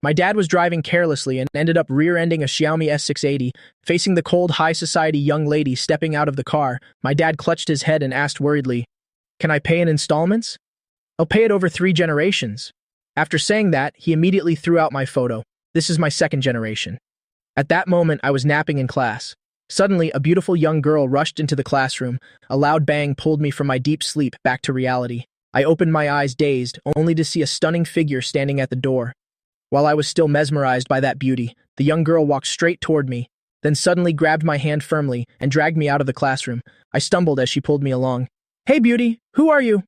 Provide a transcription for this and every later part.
My dad was driving carelessly and ended up rear-ending a Xiaomi S680. Facing the cold, high-society young lady stepping out of the car, my dad clutched his head and asked worriedly, "Can I pay in installments? I'll pay it over 3 generations." After saying that, he immediately threw out my photo. This is my second generation. At that moment, I was napping in class. Suddenly, a beautiful young girl rushed into the classroom. A loud bang pulled me from my deep sleep back to reality. I opened my eyes dazed, only to see a stunning figure standing at the door. While I was still mesmerized by that beauty, the young girl walked straight toward me, then suddenly grabbed my hand firmly and dragged me out of the classroom. I stumbled as she pulled me along. "Hey, beauty, who are you?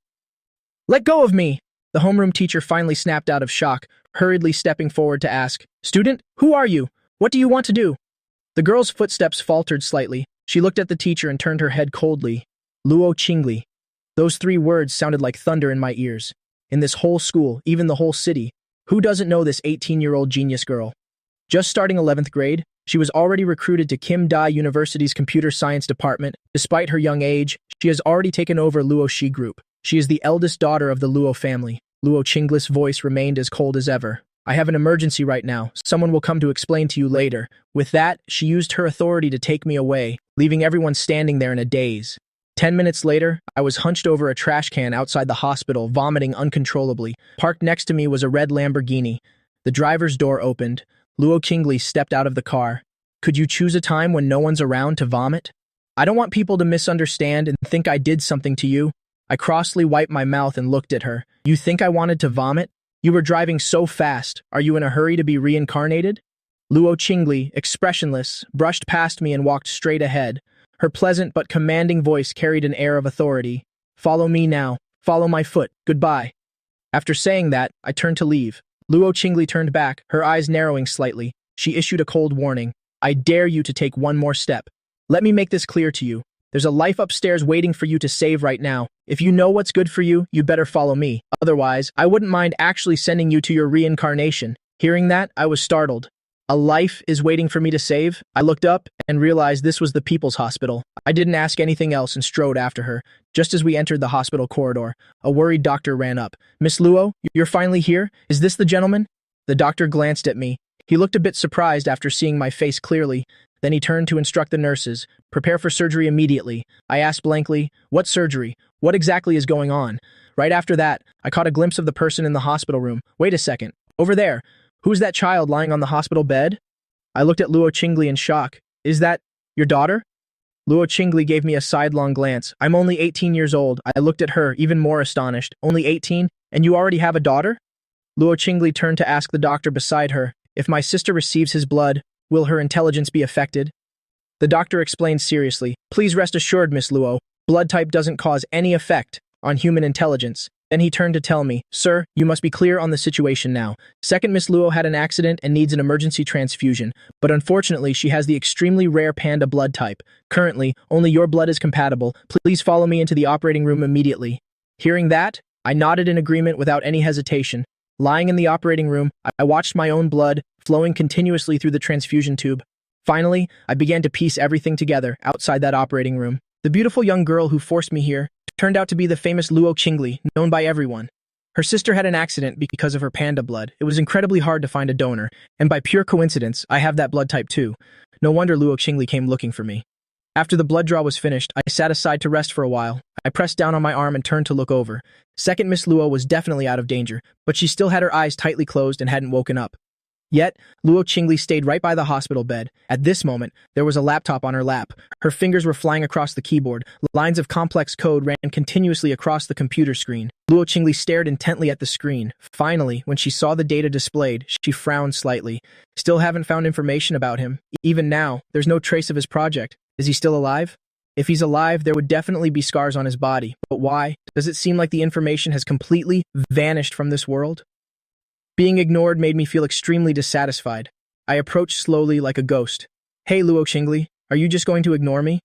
Let go of me!" The homeroom teacher finally snapped out of shock, hurriedly stepping forward to ask, "Student, who are you? What do you want to do?" The girl's footsteps faltered slightly. She looked at the teacher and turned her head coldly. "Luo Qingli." Those 3 words sounded like thunder in my ears. In this whole school, even the whole city, who doesn't know this 18-year-old genius girl? Just starting 11th grade, she was already recruited to Kim Dai University's computer science department. Despite her young age, she has already taken over Luo Shi Group. She is the eldest daughter of the Luo family. Luo Qingli's voice remained as cold as ever. "I have an emergency right now. Someone will come to explain to you later." With that, she used her authority to take me away, leaving everyone standing there in a daze. 10 minutes later, I was hunched over a trash can outside the hospital, vomiting uncontrollably. Parked next to me was a red Lamborghini. The driver's door opened. Luo Qingli stepped out of the car. "Could you choose a time when no one's around to vomit? I don't want people to misunderstand and think I did something to you." I crossly wiped my mouth and looked at her. "You think I wanted to vomit? You were driving so fast. Are you in a hurry to be reincarnated?" Luo Qingli, expressionless, brushed past me and walked straight ahead. Her pleasant but commanding voice carried an air of authority. "Follow me now. Follow my foot. Goodbye." After saying that, I turned to leave. Luo Qingli turned back, her eyes narrowing slightly. She issued a cold warning. "I dare you to take one more step. Let me make this clear to you. There's a life upstairs waiting for you to save right now. If you know what's good for you, you'd better follow me. Otherwise, I wouldn't mind actually sending you to your reincarnation." Hearing that, I was startled. A life is waiting for me to save? I looked up and realized this was the People's Hospital. I didn't ask anything else and strode after her. Just as we entered the hospital corridor, a worried doctor ran up. "Miss Luo, you're finally here? Is this the gentleman?" The doctor glanced at me. He looked a bit surprised after seeing my face clearly. Then he turned to instruct the nurses. "Prepare for surgery immediately." I asked blankly, "What surgery? What exactly is going on?" Right after that, I caught a glimpse of the person in the hospital room. "Wait a second. Over there. Who's that child lying on the hospital bed?" I looked at Luo Qingli in shock. "Is that your daughter?" Luo Qingli gave me a sidelong glance. "I'm only 18 years old." I looked at her, even more astonished. "Only 18? And you already have a daughter?" Luo Qingli turned to ask the doctor beside her, "If my sister receives his blood, will her intelligence be affected?" The doctor explained seriously, "Please rest assured, Miss Luo, blood type doesn't cause any effect on human intelligence." Then he turned to tell me, "Sir, you must be clear on the situation now. Second, Miss Luo had an accident and needs an emergency transfusion, but unfortunately she has the extremely rare panda blood type. Currently, only your blood is compatible. Please follow me into the operating room immediately." Hearing that, I nodded in agreement without any hesitation. Lying in the operating room, I watched my own blood flowing continuously through the transfusion tube. Finally, I began to piece everything together outside that operating room. The beautiful young girl who forced me here turned out to be the famous Luo Qingli, known by everyone. Her sister had an accident because of her panda blood. It was incredibly hard to find a donor, and by pure coincidence, I have that blood type too. No wonder Luo Qingli came looking for me. After the blood draw was finished, I sat aside to rest for a while. I pressed down on my arm and turned to look over. Second Miss Luo was definitely out of danger, but she still had her eyes tightly closed and hadn't woken up. Yet, Luo Qingli stayed right by the hospital bed. At this moment, there was a laptop on her lap. Her fingers were flying across the keyboard. Lines of complex code ran continuously across the computer screen. Luo Qingli stared intently at the screen. Finally, when she saw the data displayed, she frowned slightly. "Still haven't found information about him. Even now, there's no trace of his project. Is he still alive? If he's alive, there would definitely be scars on his body. But why? Does it seem like the information has completely vanished from this world?" Being ignored made me feel extremely dissatisfied. I approached slowly like a ghost. "Hey, Luo Qingli, are you just going to ignore me?"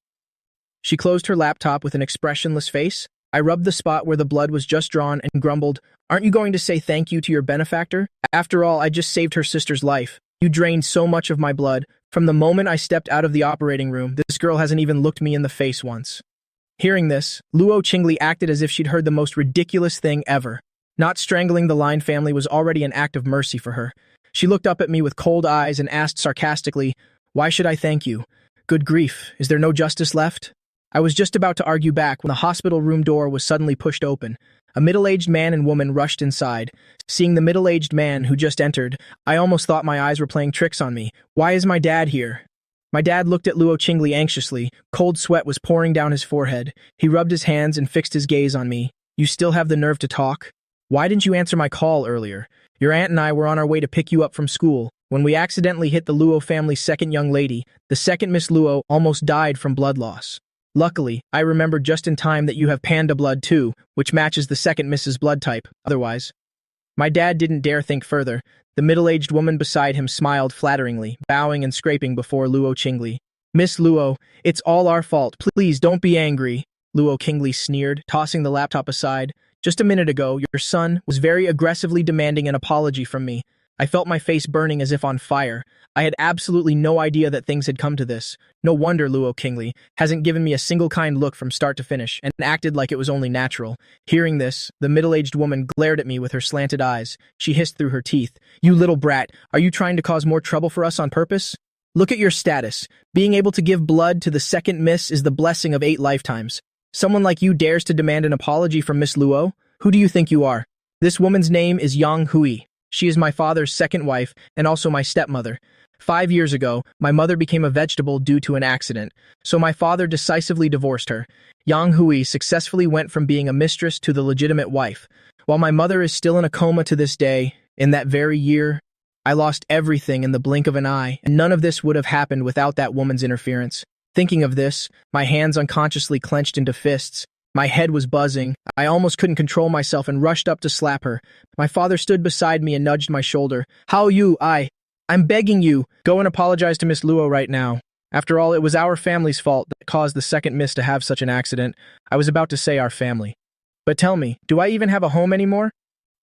She closed her laptop with an expressionless face. I rubbed the spot where the blood was just drawn and grumbled, "Aren't you going to say thank you to your benefactor? After all, I just saved her sister's life. You drained so much of my blood. From the moment I stepped out of the operating room, this girl hasn't even looked me in the face once." Hearing this, Luo Qingli acted as if she'd heard the most ridiculous thing ever. Not strangling the Line family was already an act of mercy for her. She looked up at me with cold eyes and asked sarcastically, "Why should I thank you? Good grief, is there no justice left?" I was just about to argue back when the hospital room door was suddenly pushed open. A middle-aged man and woman rushed inside. Seeing the middle-aged man who just entered, I almost thought my eyes were playing tricks on me. "Why is my dad here?" My dad looked at Luo Qingli anxiously. Cold sweat was pouring down his forehead. He rubbed his hands and fixed his gaze on me. "You still have the nerve to talk? Why didn't you answer my call earlier? Your aunt and I were on our way to pick you up from school when we accidentally hit the Luo family's second young lady. The second Miss Luo almost died from blood loss. Luckily, I remembered just in time that you have panda blood too, which matches the second Mrs. blood type, otherwise." My dad didn't dare think further. The middle-aged woman beside him smiled flatteringly, bowing and scraping before Luo Qingli. "Miss Luo, it's all our fault. Please don't be angry," Luo Qingli sneered, tossing the laptop aside. "Just a minute ago, your son was very aggressively demanding an apology from me. I felt my face burning as if on fire. I had absolutely no idea that things had come to this. No wonder Luo Qingli hasn't given me a single kind look from start to finish and acted like it was only natural." Hearing this, the middle-aged woman glared at me with her slanted eyes. She hissed through her teeth, "You little brat, are you trying to cause more trouble for us on purpose? Look at your status. Being able to give blood to the second miss is the blessing of 8 lifetimes. Someone like you dares to demand an apology from Miss Luo? Who do you think you are?" "This woman's name is Yang Hui. She is my father's second wife and also my stepmother. 5 years ago, my mother became a vegetable due to an accident, so my father decisively divorced her. Yang Hui successfully went from being a mistress to the legitimate wife. While my mother is still in a coma to this day, in that very year, I lost everything in the blink of an eye, and none of this would have happened without that woman's interference." Thinking of this, my hands unconsciously clenched into fists. My head was buzzing. I almost couldn't control myself and rushed up to slap her. My father stood beside me and nudged my shoulder. I'm begging you, go and apologize to Miss Luo right now. After all, it was our family's fault that caused the second miss to have such an accident." I was about to say our family. "But tell me, do I even have a home anymore?"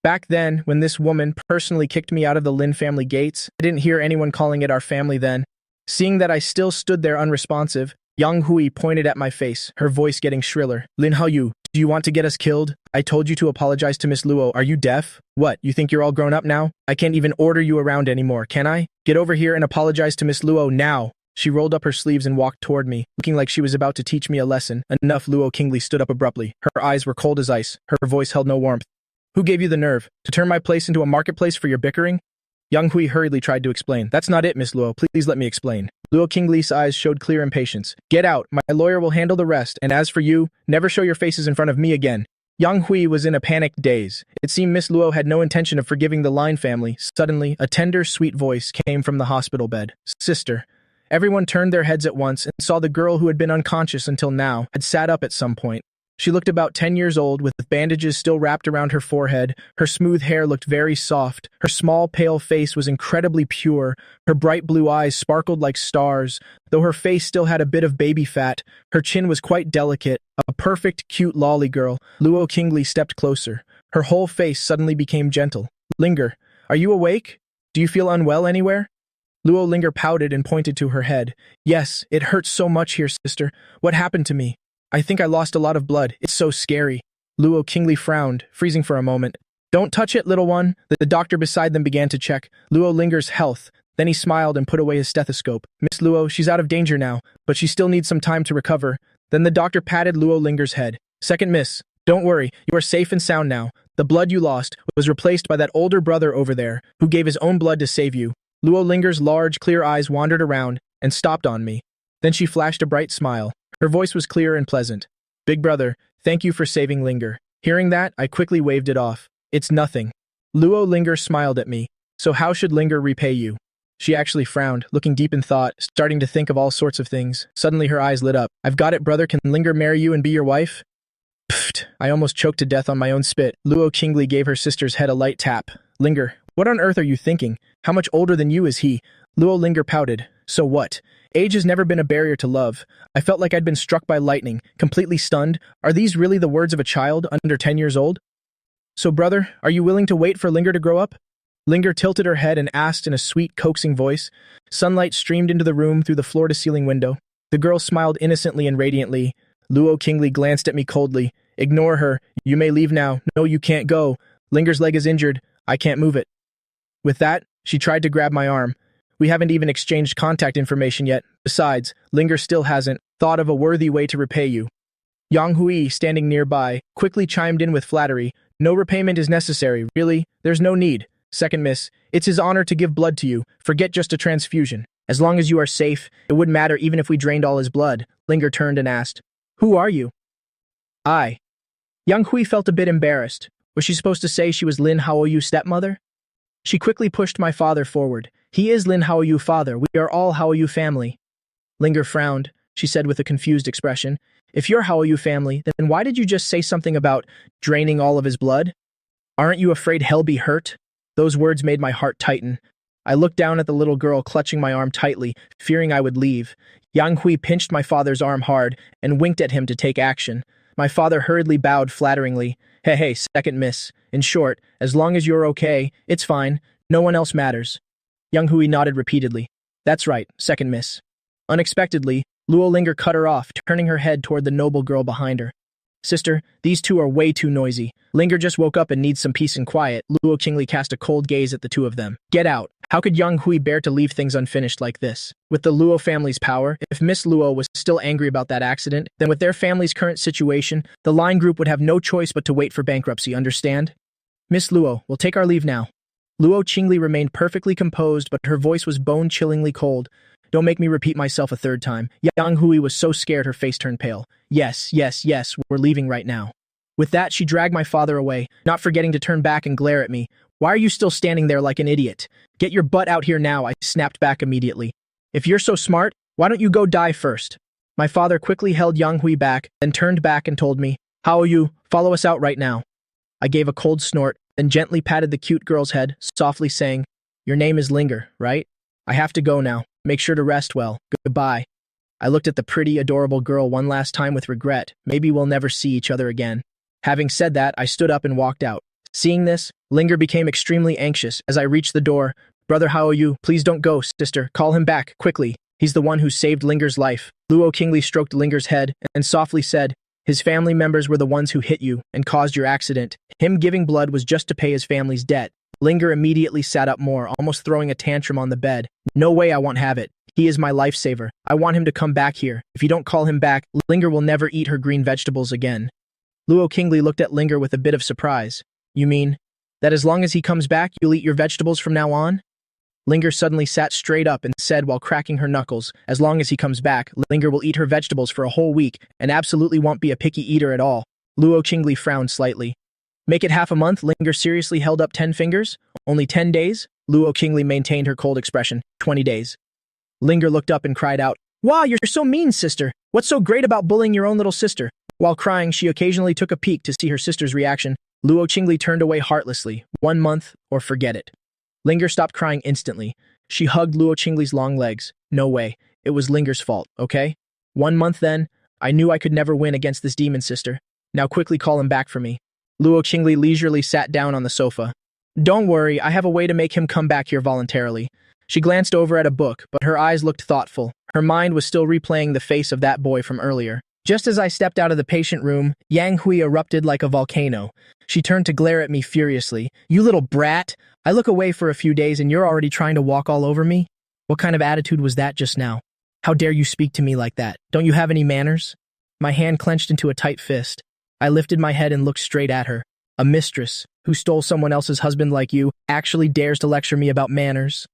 Back then, when this woman personally kicked me out of the Lin family gates, I didn't hear anyone calling it our family then. Seeing that I still stood there unresponsive, Yang Hui pointed at my face, her voice getting shriller. "Lin Haoyu, do you want to get us killed? I told you to apologize to Miss Luo. Are you deaf? What, you think you're all grown up now? I can't even order you around anymore, can I? Get over here and apologize to Miss Luo now." She rolled up her sleeves and walked toward me, looking like she was about to teach me a lesson. Enough. Luo Qingli stood up abruptly. Her eyes were cold as ice. Her voice held no warmth. "Who gave you the nerve to turn my place into a marketplace for your bickering?" Yang Hui hurriedly tried to explain. "That's not it, Miss Luo. Please let me explain." Luo Qingli's eyes showed clear impatience. "Get out. My lawyer will handle the rest, and as for you, never show your faces in front of me again." Yang Hui was in a panicked daze. It seemed Miss Luo had no intention of forgiving the Lin family. Suddenly, a tender, sweet voice came from the hospital bed. "Sister." Everyone turned their heads at once and saw the girl who had been unconscious until now had sat up at some point. She looked about 10 years old with bandages still wrapped around her forehead. Her smooth hair looked very soft. Her small, pale face was incredibly pure. Her bright blue eyes sparkled like stars. Though her face still had a bit of baby fat, her chin was quite delicate. A perfect, cute lolly girl. Luo Qingli stepped closer. Her whole face suddenly became gentle. "Linger, are you awake? Do you feel unwell anywhere?" Luo Linger pouted and pointed to her head. "Yes, it hurts so much here, sister. What happened to me? I think I lost a lot of blood. It's so scary." Luo Qingli frowned, freezing for a moment. "Don't touch it, little one." The doctor beside them began to check Luo Linger's health. Then he smiled and put away his stethoscope. "Miss Luo, she's out of danger now, but she still needs some time to recover." Then the doctor patted Luo Linger's head. "Second miss, don't worry, you are safe and sound now. The blood you lost was replaced by that older brother over there, who gave his own blood to save you." Luo Linger's large, clear eyes wandered around and stopped on me. Then she flashed a bright smile. Her voice was clear and pleasant. "Big brother, thank you for saving Linger." Hearing that, I quickly waved it off. "It's nothing." Luo Linger smiled at me. "So how should Linger repay you?" She actually frowned, looking deep in thought, starting to think of all sorts of things. Suddenly her eyes lit up. "I've got it, brother. Can Linger marry you and be your wife?" Pfft, I almost choked to death on my own spit. Luo Qingli gave her sister's head a light tap. "Linger, what on earth are you thinking? How much older than you is he?" Luo Linger pouted. "So what? Age has never been a barrier to love." I felt like I'd been struck by lightning, completely stunned. Are these really the words of a child under 10 years old? "So brother, are you willing to wait for Linger to grow up?" Linger tilted her head and asked in a sweet, coaxing voice. Sunlight streamed into the room through the floor-to-ceiling window. The girl smiled innocently and radiantly. Luo Qingli glanced at me coldly. "Ignore her. You may leave now." "No, you can't go. Linger's leg is injured. I can't move it." With that, She tried to grab my arm. We haven't even exchanged contact information yet. Besides, Linger still hasn't thought of a worthy way to repay you. Yang Hui, standing nearby, quickly chimed in with flattery. No repayment is necessary, really. There's no need. Second miss, it's his honor to give blood to you. Forget just a transfusion. As long as you are safe, it wouldn't matter even if we drained all his blood. Linger turned and asked, Who are you? I. Yang Hui felt a bit embarrassed. Was she supposed to say she was Lin Haoyu's stepmother? She quickly pushed my father forward. He is Lin Haoyu father. We are all Haoyu family. Linger frowned. She said with a confused expression, If you're Haoyu family, then why did you just say something about draining all of his blood? Aren't you afraid he'll be hurt? Those words made my heart tighten. I looked down at the little girl clutching my arm tightly, fearing I would leave. Yang Hui pinched my father's arm hard and winked at him to take action. My father hurriedly bowed flatteringly. Hey, second miss. In short, as long as you're okay, it's fine. No one else matters. Yang Hui nodded repeatedly. That's right, second miss. Unexpectedly, Luo Linger cut her off, turning her head toward the noble girl behind her. Sister, these two are way too noisy. Linger just woke up and needs some peace and quiet. Luo Qingli cast a cold gaze at the two of them. Get out. How could Yang Hui bear to leave things unfinished like this? With the Luo family's power, if Miss Luo was still angry about that accident, then with their family's current situation, the line group would have no choice but to wait for bankruptcy, understand? Miss Luo, we'll take our leave now. Luo Qingli remained perfectly composed, but her voice was bone-chillingly cold. Don't make me repeat myself a third time. Yang Hui was so scared her face turned pale. Yes, we're leaving right now. With that, she dragged my father away, not forgetting to turn back and glare at me. Why are you still standing there like an idiot? Get your butt out here now, I snapped back immediately. If you're so smart, why don't you go die first? My father quickly held Yang Hui back, then turned back and told me, How are you? Follow us out right now. I gave a cold snort, then gently patted the cute girl's head, softly saying, Your name is Linger, right? I have to go now. Make sure to rest well. Goodbye. I looked at the pretty, adorable girl one last time with regret. Maybe we'll never see each other again. Having said that, I stood up and walked out. Seeing this, Linger became extremely anxious as I reached the door. Brother, how are you? Please don't go, sister. Call him back, quickly. He's the one who saved Linger's life. Luo Qingli stroked Linger's head and softly said, His family members were the ones who hit you and caused your accident. Him giving blood was just to pay his family's debt. Linger immediately sat up more, almost throwing a tantrum on the bed. No way I won't have it. He is my lifesaver. I want him to come back here. If you don't call him back, Linger will never eat her green vegetables again. Luo Qingli looked at Linger with a bit of surprise. You mean that as long as he comes back, you'll eat your vegetables from now on? Linger suddenly sat straight up and said while cracking her knuckles, As long as he comes back, Linger will eat her vegetables for a whole week and absolutely won't be a picky eater at all. Luo Qingli frowned slightly. Make it half a month? Linger seriously held up 10 fingers? Only 10 days? Luo Qingli maintained her cold expression. 20 days. Linger looked up and cried out, Wow, you're so mean, sister. What's so great about bullying your own little sister? While crying, she occasionally took a peek to see her sister's reaction. Luo Qingli turned away heartlessly. 1 month, or forget it. Linger stopped crying instantly. She hugged Luo Qingli's long legs. No way. It was Linger's fault, okay? 1 month then. I knew I could never win against this demon sister. Now quickly call him back for me. Luo Qingli leisurely sat down on the sofa. Don't worry, I have a way to make him come back here voluntarily. She glanced over at a book, but her eyes looked thoughtful. Her mind was still replaying the face of that boy from earlier. Just as I stepped out of the patient room, Yang Hui erupted like a volcano. She turned to glare at me furiously. You little brat! I look away for a few days and you're already trying to walk all over me? What kind of attitude was that just now? How dare you speak to me like that? Don't you have any manners? My hand clenched into a tight fist. I lifted my head and looked straight at her. A mistress, who stole someone else's husband like you, actually dares to lecture me about manners?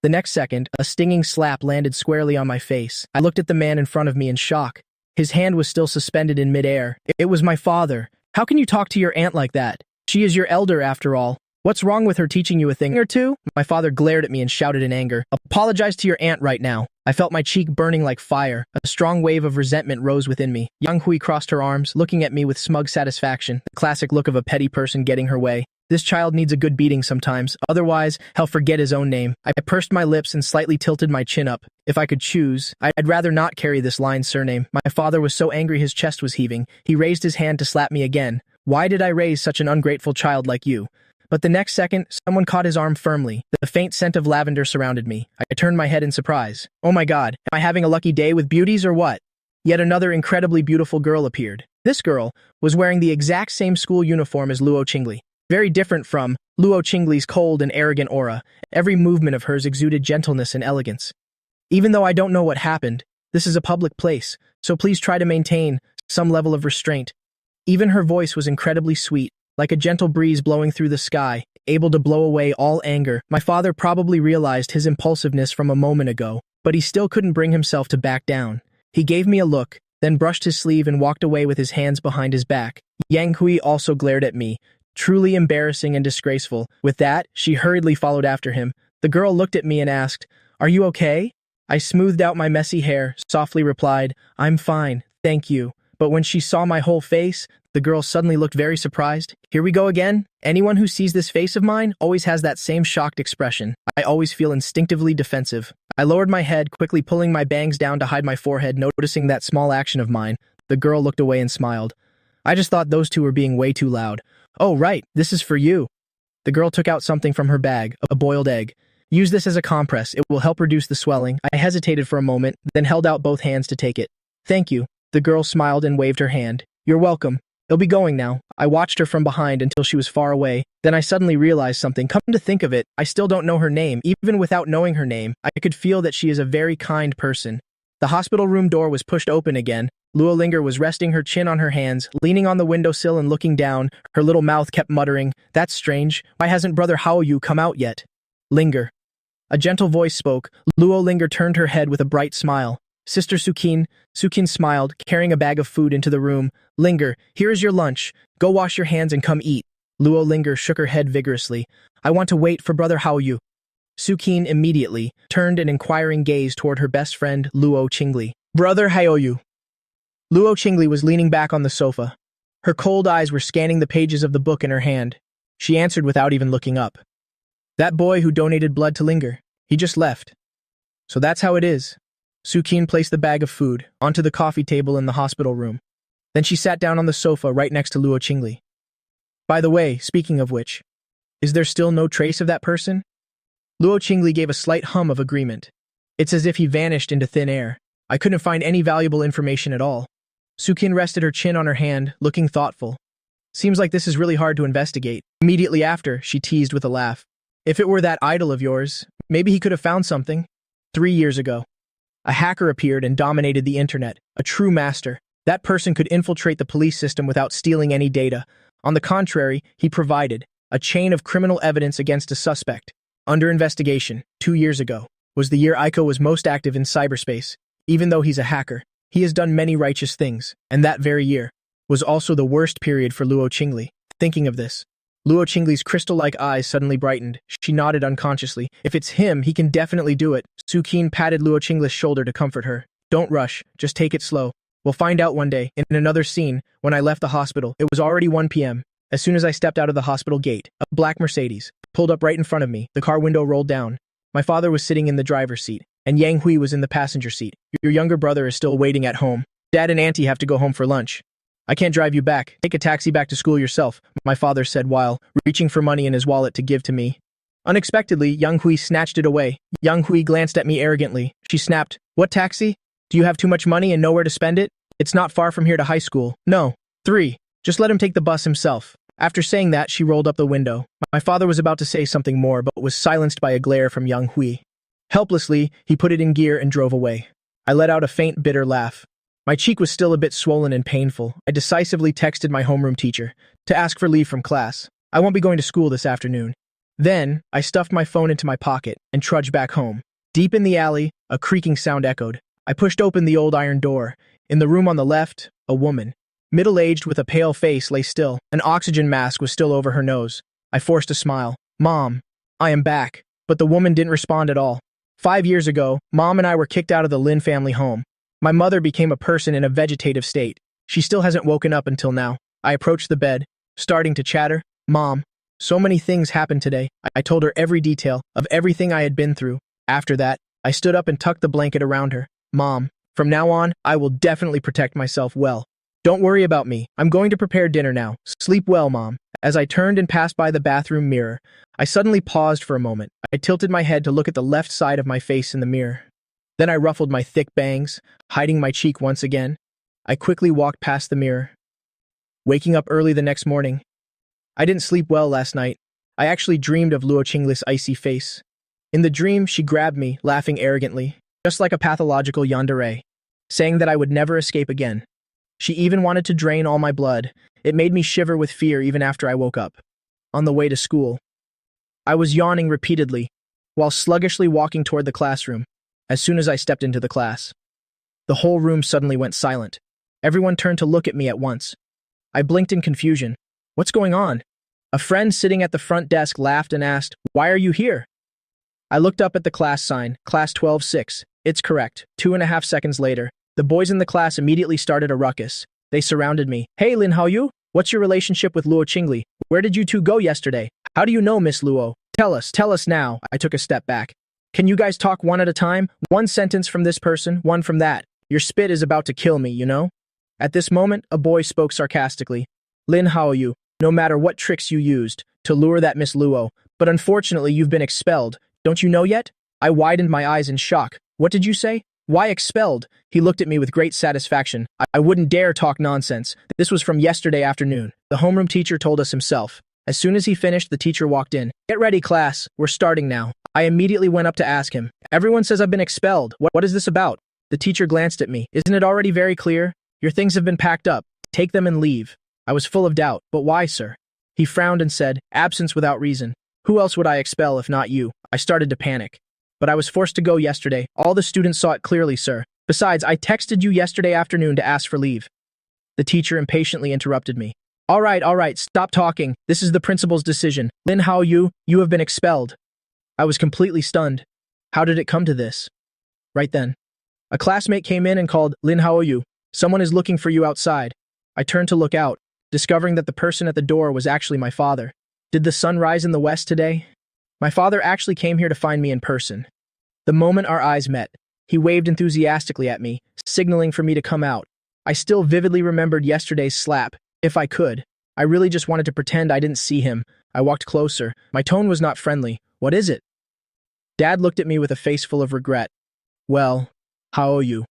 The next second, a stinging slap landed squarely on my face. I looked at the man in front of me in shock. His hand was still suspended in midair. It was my father. How can you talk to your aunt like that? She is your elder, after all. What's wrong with her teaching you a thing or two? My father glared at me and shouted in anger. Apologize to your aunt right now. I felt my cheek burning like fire. A strong wave of resentment rose within me. Yang Hui crossed her arms, looking at me with smug satisfaction, the classic look of a petty person getting her way. This child needs a good beating sometimes, otherwise, he'll forget his own name. I pursed my lips and slightly tilted my chin up. If I could choose, I'd rather not carry this lion's surname. My father was so angry his chest was heaving. He raised his hand to slap me again. Why did I raise such an ungrateful child like you? But the next second, someone caught his arm firmly. The faint scent of lavender surrounded me. I turned my head in surprise. Oh my God, am I having a lucky day with beauties or what? Yet another incredibly beautiful girl appeared. This girl was wearing the exact same school uniform as Luo Qingli. Very different from Luo Qingli's cold and arrogant aura, every movement of hers exuded gentleness and elegance. Even though I don't know what happened, this is a public place, so please try to maintain some level of restraint. Even her voice was incredibly sweet, like a gentle breeze blowing through the sky, able to blow away all anger. My father probably realized his impulsiveness from a moment ago, but he still couldn't bring himself to back down. He gave me a look, then brushed his sleeve and walked away with his hands behind his back. Yang Hui also glared at me, truly embarrassing and disgraceful. With that, she hurriedly followed after him. The girl looked at me and asked, "Are you okay?" I smoothed out my messy hair, softly replied, "I'm fine, thank you." But when she saw my whole face, the girl suddenly looked very surprised. Here we go again. Anyone who sees this face of mine always has that same shocked expression. I always feel instinctively defensive. I lowered my head, quickly pulling my bangs down to hide my forehead, noticing that small action of mine. The girl looked away and smiled. I just thought those two were being way too loud. "Oh, right, this is for you." The girl took out something from her bag, a boiled egg. "Use this as a compress. It will help reduce the swelling." I hesitated for a moment, then held out both hands to take it. "Thank you." The girl smiled and waved her hand. "You're welcome. It'll be going now." I watched her from behind until she was far away. Then I suddenly realized something. Come to think of it, I still don't know her name. Even without knowing her name, I could feel that she is a very kind person. The hospital room door was pushed open again. Luo Linger was resting her chin on her hands, leaning on the windowsill and looking down. Her little mouth kept muttering, "That's strange. Why hasn't Brother Haoyu come out yet?" "Linger." A gentle voice spoke. Luo Linger turned her head with a bright smile. "Sister Sukin." Sukin smiled, carrying a bag of food into the room. "Linger, here is your lunch. Go wash your hands and come eat." Luo Linger shook her head vigorously. "I want to wait for Brother Haoyu." Sukin immediately turned an inquiring gaze toward her best friend, Luo Qingli. "Brother Haoyu." Luo Qingli was leaning back on the sofa. Her cold eyes were scanning the pages of the book in her hand. She answered without even looking up. "That boy who donated blood to Linger. He just left." "So that's how it is." Sukin placed the bag of food onto the coffee table in the hospital room. Then she sat down on the sofa right next to Luo Qingli. "By the way, speaking of which, is there still no trace of that person?" Luo Qingli gave a slight hum of agreement. "It's as if he vanished into thin air. I couldn't find any valuable information at all." Sukin rested her chin on her hand, looking thoughtful. "Seems like this is really hard to investigate." Immediately after, she teased with a laugh. "If it were that idol of yours, maybe he could have found something." 3 years ago, a hacker appeared and dominated the internet, a true master. That person could infiltrate the police system without stealing any data. On the contrary, he provided a chain of criminal evidence against a suspect. Under investigation, 2 years ago, was the year Aiko was most active in cyberspace. Even though he's a hacker, he has done many righteous things, and that very year was also the worst period for Luo Qingli. Thinking of this, Luo Qingli's crystal-like eyes suddenly brightened. She nodded unconsciously. "If it's him, he can definitely do it." Sukin patted Luo Qingli's shoulder to comfort her. "Don't rush, just take it slow. We'll find out one day." In another scene, when I left the hospital, it was already 1 p.m. As soon as I stepped out of the hospital gate, a black Mercedes pulled up right in front of me. The car window rolled down. My father was sitting in the driver's seat, and Yang Hui was in the passenger seat. "Your younger brother is still waiting at home. Dad and Auntie have to go home for lunch. I can't drive you back. Take a taxi back to school yourself," my father said while reaching for money in his wallet to give to me. Unexpectedly, Yang Hui snatched it away. Yang Hui glanced at me arrogantly. She snapped, "What taxi? Do you have too much money and nowhere to spend it? It's not far from here to high school." "No. 3. Just let him take the bus himself." After saying that, she rolled up the window. My father was about to say something more, but was silenced by a glare from Yang Hui. Helplessly, he put it in gear and drove away. I let out a faint, bitter laugh. My cheek was still a bit swollen and painful. I decisively texted my homeroom teacher to ask for leave from class. I won't be going to school this afternoon. Then, I stuffed my phone into my pocket and trudged back home. Deep in the alley, a creaking sound echoed. I pushed open the old iron door. In the room on the left, a woman, middle-aged with a pale face, lay still. An oxygen mask was still over her nose. I forced a smile. "Mom, I am back." But the woman didn't respond at all. 5 years ago, Mom and I were kicked out of the Lin family home. My mother became a person in a vegetative state. She still hasn't woken up until now. I approached the bed, starting to chatter. "Mom, so many things happened today." I told her every detail of everything I had been through. After that, I stood up and tucked the blanket around her. "Mom, from now on, I will definitely protect myself well. Don't worry about me. I'm going to prepare dinner now. Sleep well, Mom." As I turned and passed by the bathroom mirror, I suddenly paused for a moment. I tilted my head to look at the left side of my face in the mirror. Then I ruffled my thick bangs, hiding my cheek once again. I quickly walked past the mirror. Waking up early the next morning. I didn't sleep well last night. I actually dreamed of Luo Qingli's icy face. In the dream, she grabbed me, laughing arrogantly, just like a pathological yandere, saying that I would never escape again. She even wanted to drain all my blood. It made me shiver with fear even after I woke up. On the way to school, I was yawning repeatedly, while sluggishly walking toward the classroom. As soon as I stepped into the class, the whole room suddenly went silent. Everyone turned to look at me at once. I blinked in confusion. What's going on? A friend sitting at the front desk laughed and asked, "Why are you here?" I looked up at the class sign, Class 12-6. It's correct. 2.5 seconds later, the boys in the class immediately started a ruckus. They surrounded me. "Hey, Lin Haoyu, what's your relationship with Luo Qingli? Where did you two go yesterday? How do you know Miss Luo? Tell us now." I took a step back. "Can you guys talk one at a time? One sentence from this person, one from that. Your spit is about to kill me, you know?" At this moment, a boy spoke sarcastically. "Lin Haoyu, no matter what tricks you used to lure that Miss Luo, but unfortunately you've been expelled. Don't you know yet?" I widened my eyes in shock. "What did you say? Why expelled?" He looked at me with great satisfaction. I wouldn't dare talk nonsense. This was from yesterday afternoon. The homeroom teacher told us himself. As soon as he finished, the teacher walked in. "Get ready, class. We're starting now." I immediately went up to ask him. "Everyone says I've been expelled. What is this about?" The teacher glanced at me. "Isn't it already very clear? Your things have been packed up. Take them and leave." I was full of doubt. "But why, sir?" He frowned and said, "Absence without reason. Who else would I expel if not you?" I started to panic. "But I was forced to go yesterday. All the students saw it clearly, sir. Besides, I texted you yesterday afternoon to ask for leave." The teacher impatiently interrupted me. All right, stop talking. This is the principal's decision. Lin Haoyu, you have been expelled." I was completely stunned. How did it come to this? Right then, a classmate came in and called, "Lin Haoyu, someone is looking for you outside." I turned to look out, discovering that the person at the door was actually my father. Did the sun rise in the west today? My father actually came here to find me in person. The moment our eyes met, he waved enthusiastically at me, signaling for me to come out. I still vividly remembered yesterday's slap. If I could, I really just wanted to pretend I didn't see him. I walked closer. My tone was not friendly. "What is it?" Dad looked at me with a face full of regret. "Well, how are you?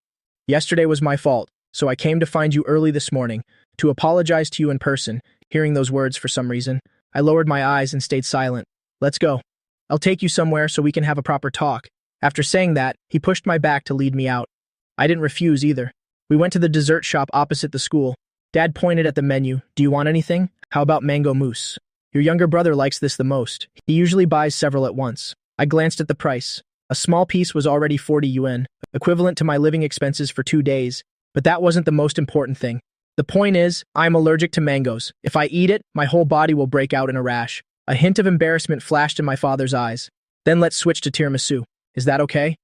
Yesterday was my fault, so I came to find you early this morning, to apologize to you in person." Hearing those words for some reason, I lowered my eyes and stayed silent. "Let's go. I'll take you somewhere so we can have a proper talk." After saying that, he pushed my back to lead me out. I didn't refuse either. We went to the dessert shop opposite the school. Dad pointed at the menu. "Do you want anything? How about mango mousse? Your younger brother likes this the most. He usually buys several at once." I glanced at the price. A small piece was already 40 yuan, equivalent to my living expenses for 2 days. But that wasn't the most important thing. The point is, I'm allergic to mangoes. If I eat it, my whole body will break out in a rash. A hint of embarrassment flashed in my father's eyes. "Then let's switch to tiramisu. Is that okay?"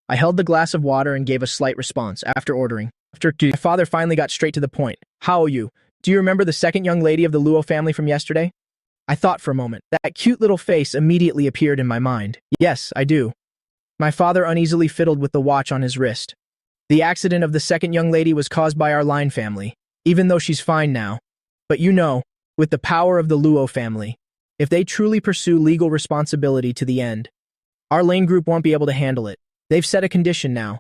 I held the glass of water and gave a slight response after ordering. My father finally got straight to the point. "How are you? Do you remember the second young lady of the Luo family from yesterday?" I thought for a moment. That cute little face immediately appeared in my mind. "Yes, I do." My father uneasily fiddled with the watch on his wrist. "The accident of the second young lady was caused by our Line family, even though she's fine now. But you know, with the power of the Luo family, if they truly pursue legal responsibility to the end, our Lane group won't be able to handle it. They've set a condition now.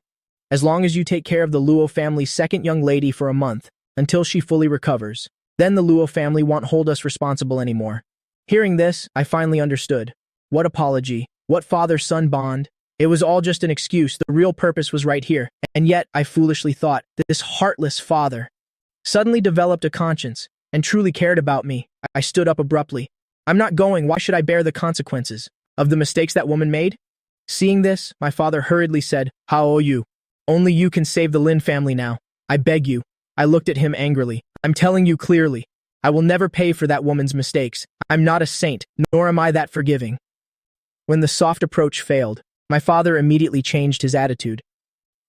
As long as you take care of the Luo family's second young lady for a month, until she fully recovers, then the Luo family won't hold us responsible anymore." Hearing this, I finally understood. What apology? What father-son bond? It was all just an excuse. The real purpose was right here. And yet, I foolishly thought that this heartless father suddenly developed a conscience and truly cared about me. I stood up abruptly. "I'm not going. Why should I bear the consequences of the mistakes that woman made?" Seeing this, my father hurriedly said, "How are you? Only you can save the Lin family now. I beg you." I looked at him angrily. "I'm telling you clearly, I will never pay for that woman's mistakes. I'm not a saint, nor am I that forgiving." When the soft approach failed, my father immediately changed his attitude.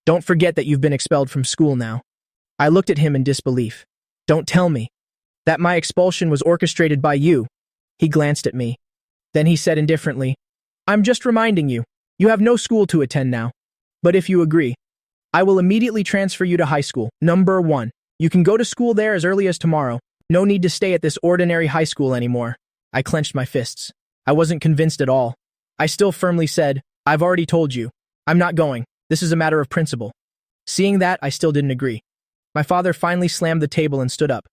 "Don't forget that you've been expelled from school now." I looked at him in disbelief. "Don't tell me that my expulsion was orchestrated by you." He glanced at me. Then he said indifferently, "I'm just reminding you, you have no school to attend now. But if you agree, I will immediately transfer you to high school, number 1. You can go to school there as early as tomorrow. No need to stay at this ordinary high school anymore." I clenched my fists. I wasn't convinced at all. I still firmly said, "I've already told you. I'm not going. This is a matter of principle." Seeing that, I still didn't agree. My father finally slammed the table and stood up.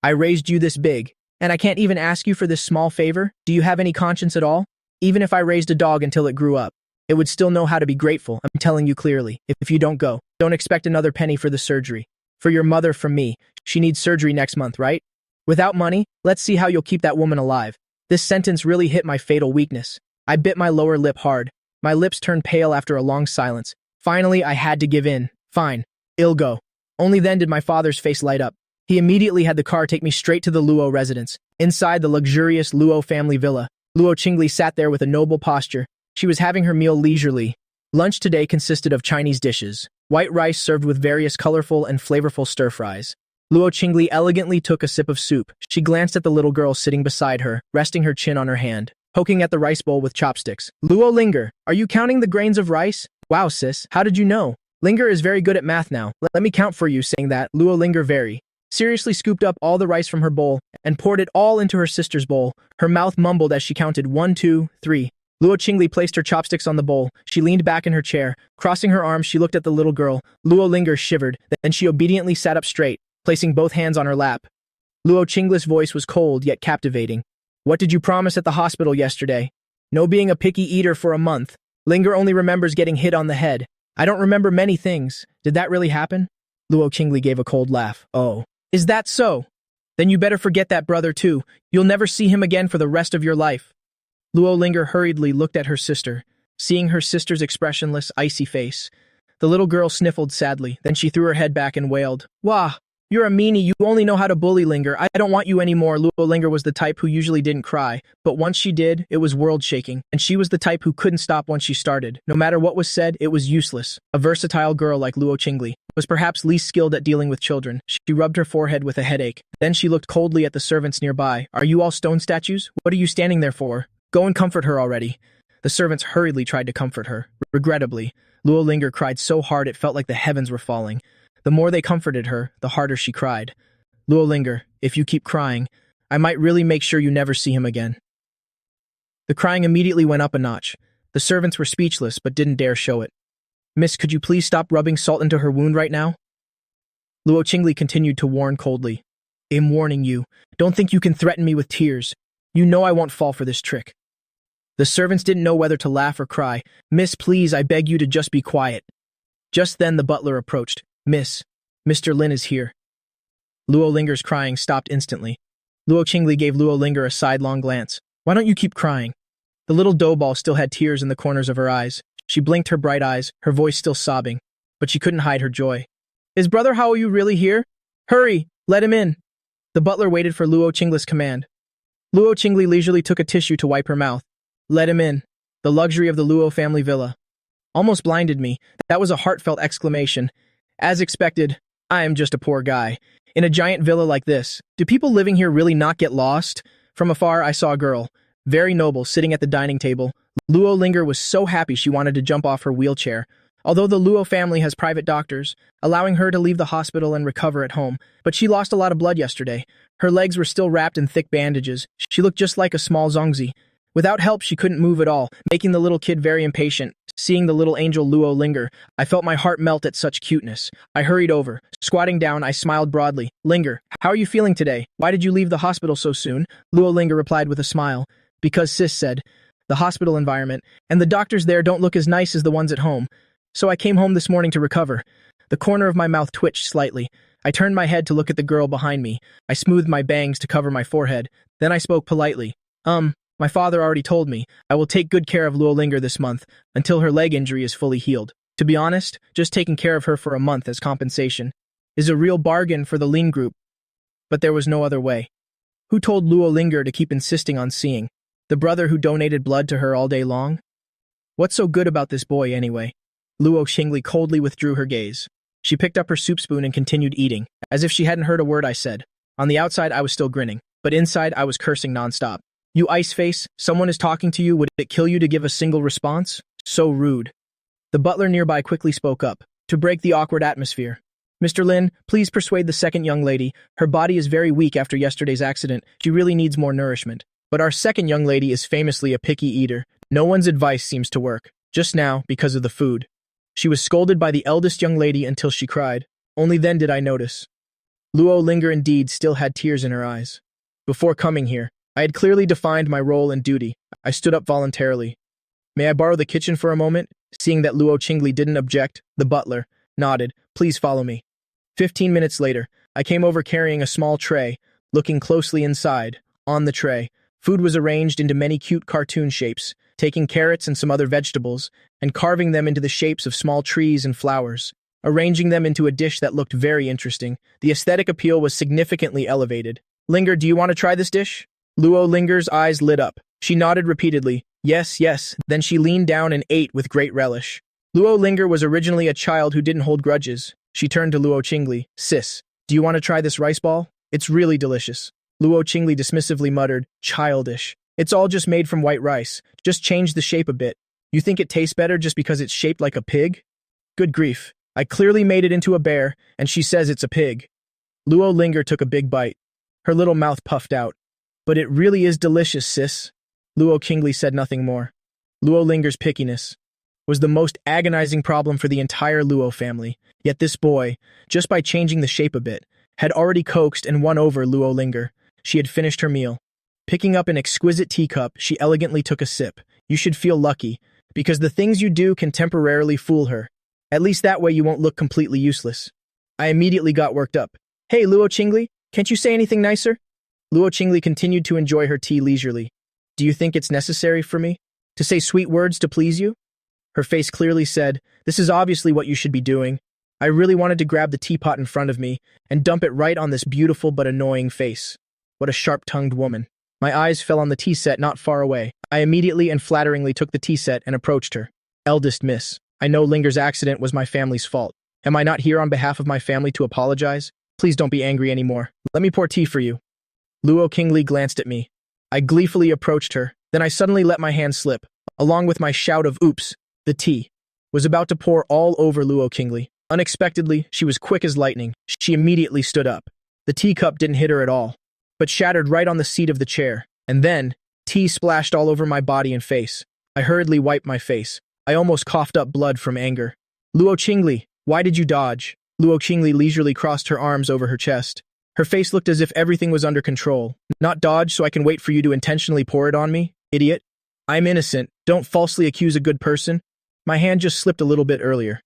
"I raised you this big. And I can't even ask you for this small favor? Do you have any conscience at all? Even if I raised a dog until it grew up, it would still know how to be grateful. I'm telling you clearly. If you don't go, don't expect another penny for the surgery. For your mother, from me. She needs surgery next month, right? Without money, let's see how you'll keep that woman alive. This sentence really hit my fatal weakness. I bit my lower lip hard. My lips turned pale after a long silence. Finally, I had to give in. Fine. I'll go. Only then did my father's face light up. He immediately had the car take me straight to the Luo residence. Inside the luxurious Luo family villa, Luo Qingli sat there with a noble posture. She was having her meal leisurely. Lunch today consisted of Chinese dishes, white rice served with various colorful and flavorful stir-fries. Luo Qingli elegantly took a sip of soup. She glanced at the little girl sitting beside her, resting her chin on her hand, poking at the rice bowl with chopsticks. Luo Linger, are you counting the grains of rice? Wow, sis, how did you know? Linger is very good at math now. Let me count for you. Saying that, Luo Linger very seriously scooped up all the rice from her bowl and poured it all into her sister's bowl. Her mouth mumbled as she counted 1, 2, 3. Luo Qingli placed her chopsticks on the bowl. She leaned back in her chair. Crossing her arms, she looked at the little girl. Luo Linger shivered. Then she obediently sat up straight, placing both hands on her lap. Luo Qingli's voice was cold yet captivating. What did you promise at the hospital yesterday? No being a picky eater for a month. Linger only remembers getting hit on the head. I don't remember many things. Did that really happen? Luo Qingli gave a cold laugh. Oh. Is that so? Then you better forget that brother too. You'll never see him again for the rest of your life. Luo Linger hurriedly looked at her sister. Seeing her sister's expressionless, icy face, the little girl sniffled sadly. Then she threw her head back and wailed. Wah! You're a meanie, you only know how to bully, Linger. I don't want you anymore. Luo Linger was the type who usually didn't cry, but once she did, it was world-shaking, and she was the type who couldn't stop once she started. No matter what was said, it was useless. A versatile girl like Luo Qingli was perhaps least skilled at dealing with children. She rubbed her forehead with a headache. Then she looked coldly at the servants nearby. Are you all stone statues? What are you standing there for? Go and comfort her already. The servants hurriedly tried to comfort her. Regrettably, Luo Linger cried so hard it felt like the heavens were falling. The more they comforted her, the harder she cried. Luo Linger, if you keep crying, I might really make sure you never see him again. The crying immediately went up a notch. The servants were speechless but didn't dare show it. Miss, could you please stop rubbing salt into her wound right now? Luo Qingli continued to warn coldly. I'm warning you. Don't think you can threaten me with tears. You know I won't fall for this trick. The servants didn't know whether to laugh or cry. Miss, please, I beg you to just be quiet. Just then the butler approached. Miss, Mr. Lin is here. Luo Linger's crying stopped instantly. Luo Qingli gave Luo Linger a sidelong glance. Why don't you keep crying? The little dough ball still had tears in the corners of her eyes. She blinked her bright eyes, her voice still sobbing, but she couldn't hide her joy. Is Brother Hao you really here? Hurry, let him in. The butler waited for Luo Qingli's command. Luo Qingli leisurely took a tissue to wipe her mouth. Let him in. The luxury of the Luo family villa. Almost blinded me. That was a heartfelt exclamation. As expected, I am just a poor guy. In a giant villa like this, do people living here really not get lost? From afar, I saw a girl, very noble, sitting at the dining table. Luo Linger was so happy she wanted to jump off her wheelchair. Although the Luo family has private doctors, allowing her to leave the hospital and recover at home, but she lost a lot of blood yesterday. Her legs were still wrapped in thick bandages. She looked just like a small zongzi. Without help, she couldn't move at all, making the little kid very impatient. Seeing the little angel Luo Linger, I felt my heart melt at such cuteness. I hurried over. Squatting down, I smiled broadly. Linger, how are you feeling today? Why did you leave the hospital so soon? Luo Linger replied with a smile. Because sis said, the hospital environment, and the doctors there don't look as nice as the ones at home. So I came home this morning to recover. The corner of my mouth twitched slightly. I turned my head to look at the girl behind me. I smoothed my bangs to cover my forehead. Then I spoke politely. My father already told me. I will take good care of Luo Linger this month, until her leg injury is fully healed. To be honest, just taking care of her for a month as compensation is a real bargain for the Lin group. But there was no other way. Who told Luo Linger to keep insisting on seeing? The brother who donated blood to her all day long? What's so good about this boy, anyway? Luo Qingli coldly withdrew her gaze. She picked up her soup spoon and continued eating, as if she hadn't heard a word I said. On the outside, I was still grinning, but inside, I was cursing nonstop. You ice face, someone is talking to you, would it kill you to give a single response? So rude. The butler nearby quickly spoke up, to break the awkward atmosphere. Mr. Lin, please persuade the second young lady. Her body is very weak after yesterday's accident. She really needs more nourishment. But our second young lady is famously a picky eater. No one's advice seems to work. Just now, because of the food. She was scolded by the eldest young lady until she cried. Only then did I notice. Luo Linger indeed still had tears in her eyes. Before coming here, I had clearly defined my role and duty. I stood up voluntarily. May I borrow the kitchen for a moment? Seeing that Luo Qingli didn't object, the butler nodded. Please follow me. 15 minutes later, I came over carrying a small tray. Looking closely inside, on the tray, food was arranged into many cute cartoon shapes, taking carrots and some other vegetables, and carving them into the shapes of small trees and flowers, arranging them into a dish that looked very interesting. The aesthetic appeal was significantly elevated. Linger, do you want to try this dish? Luo Linger's eyes lit up. She nodded repeatedly. Yes, yes. Then she leaned down and ate with great relish. Luo Linger was originally a child who didn't hold grudges. She turned to Luo Qingli. Sis, do you want to try this rice ball? It's really delicious. Luo Qingli dismissively muttered, childish. It's all just made from white rice. Just change the shape a bit. You think it tastes better just because it's shaped like a pig? Good grief. I clearly made it into a bear, and she says it's a pig. Luo Linger took a big bite. Her little mouth puffed out. But it really is delicious, sis. Luo Qingli said nothing more. Luo Linger's pickiness was the most agonizing problem for the entire Luo family. Yet this boy, just by changing the shape a bit, had already coaxed and won over Luo Linger. She had finished her meal. Picking up an exquisite teacup, she elegantly took a sip. You should feel lucky, because the things you do can temporarily fool her. At least that way you won't look completely useless. I immediately got worked up. Hey, Luo Qingli, can't you say anything nicer? Luo Qingli continued to enjoy her tea leisurely. Do you think it's necessary for me to say sweet words to please you? Her face clearly said, this is obviously what you should be doing. I really wanted to grab the teapot in front of me and dump it right on this beautiful but annoying face. What a sharp-tongued woman. My eyes fell on the tea set not far away. I immediately and flatteringly took the tea set and approached her. Eldest miss, I know Linger's accident was my family's fault. Am I not here on behalf of my family to apologize? Please don't be angry anymore. Let me pour tea for you. Luo Qingli glanced at me. I gleefully approached her. Then I suddenly let my hand slip. Along with my shout of oops, the tea was about to pour all over Luo Qingli. Unexpectedly, she was quick as lightning. She immediately stood up. The teacup didn't hit her at all, but shattered right on the seat of the chair. And then, tea splashed all over my body and face. I hurriedly wiped my face. I almost coughed up blood from anger. Luo Qingli, why did you dodge? Luo Qingli leisurely crossed her arms over her chest. Her face looked as if everything was under control. Not dodge so I can wait for you to intentionally pour it on me, idiot. I'm innocent. Don't falsely accuse a good person. My hand just slipped a little bit earlier.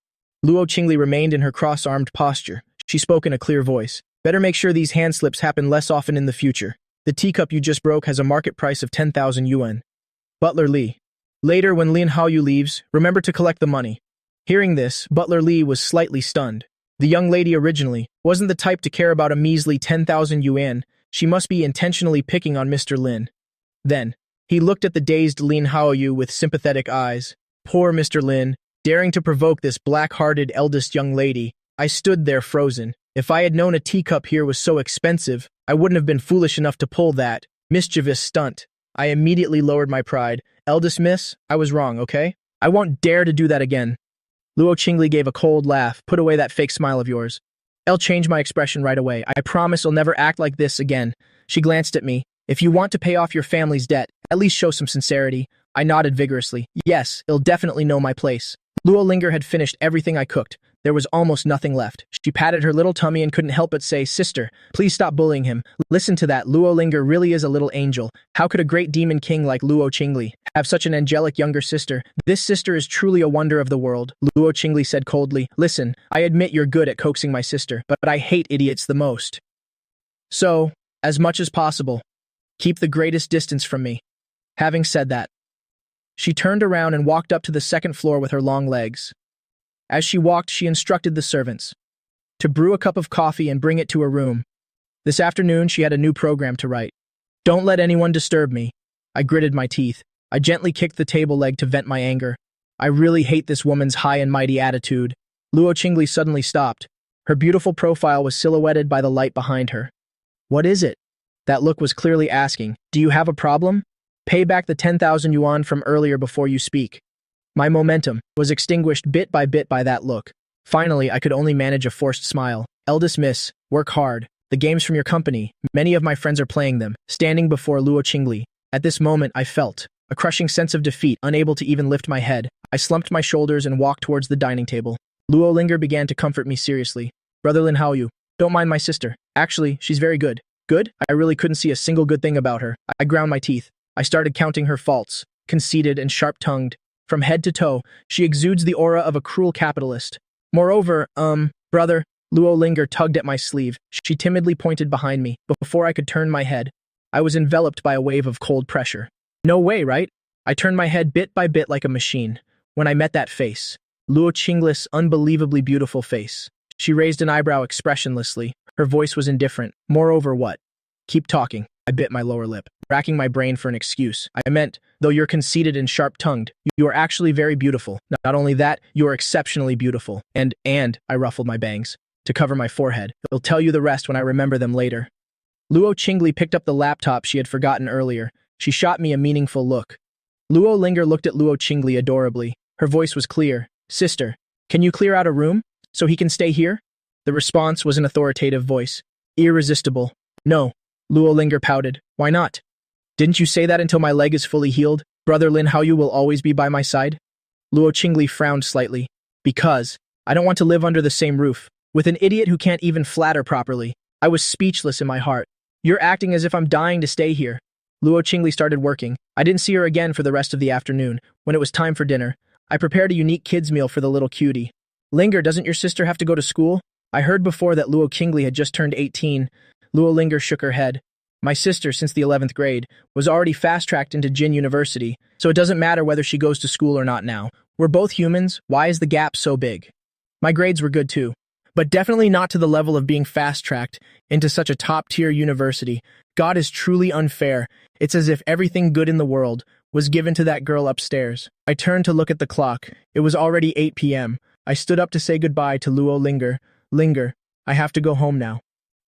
Luo Qingli remained in her cross-armed posture. She spoke in a clear voice. Better make sure these hand slips happen less often in the future. The teacup you just broke has a market price of 10,000 yuan. Butler Li. Later, when Lin Haoyu leaves, remember to collect the money. Hearing this, Butler Li was slightly stunned. The young lady originally wasn't the type to care about a measly 10,000 yuan. She must be intentionally picking on Mr. Lin. Then, he looked at the dazed Lin Haoyu with sympathetic eyes. Poor Mr. Lin, daring to provoke this black-hearted eldest young lady. I stood there frozen. If I had known a teacup here was so expensive, I wouldn't have been foolish enough to pull that mischievous stunt. I immediately lowered my pride. Eldest miss, I was wrong, okay? I won't dare to do that again. Luo Qingli gave a cold laugh. Put away that fake smile of yours. I'll change my expression right away. I promise I'll never act like this again. She glanced at me. If you want to pay off your family's debt, at least show some sincerity. I nodded vigorously. Yes, he'll definitely know my place. Luo Linger had finished everything I cooked. There was almost nothing left. She patted her little tummy and couldn't help but say, Sister, please stop bullying him. Listen to that, Luo Linger really is a little angel. How could a great demon king like Luo Qingli have such an angelic younger sister? This sister is truly a wonder of the world. Luo Qingli said coldly, Listen, I admit you're good at coaxing my sister, but I hate idiots the most. So, as much as possible, keep the greatest distance from me. Having said that, she turned around and walked up to the second floor with her long legs. As she walked, she instructed the servants to brew a cup of coffee and bring it to her room. This afternoon, she had a new program to write. Don't let anyone disturb me. I gritted my teeth. I gently kicked the table leg to vent my anger. I really hate this woman's high and mighty attitude. Luo Qingli suddenly stopped. Her beautiful profile was silhouetted by the light behind her. What is it? That look was clearly asking, do you have a problem? Pay back the 10,000 yuan from earlier before you speak. My momentum was extinguished bit by that look. Finally, I could only manage a forced smile. Eldest miss, work hard. The games from your company, many of my friends are playing them, standing before Luo Qingli. At this moment, I felt a crushing sense of defeat, unable to even lift my head. I slumped my shoulders and walked towards the dining table. Luo Linger began to comfort me seriously. Brother Lin Haoyu, don't mind my sister. Actually, she's very good. Good? I really couldn't see a single good thing about her. I ground my teeth. I started counting her faults, conceited and sharp-tongued. From head to toe, she exudes the aura of a cruel capitalist. Moreover, brother, Luo Linger tugged at my sleeve. She timidly pointed behind me. Before I could turn my head, I was enveloped by a wave of cold pressure. No way, right? I turned my head bit by bit like a machine. When I met that face, Luo Qingli's unbelievably beautiful face. She raised an eyebrow expressionlessly. Her voice was indifferent. Moreover, what? Keep talking. I bit my lower lip, racking my brain for an excuse. I meant, though you're conceited and sharp-tongued, you are actually very beautiful. Not only that, you are exceptionally beautiful. And I ruffled my bangs to cover my forehead. I'll tell you the rest when I remember them later. Luo Qingli picked up the laptop she had forgotten earlier. She shot me a meaningful look. Luo Linger looked at Luo Qingli adorably. Her voice was clear. Sister, can you clear out a room so he can stay here? The response was an authoritative voice. Irresistible. No. Luo Linger pouted. Why not? Didn't you say that until my leg is fully healed? Brother Lin Haoyu will always be by my side? Luo Qingli frowned slightly. Because I don't want to live under the same roof with an idiot who can't even flatter properly. I was speechless in my heart. You're acting as if I'm dying to stay here. Luo Qingli started working. I didn't see her again for the rest of the afternoon. When it was time for dinner, I prepared a unique kids' meal for the little cutie. Linger, doesn't your sister have to go to school? I heard before that Luo Qingli had just turned 18. Luo Linger shook her head. My sister, since the 11th grade, was already fast-tracked into Jin University, so it doesn't matter whether she goes to school or not now. We're both humans. Why is the gap so big? My grades were good too, but definitely not to the level of being fast-tracked into such a top-tier university. God is truly unfair. It's as if everything good in the world was given to that girl upstairs. I turned to look at the clock. It was already 8 p.m. I stood up to say goodbye to Luo Linger. Linger, I have to go home now.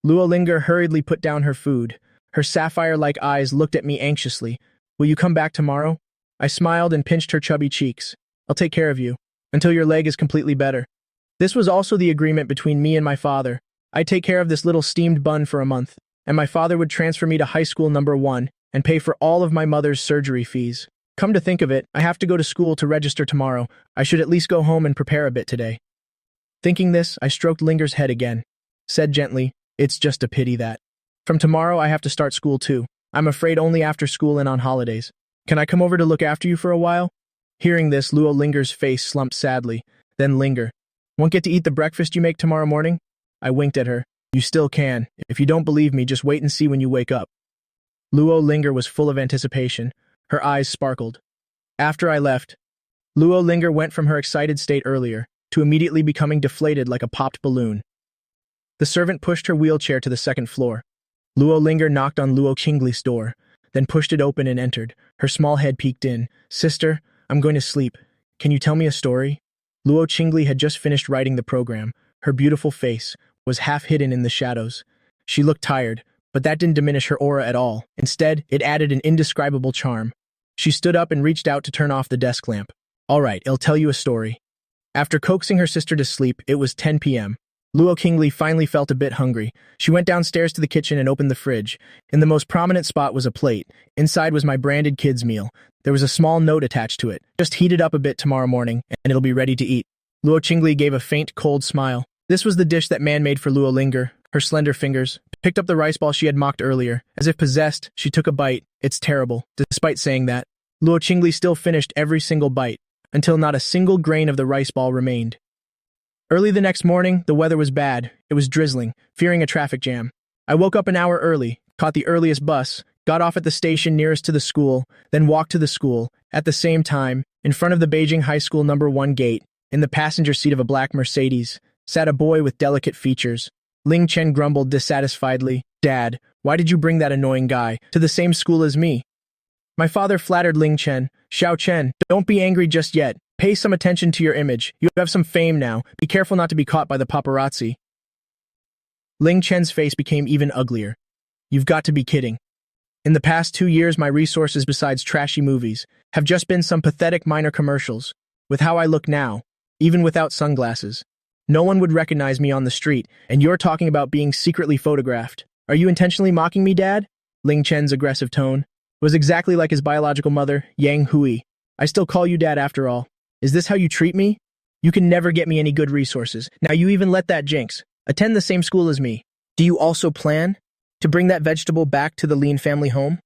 Luo Linger hurriedly put down her food. Her sapphire-like eyes looked at me anxiously. Will you come back tomorrow? I smiled and pinched her chubby cheeks. I'll take care of you until your leg is completely better. This was also the agreement between me and my father. I'd take care of this little steamed bun for a month, and my father would transfer me to high school number 1 and pay for all of my mother's surgery fees. Come to think of it, I have to go to school to register tomorrow. I should at least go home and prepare a bit today. Thinking this, I stroked Linger's head again. Said gently, it's just a pity that. From tomorrow, I have to start school too. I'm afraid only after school and on holidays. Can I come over to look after you for a while? Hearing this, Luo Linger's face slumped sadly. Then Linger. Won't get to eat the breakfast you make tomorrow morning? I winked at her. You still can. If you don't believe me, just wait and see when you wake up. Luo Linger was full of anticipation. Her eyes sparkled. After I left, Luo Linger went from her excited state earlier to immediately becoming deflated like a popped balloon. The servant pushed her wheelchair to the second floor. Luo Linger knocked on Luo Qingli's door, then pushed it open and entered. Her small head peeked in. Sister, I'm going to sleep. Can you tell me a story? Luo Qingli had just finished writing the program. Her beautiful face was half hidden in the shadows. She looked tired, but that didn't diminish her aura at all. Instead, it added an indescribable charm. She stood up and reached out to turn off the desk lamp. All right, I'll tell you a story. After coaxing her sister to sleep, it was 10 p.m. Luo Qingli finally felt a bit hungry. She went downstairs to the kitchen and opened the fridge. In the most prominent spot was a plate. Inside was my branded kids' meal. There was a small note attached to it. Just heat it up a bit tomorrow morning, and it'll be ready to eat. Luo Qingli gave a faint, cold smile. This was the dish that man made for Luo Linger. Her slender fingers picked up the rice ball she had mocked earlier. As if possessed, she took a bite. It's terrible. Despite saying that, Luo Qingli still finished every single bite, until not a single grain of the rice ball remained. Early the next morning, the weather was bad. It was drizzling, fearing a traffic jam. I woke up an hour early, caught the earliest bus, got off at the station nearest to the school, then walked to the school. At the same time, in front of the Beijing High School number 1 gate, in the passenger seat of a black Mercedes, sat a boy with delicate features. Ling Chen grumbled dissatisfiedly, Dad, why did you bring that annoying guy to the same school as me? My father flattered Ling Chen. Xiao Chen, don't be angry just yet. Pay some attention to your image. You have some fame now. Be careful not to be caught by the paparazzi. Ling Chen's face became even uglier. You've got to be kidding. In the past 2 years, my resources besides trashy movies have just been some pathetic minor commercials. With how I look now, even without sunglasses, no one would recognize me on the street, and you're talking about being secretly photographed. Are you intentionally mocking me, Dad? Ling Chen's aggressive tone was exactly like his biological mother, Yang Hui. I still call you Dad after all. Is this how you treat me? You can never get me any good resources. Now you even let that jinx attend the same school as me. Do you also plan To bring that vegetable back to the Lin family home?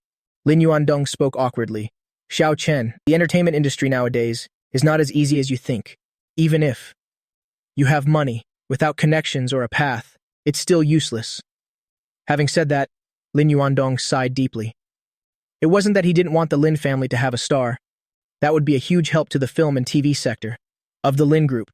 Lin Yuandong spoke awkwardly. Xiao Chen, the entertainment industry nowadays is not as easy as you think. Even if you have money, without connections or a path, it's still useless. Having said that, Lin Yuandong sighed deeply. It wasn't that he didn't want the Lin family to have a star. That would be a huge help to the film and TV sector of the Lin group.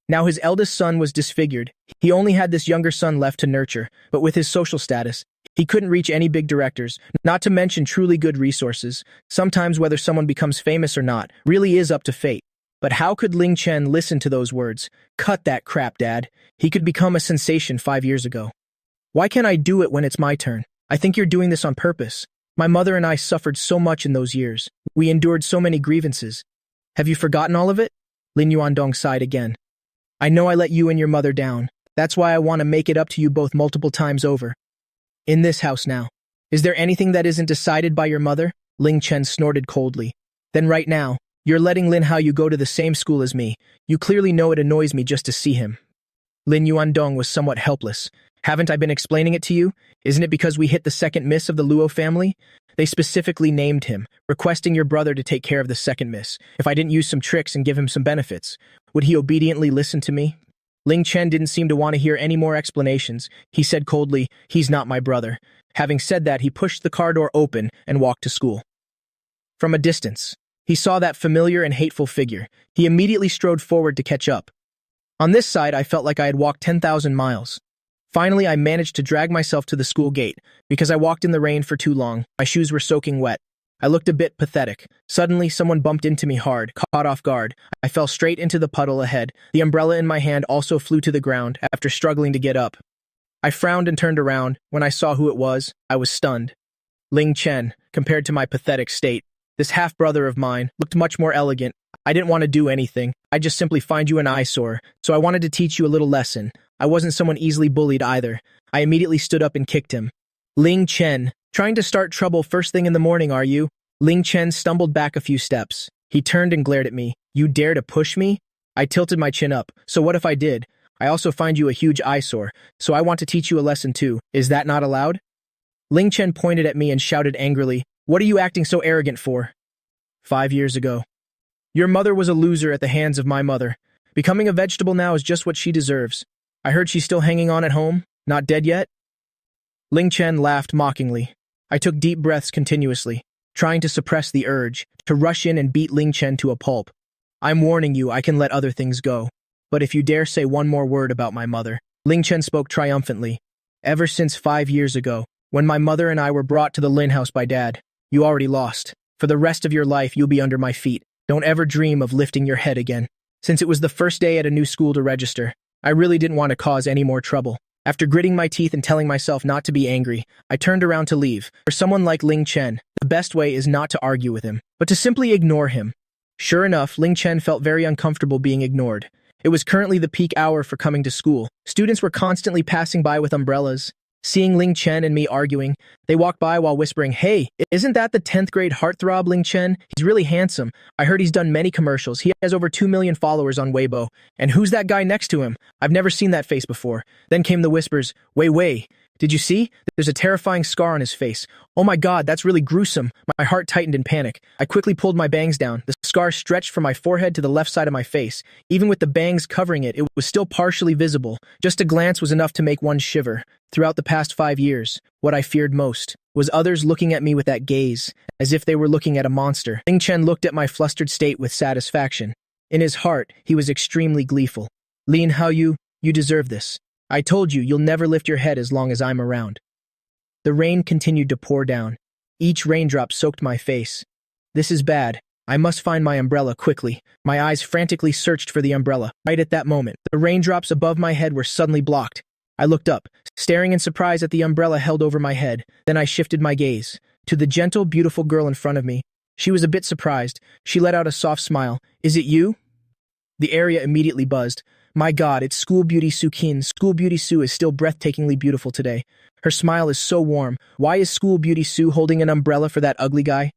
Now his eldest son was disfigured. He only had this younger son left to nurture, but with his social status, he couldn't reach any big directors, not to mention truly good resources. Sometimes whether someone becomes famous or not really is up to fate. But how could Ling Chen listen to those words? Cut that crap, Dad. He could become a sensation 5 years ago. Why can't I do it when it's my turn? I think you're doing this on purpose. My mother and I suffered so much in those years. We endured so many grievances. Have you forgotten all of it? Lin Yuandong sighed again. I know I let you and your mother down. That's why I want to make it up to you both multiple times over. In this house now. Is there anything that isn't decided by your mother? Ling Chen snorted coldly. Then right now, you're letting Lin Haoyu go to the same school as me. You clearly know it annoys me just to see him. Lin Yuandong was somewhat helpless. Haven't I been explaining it to you? Isn't it because we hit the second miss of the Luo family? They specifically named him, requesting your brother to take care of the second miss. If I didn't use some tricks and give him some benefits, would he obediently listen to me? Ling Chen didn't seem to want to hear any more explanations. He said coldly, he's not my brother. Having said that, he pushed the car door open and walked to school. From a distance, he saw that familiar and hateful figure. He immediately strode forward to catch up. On this side, I felt like I had walked 10,000 miles. Finally, I managed to drag myself to the school gate. Because I walked in the rain for too long, my shoes were soaking wet. I looked a bit pathetic. Suddenly, someone bumped into me hard, caught off guard. I fell straight into the puddle ahead. The umbrella in my hand also flew to the ground after struggling to get up. I frowned and turned around. When I saw who it was, I was stunned. Ling Chen, compared to my pathetic state, this half-brother of mine looked much more elegant. I didn't want to do anything. I just simply find you an eyesore, so I wanted to teach you a little lesson. I wasn't someone easily bullied either. I immediately stood up and kicked him. Ling Chen, trying to start trouble first thing in the morning, are you? Ling Chen stumbled back a few steps. He turned and glared at me. You dare to push me? I tilted my chin up. So what if I did? I also find you a huge eyesore, so I want to teach you a lesson too. Is that not allowed? Ling Chen pointed at me and shouted angrily, what are you acting so arrogant for? 5 years ago. Your mother was a loser at the hands of my mother. Becoming a vegetable now is just what she deserves. I heard she's still hanging on at home, not dead yet? Ling Chen laughed mockingly. I took deep breaths continuously, trying to suppress the urge to rush in and beat Ling Chen to a pulp. I'm warning you, I can let other things go. But if you dare say one more word about my mother, Ling Chen spoke triumphantly. Ever since 5 years ago, when my mother and I were brought to the Lin house by Dad, you already lost. For the rest of your life, you'll be under my feet. Don't ever dream of lifting your head again. Since it was the first day at a new school to register, I really didn't want to cause any more trouble. After gritting my teeth and telling myself not to be angry, I turned around to leave. For someone like Ling Chen, the best way is not to argue with him, but to simply ignore him. Sure enough, Ling Chen felt very uncomfortable being ignored. It was currently the peak hour for coming to school. Students were constantly passing by with umbrellas. Seeing Ling Chen and me arguing, they walked by while whispering, hey, isn't that the 10th grade heartthrob Ling Chen? He's really handsome. I heard he's done many commercials. He has over 2 million followers on Weibo. And who's that guy next to him? I've never seen that face before. Then came the whispers, Wei, did you see? There's a terrifying scar on his face. Oh my god, that's really gruesome. My heart tightened in panic. I quickly pulled my bangs down. The scar stretched from my forehead to the left side of my face. Even with the bangs covering it, it was still partially visible. Just a glance was enough to make one shiver. Throughout the past 5 years, what I feared most was others looking at me with that gaze, as if they were looking at a monster. Ling Chen looked at my flustered state with satisfaction. In his heart, he was extremely gleeful. Lin Haoyu, you deserve this. I told you, you'll never lift your head as long as I'm around. The rain continued to pour down. Each raindrop soaked my face. This is bad. I must find my umbrella quickly. My eyes frantically searched for the umbrella. Right at that moment, the raindrops above my head were suddenly blocked. I looked up, staring in surprise at the umbrella held over my head. Then I shifted my gaze to the gentle, beautiful girl in front of me. She was a bit surprised. She let out a soft smile. Is it you? The area immediately buzzed. My god, it's School Beauty Su Qin. School Beauty Su is still breathtakingly beautiful today. Her smile is so warm. Why is School Beauty Su holding an umbrella for that ugly guy?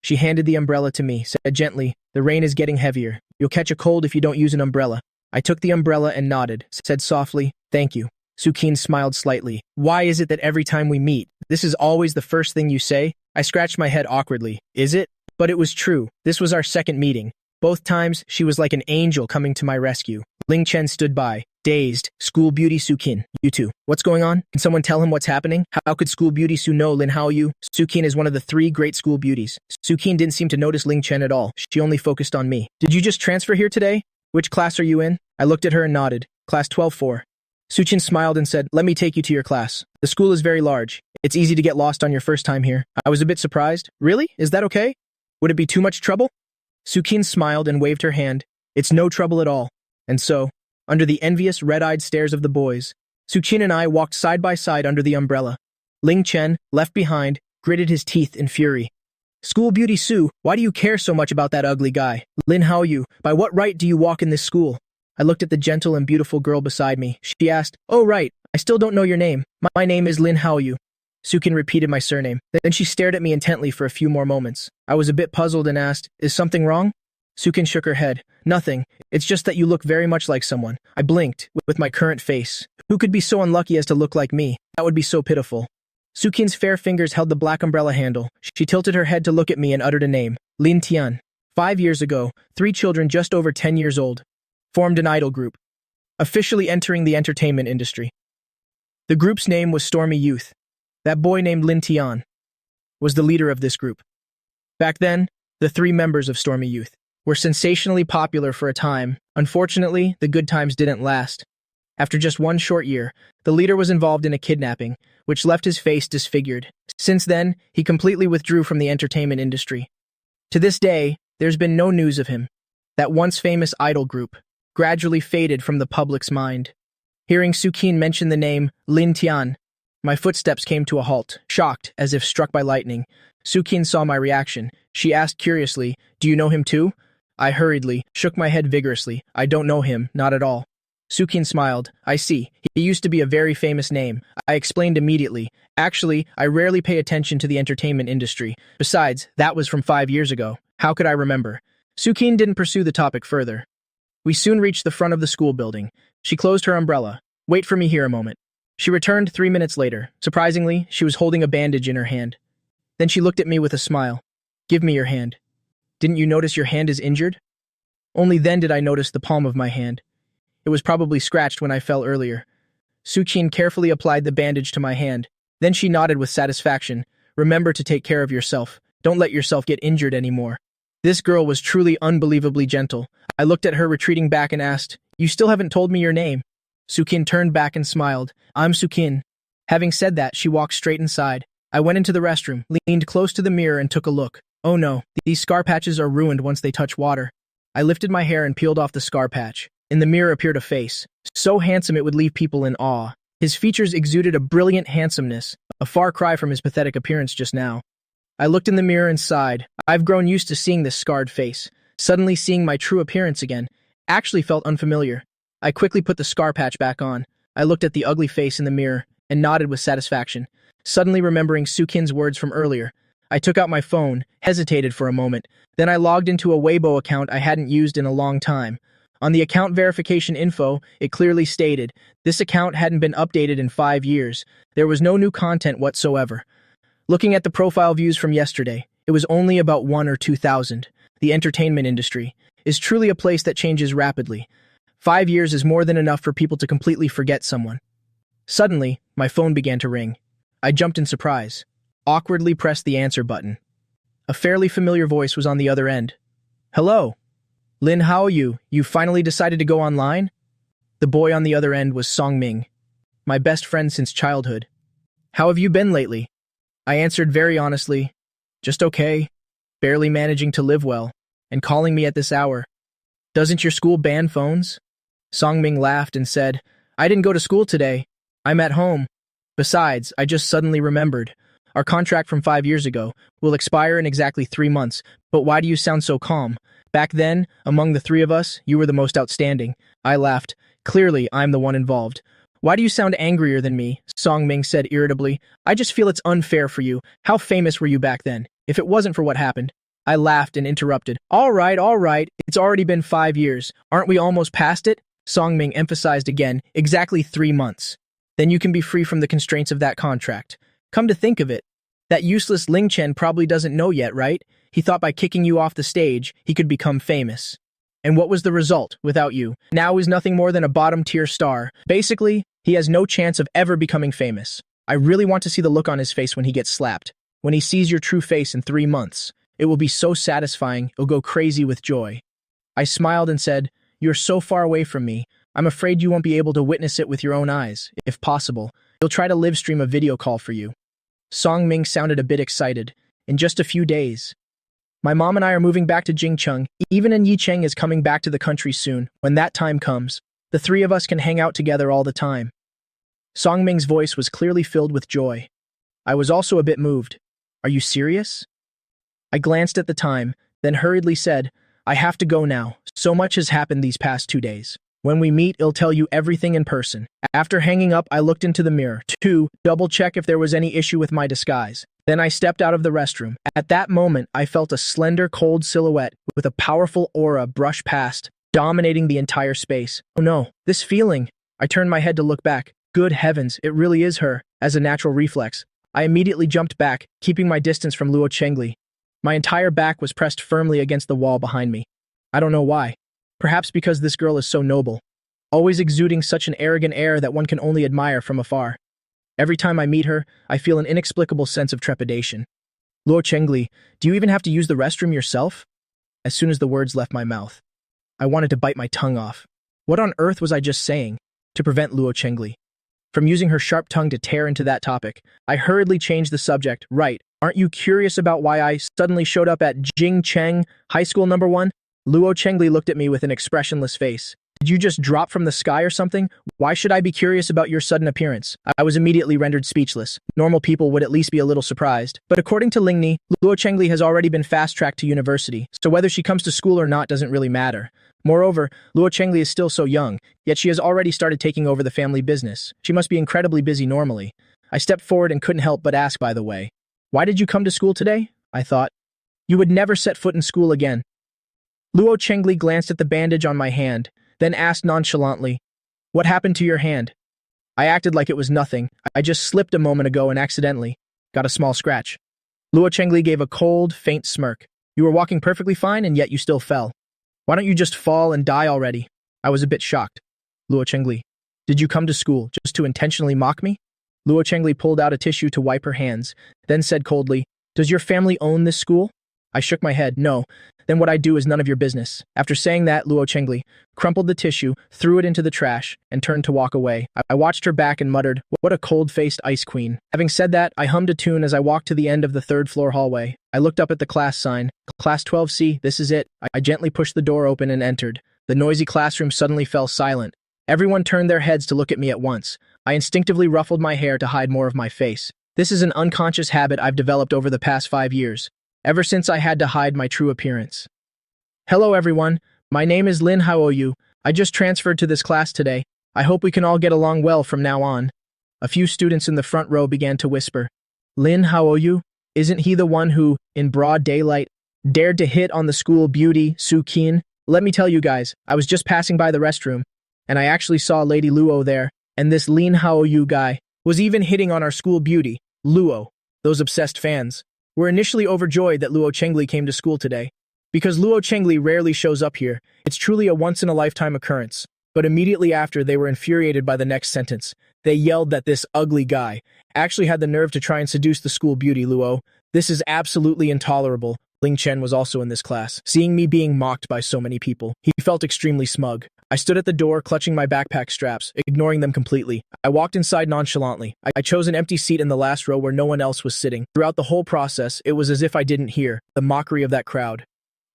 She handed the umbrella to me, said gently, the rain is getting heavier. You'll catch a cold if you don't use an umbrella. I took the umbrella and nodded, said softly, thank you. Su Qin smiled slightly. Why is it that every time we meet, This is always the first thing you say? I scratched my head awkwardly. Is it? But it was true. This was our second meeting. Both times, she was like an angel coming to my rescue. Ling Chen stood by, dazed. School beauty Sukin. You two. What's going on? Can someone tell him what's happening? How could school beauty Su know Lin Haoyu? Sukin is one of the 3 great school beauties. Sukin didn't seem to notice Ling Chen at all. She only focused on me. Did you just transfer here today? Which class are you in? I looked at her and nodded. Class 12-4. Suchin smiled and said, let me take you to your class. The school is very large. It's easy to get lost on your first time here. I was a bit surprised. Really? Is that okay? Would it be too much trouble? Sukin smiled and waved her hand. It's no trouble at all. And so, under the envious, red-eyed stares of the boys, Suchin and I walked side by side under the umbrella. Ling Chen, left behind, gritted his teeth in fury. School beauty Su, why do you care so much about that ugly guy? Lin Haoyu, by what right do you walk in this school? I looked at the gentle and beautiful girl beside me. She asked, oh right, I still don't know your name. My name is Lin Haoyu. Sukin repeated my surname. Then she stared at me intently for a few more moments. I was a bit puzzled and asked, is something wrong? Sukin shook her head. Nothing. It's just that you look very much like someone. I blinked, with my current face. Who could be so unlucky as to look like me? That would be so pitiful. Sukin's fair fingers held the black umbrella handle. She tilted her head to look at me and uttered a name. Lin Tian. 5 years ago, 3 children just over 10 years old formed an idol group, officially entering the entertainment industry. The group's name was Stormy Youth. That boy named Lin Tian was the leader of this group. Back then, the 3 members of Stormy Youth were sensationally popular for a time. Unfortunately, the good times didn't last. After just 1 short year, the leader was involved in a kidnapping, which left his face disfigured. Since then, he completely withdrew from the entertainment industry. To this day, there's been no news of him. That once famous idol group gradually faded from the public's mind. Hearing Sukin mention the name Lin Tian, my footsteps came to a halt, shocked, as if struck by lightning. Sukin saw my reaction. She asked curiously, do you know him too? I hurriedly shook my head vigorously. I don't know him, not at all. Sukin smiled. I see. He used to be a very famous name. I explained immediately. Actually, I rarely pay attention to the entertainment industry. Besides, that was from 5 years ago. How could I remember? Sukin didn't pursue the topic further. We soon reached the front of the school building. She closed her umbrella. Wait for me here a moment. She returned 3 minutes later. Surprisingly, she was holding a bandage in her hand. Then she looked at me with a smile. Give me your hand. Didn't you notice your hand is injured? Only then did I notice the palm of my hand. It was probably scratched when I fell earlier. Suchin carefully applied the bandage to my hand. Then she nodded with satisfaction. Remember to take care of yourself. Don't let yourself get injured anymore. This girl was truly unbelievably gentle. I looked at her retreating back and asked, you still haven't told me your name. Sukin turned back and smiled. I'm Sukin. Having said that, she walked straight inside. I went into the restroom, leaned close to the mirror and took a look. Oh no, these scar patches are ruined once they touch water. I lifted my hair and peeled off the scar patch. In the mirror appeared a face, so handsome it would leave people in awe. His features exuded a brilliant handsomeness, a far cry from his pathetic appearance just now. I looked in the mirror and sighed. I've grown used to seeing this scarred face. Suddenly seeing my true appearance again actually felt unfamiliar. I quickly put the scar patch back on. I looked at the ugly face in the mirror and nodded with satisfaction. Suddenly remembering Sukin's words from earlier, I took out my phone, hesitated for a moment, then I logged into a Weibo account I hadn't used in a long time. On the account verification info, it clearly stated, this account hadn't been updated in 5 years. There was no new content whatsoever. Looking at the profile views from yesterday, it was only about 1 or 2,000. The entertainment industry is truly a place that changes rapidly. 5 years is more than enough for people to completely forget someone. Suddenly, my phone began to ring. I jumped in surprise, awkwardly pressed the answer button. A fairly familiar voice was on the other end. Hello. Lin Haoyu, you finally decided to go online? The boy on the other end was Songming, my best friend since childhood. How have you been lately? I answered very honestly, just okay, barely managing to live well, and calling me at this hour. Doesn't your school ban phones? Songming laughed and said, I didn't go to school today. I'm at home. Besides, I just suddenly remembered. Our contract from 5 years ago will expire in exactly 3 months, but why do you sound so calm? Back then, among the 3 of us, you were the most outstanding. I laughed. Clearly, I'm the one involved. Why do you sound angrier than me? Songming said irritably. I just feel it's unfair for you. How famous were you back then, if it wasn't for what happened? I laughed and interrupted. All right. It's already been 5 years. Aren't we almost past it? Songming emphasized again. Exactly 3 months. Then you can be free from the constraints of that contract. Come to think of it, that useless Ling Chen probably doesn't know yet, right? He thought by kicking you off the stage, he could become famous. And what was the result without you? Now he's nothing more than a bottom-tier star. Basically, he has no chance of ever becoming famous. I really want to see the look on his face when he gets slapped. When he sees your true face in 3 months, it will be so satisfying, he'll go crazy with joy. I smiled and said, "You're so far away from me. I'm afraid you won't be able to witness it with your own eyes. If possible, you'll try to live stream a video call for you." Song Ming sounded a bit excited. In just a few days. My mom and I are moving back to Jingcheng. Even Yi Cheng is coming back to the country soon. When that time comes, the 3 of us can hang out together all the time. Song Ming's voice was clearly filled with joy. I was also a bit moved. Are you serious? I glanced at the time, then hurriedly said, I have to go now. So much has happened these past 2 days. When we meet, I'll tell you everything in person. After hanging up, I looked into the mirror to double-check if there was any issue with my disguise. Then I stepped out of the restroom. At that moment, I felt a slender, cold silhouette with a powerful aura brush past, dominating the entire space. Oh no, this feeling. I turned my head to look back. Good heavens, it really is her. As a natural reflex, I immediately jumped back, keeping my distance from Luo Chengli. My entire back was pressed firmly against the wall behind me. I don't know why. Perhaps because this girl is so noble, always exuding such an arrogant air that one can only admire from afar. Every time I meet her, I feel an inexplicable sense of trepidation. Luo Chengli, do you even have to use the restroom yourself? As soon as the words left my mouth, I wanted to bite my tongue off. What on earth was I just saying? To prevent Luo Chengli from using her sharp tongue to tear into that topic, I hurriedly changed the subject. Right, aren't you curious about why I suddenly showed up at Jingcheng High School No. 1? Luo Chengli looked at me with an expressionless face. Did you just drop from the sky or something? Why should I be curious about your sudden appearance? I was immediately rendered speechless. Normal people would at least be a little surprised. But according to Lingni, Luo Chengli has already been fast-tracked to university, so whether she comes to school or not doesn't really matter. Moreover, Luo Chengli is still so young, yet she has already started taking over the family business. She must be incredibly busy normally. I stepped forward and couldn't help but ask, by the way. Why did you come to school today? I thought. You would never set foot in school again. Luo Chengli glanced at the bandage on my hand, then asked nonchalantly, What happened to your hand? I acted like it was nothing. I just slipped a moment ago and accidentally got a small scratch. Luo Chengli gave a cold, faint smirk. You were walking perfectly fine and yet you still fell. Why don't you just fall and die already? I was a bit shocked. Luo Chengli, did you come to school just to intentionally mock me? Luo Chengli pulled out a tissue to wipe her hands, then said coldly, Does your family own this school? I shook my head. No. Then what I do is none of your business. After saying that, Luo Chengli crumpled the tissue, threw it into the trash, and turned to walk away. I watched her back and muttered, What a cold-faced ice queen. Having said that, I hummed a tune as I walked to the end of the 3rd-floor hallway. I looked up at the class sign. Class 12C, this is it. I gently pushed the door open and entered. The noisy classroom suddenly fell silent. Everyone turned their heads to look at me at once. I instinctively ruffled my hair to hide more of my face. This is an unconscious habit I've developed over the past 5 years. Ever since I had to hide my true appearance. Hello everyone, my name is Lin Haoyu. I just transferred to this class today. I hope we can all get along well from now on. A few students in the front row began to whisper. Lin Haoyu? Isn't he the one who, in broad daylight, dared to hit on the school beauty, Su Qin? Let me tell you guys, I was just passing by the restroom, and I actually saw Lady Luo there, and this Lin Haoyu guy was even hitting on our school beauty, Luo. Those obsessed fans were initially overjoyed that Luo Chengli came to school today. Because Luo Chengli rarely shows up here, it's truly a once-in-a-lifetime occurrence. But immediately after, they were infuriated by the next sentence. They yelled that this ugly guy actually had the nerve to try and seduce the school beauty, Luo. This is absolutely intolerable. Ling Chen was also in this class. Seeing me being mocked by so many people, he felt extremely smug. I stood at the door, clutching my backpack straps, ignoring them completely. I walked inside nonchalantly. I chose an empty seat in the last row where no one else was sitting. Throughout the whole process, it was as if I didn't hear the mockery of that crowd.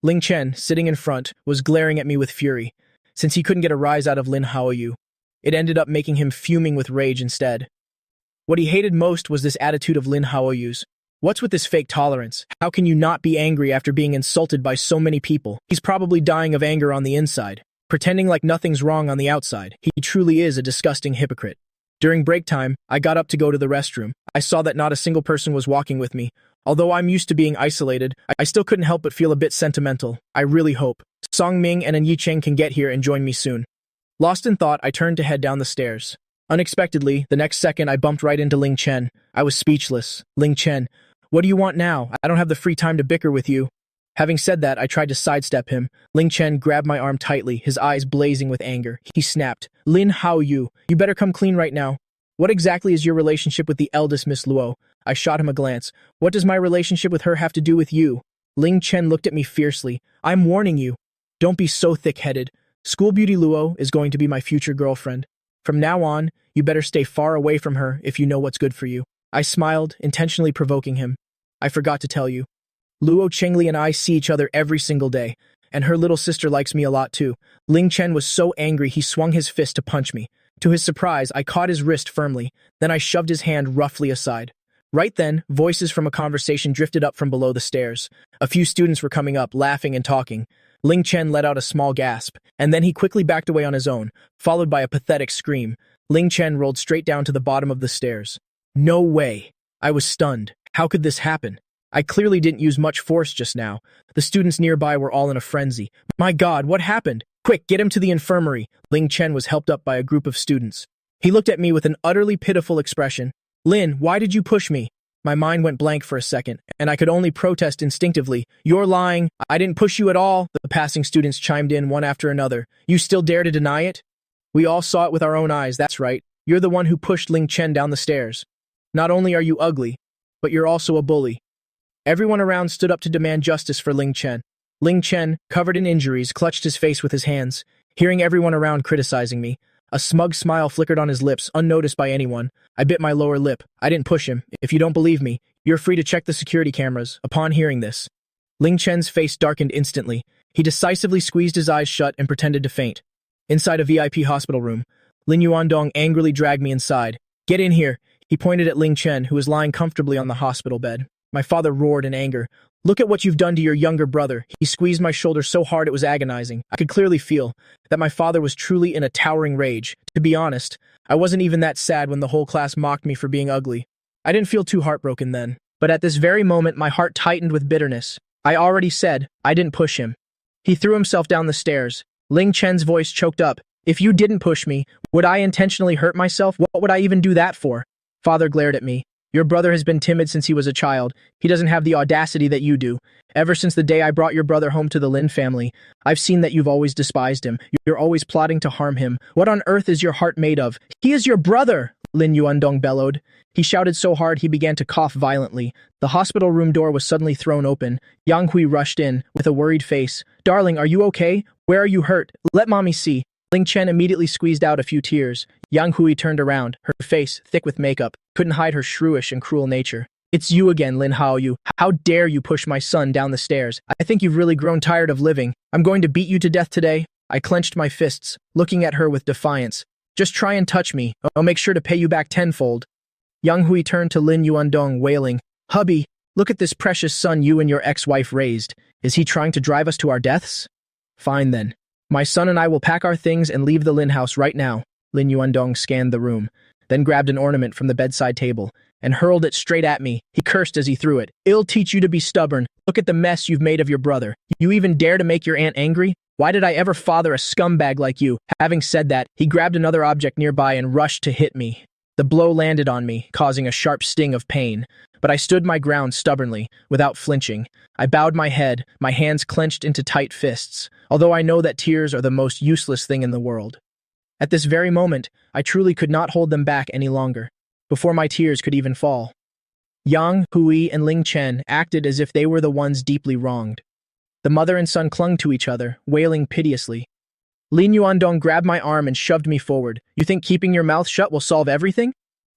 Ling Chen, sitting in front, was glaring at me with fury. Since he couldn't get a rise out of Lin Haoyu, it ended up making him fuming with rage instead. What he hated most was this attitude of Lin Haoyu's. What's with this fake tolerance? How can you not be angry after being insulted by so many people? He's probably dying of anger on the inside, pretending like nothing's wrong on the outside. He truly is a disgusting hypocrite. During break time, I got up to go to the restroom. I saw that not a single person was walking with me. Although I'm used to being isolated, I still couldn't help but feel a bit sentimental. I really hope Song Ming and Yi Cheng can get here and join me soon. Lost in thought, I turned to head down the stairs. Unexpectedly, the next second I bumped right into Ling Chen. I was speechless. Ling Chen, what do you want now? I don't have the free time to bicker with you. Having said that, I tried to sidestep him. Ling Chen grabbed my arm tightly, his eyes blazing with anger. He snapped, Lin Hao you better come clean right now. What exactly is your relationship with the eldest Miss Luo? I shot him a glance. What does my relationship with her have to do with you? Ling Chen looked at me fiercely. I'm warning you. Don't be so thick-headed. School Beauty Luo is going to be my future girlfriend. From now on, you better stay far away from her if you know what's good for you. I smiled, intentionally provoking him. I forgot to tell you. Luo Chengli and I see each other every single day, and her little sister likes me a lot too. Ling Chen was so angry he swung his fist to punch me. To his surprise, I caught his wrist firmly, then I shoved his hand roughly aside. Right then, voices from a conversation drifted up from below the stairs. A few students were coming up, laughing and talking. Ling Chen let out a small gasp, and then he quickly backed away on his own, followed by a pathetic scream. Ling Chen rolled straight down to the bottom of the stairs. No way! I was stunned. How could this happen? I clearly didn't use much force just now. The students nearby were all in a frenzy. My God, what happened? Quick, get him to the infirmary. Ling Chen was helped up by a group of students. He looked at me with an utterly pitiful expression. Lin, why did you push me? My mind went blank for a second, and I could only protest instinctively. You're lying. I didn't push you at all. The passing students chimed in one after another. You still dare to deny it? We all saw it with our own eyes, that's right. You're the one who pushed Ling Chen down the stairs. Not only are you ugly, but you're also a bully. Everyone around stood up to demand justice for Ling Chen. Ling Chen, covered in injuries, clutched his face with his hands. Hearing everyone around criticizing me, a smug smile flickered on his lips, unnoticed by anyone. I bit my lower lip. I didn't push him. If you don't believe me, you're free to check the security cameras. Upon hearing this, Ling Chen's face darkened instantly. He decisively squeezed his eyes shut and pretended to faint. Inside a VIP hospital room, Lin Yuandong angrily dragged me inside. Get in here. He pointed at Ling Chen, who was lying comfortably on the hospital bed. My father roared in anger. Look at what you've done to your younger brother. He squeezed my shoulder so hard it was agonizing. I could clearly feel that my father was truly in a towering rage. To be honest, I wasn't even that sad when the whole class mocked me for being ugly. I didn't feel too heartbroken then. But at this very moment, my heart tightened with bitterness. I already said I didn't push him. He threw himself down the stairs. Ling Chen's voice choked up. If you didn't push me, would I intentionally hurt myself? What would I even do that for? Father glared at me. Your brother has been timid since he was a child. He doesn't have the audacity that you do. Ever since the day I brought your brother home to the Lin family, I've seen that you've always despised him. You're always plotting to harm him. What on earth is your heart made of? He is your brother! Lin Yuandong bellowed. He shouted so hard he began to cough violently. The hospital room door was suddenly thrown open. Yang Hui rushed in, with a worried face. Darling, are you okay? Where are you hurt? Let mommy see. Ling Chen immediately squeezed out a few tears. Yang Hui turned around, her face thick with makeup, couldn't hide her shrewish and cruel nature. It's you again, Lin Haoyu. How dare you push my son down the stairs? I think you've really grown tired of living. I'm going to beat you to death today. I clenched my fists, looking at her with defiance. Just try and touch me. I'll make sure to pay you back tenfold. Yang Hui turned to Lin Yuandong, wailing, Hubby, look at this precious son you and your ex-wife raised. Is he trying to drive us to our deaths? Fine then. My son and I will pack our things and leave the Lin house right now. Lin Yuandong scanned the room, then grabbed an ornament from the bedside table and hurled it straight at me. He cursed as he threw it. I'll teach you to be stubborn. Look at the mess you've made of your brother. You even dare to make your aunt angry? Why did I ever father a scumbag like you? Having said that, he grabbed another object nearby and rushed to hit me. The blow landed on me, causing a sharp sting of pain. But I stood my ground stubbornly, without flinching. I bowed my head, my hands clenched into tight fists, although I know that tears are the most useless thing in the world. At this very moment, I truly could not hold them back any longer, before my tears could even fall. Yang, Hui, and Ling Chen acted as if they were the ones deeply wronged. The mother and son clung to each other, wailing piteously. Lin Yuandong grabbed my arm and shoved me forward. You think keeping your mouth shut will solve everything?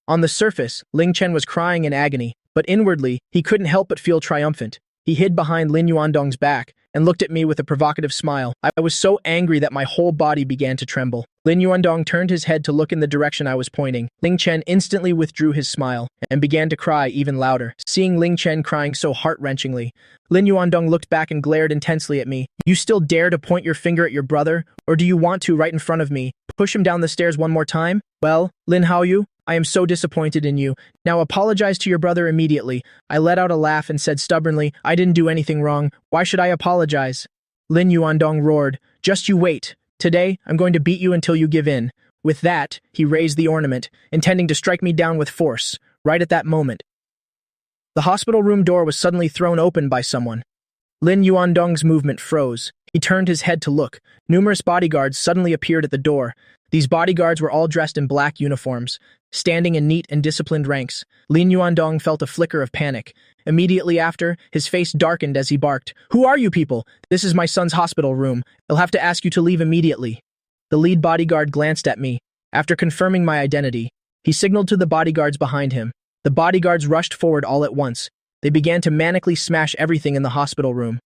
On the surface, Ling Chen was crying in agony, but inwardly, he couldn't help but feel triumphant. He hid behind Lin Yuandong's back and looked at me with a provocative smile. I was so angry that my whole body began to tremble. Lin Yuandong turned his head to look in the direction I was pointing. Ling Chen instantly withdrew his smile and began to cry even louder. Seeing Ling Chen crying so heart-wrenchingly, Lin Yuandong looked back and glared intensely at me. You still dare to point your finger at your brother? Or do you want to right in front of me? Push him down the stairs one more time? Well, Lin Haoyu, I am so disappointed in you. Now apologize to your brother immediately. I let out a laugh and said stubbornly, I didn't do anything wrong. Why should I apologize? Lin Yuandong roared, just you wait. Today, I'm going to beat you until you give in. With that, he raised the ornament, intending to strike me down with force. Right at that moment, the hospital room door was suddenly thrown open by someone. Lin Yuandong's movement froze. He turned his head to look. Numerous bodyguards suddenly appeared at the door. These bodyguards were all dressed in black uniforms, standing in neat and disciplined ranks. Lin Yuandong felt a flicker of panic. Immediately after, his face darkened as he barked, "Who are you people? This is my son's hospital room. I'll have to ask you to leave immediately." The lead bodyguard glanced at me. After confirming my identity, he signaled to the bodyguards behind him. The bodyguards rushed forward all at once. They began to manically smash everything in the hospital room.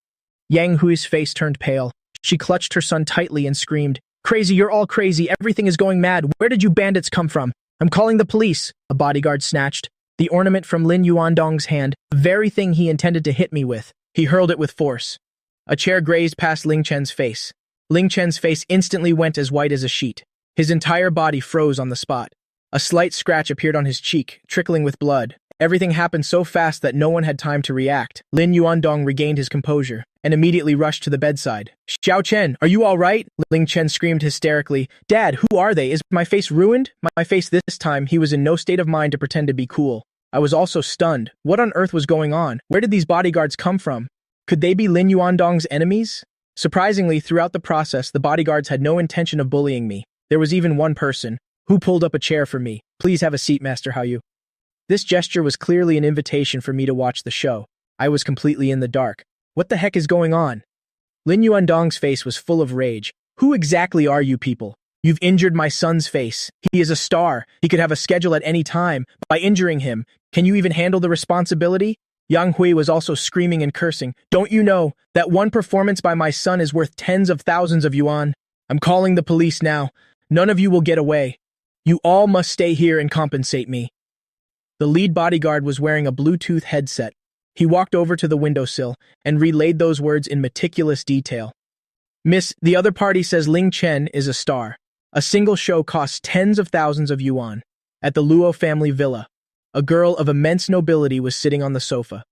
Yang Hui's face turned pale. She clutched her son tightly and screamed, "Crazy, you're all crazy. Everything is going mad. Where did you bandits come from? I'm calling the police." A bodyguard snatched the ornament from Lin Yuandong's hand, the very thing he intended to hit me with. He hurled it with force. A chair grazed past Ling Chen's face. Ling Chen's face instantly went as white as a sheet. His entire body froze on the spot. A slight scratch appeared on his cheek, trickling with blood. Everything happened so fast that no one had time to react. Lin Yuandong regained his composure and immediately rushed to the bedside. "Xiao Chen, are you all right?" Ling Chen screamed hysterically. "Dad, who are they? Is my face ruined?" My face this time, he was in no state of mind to pretend to be cool. I was also stunned. What on earth was going on? Where did these bodyguards come from? Could they be Lin Yuandong's enemies? Surprisingly, throughout the process, the bodyguards had no intention of bullying me. There was even one person who pulled up a chair for me. "Please have a seat, Master Haoyu." This gesture was clearly an invitation for me to watch the show. I was completely in the dark. What the heck is going on? Lin Yuandong's face was full of rage. "Who exactly are you people? You've injured my son's face. He is a star. He could have a schedule at any time. By injuring him, can you even handle the responsibility?" Yang Hui was also screaming and cursing. "Don't you know that one performance by my son is worth tens of thousands of yuan? I'm calling the police now. None of you will get away. You all must stay here and compensate me." The lead bodyguard was wearing a Bluetooth headset. He walked over to the windowsill and relayed those words in meticulous detail. "Miss, the other party says Ling Chen is a star. A single show costs tens of thousands of yuan. At the Luo family villa, a girl of immense nobility was sitting on the sofa.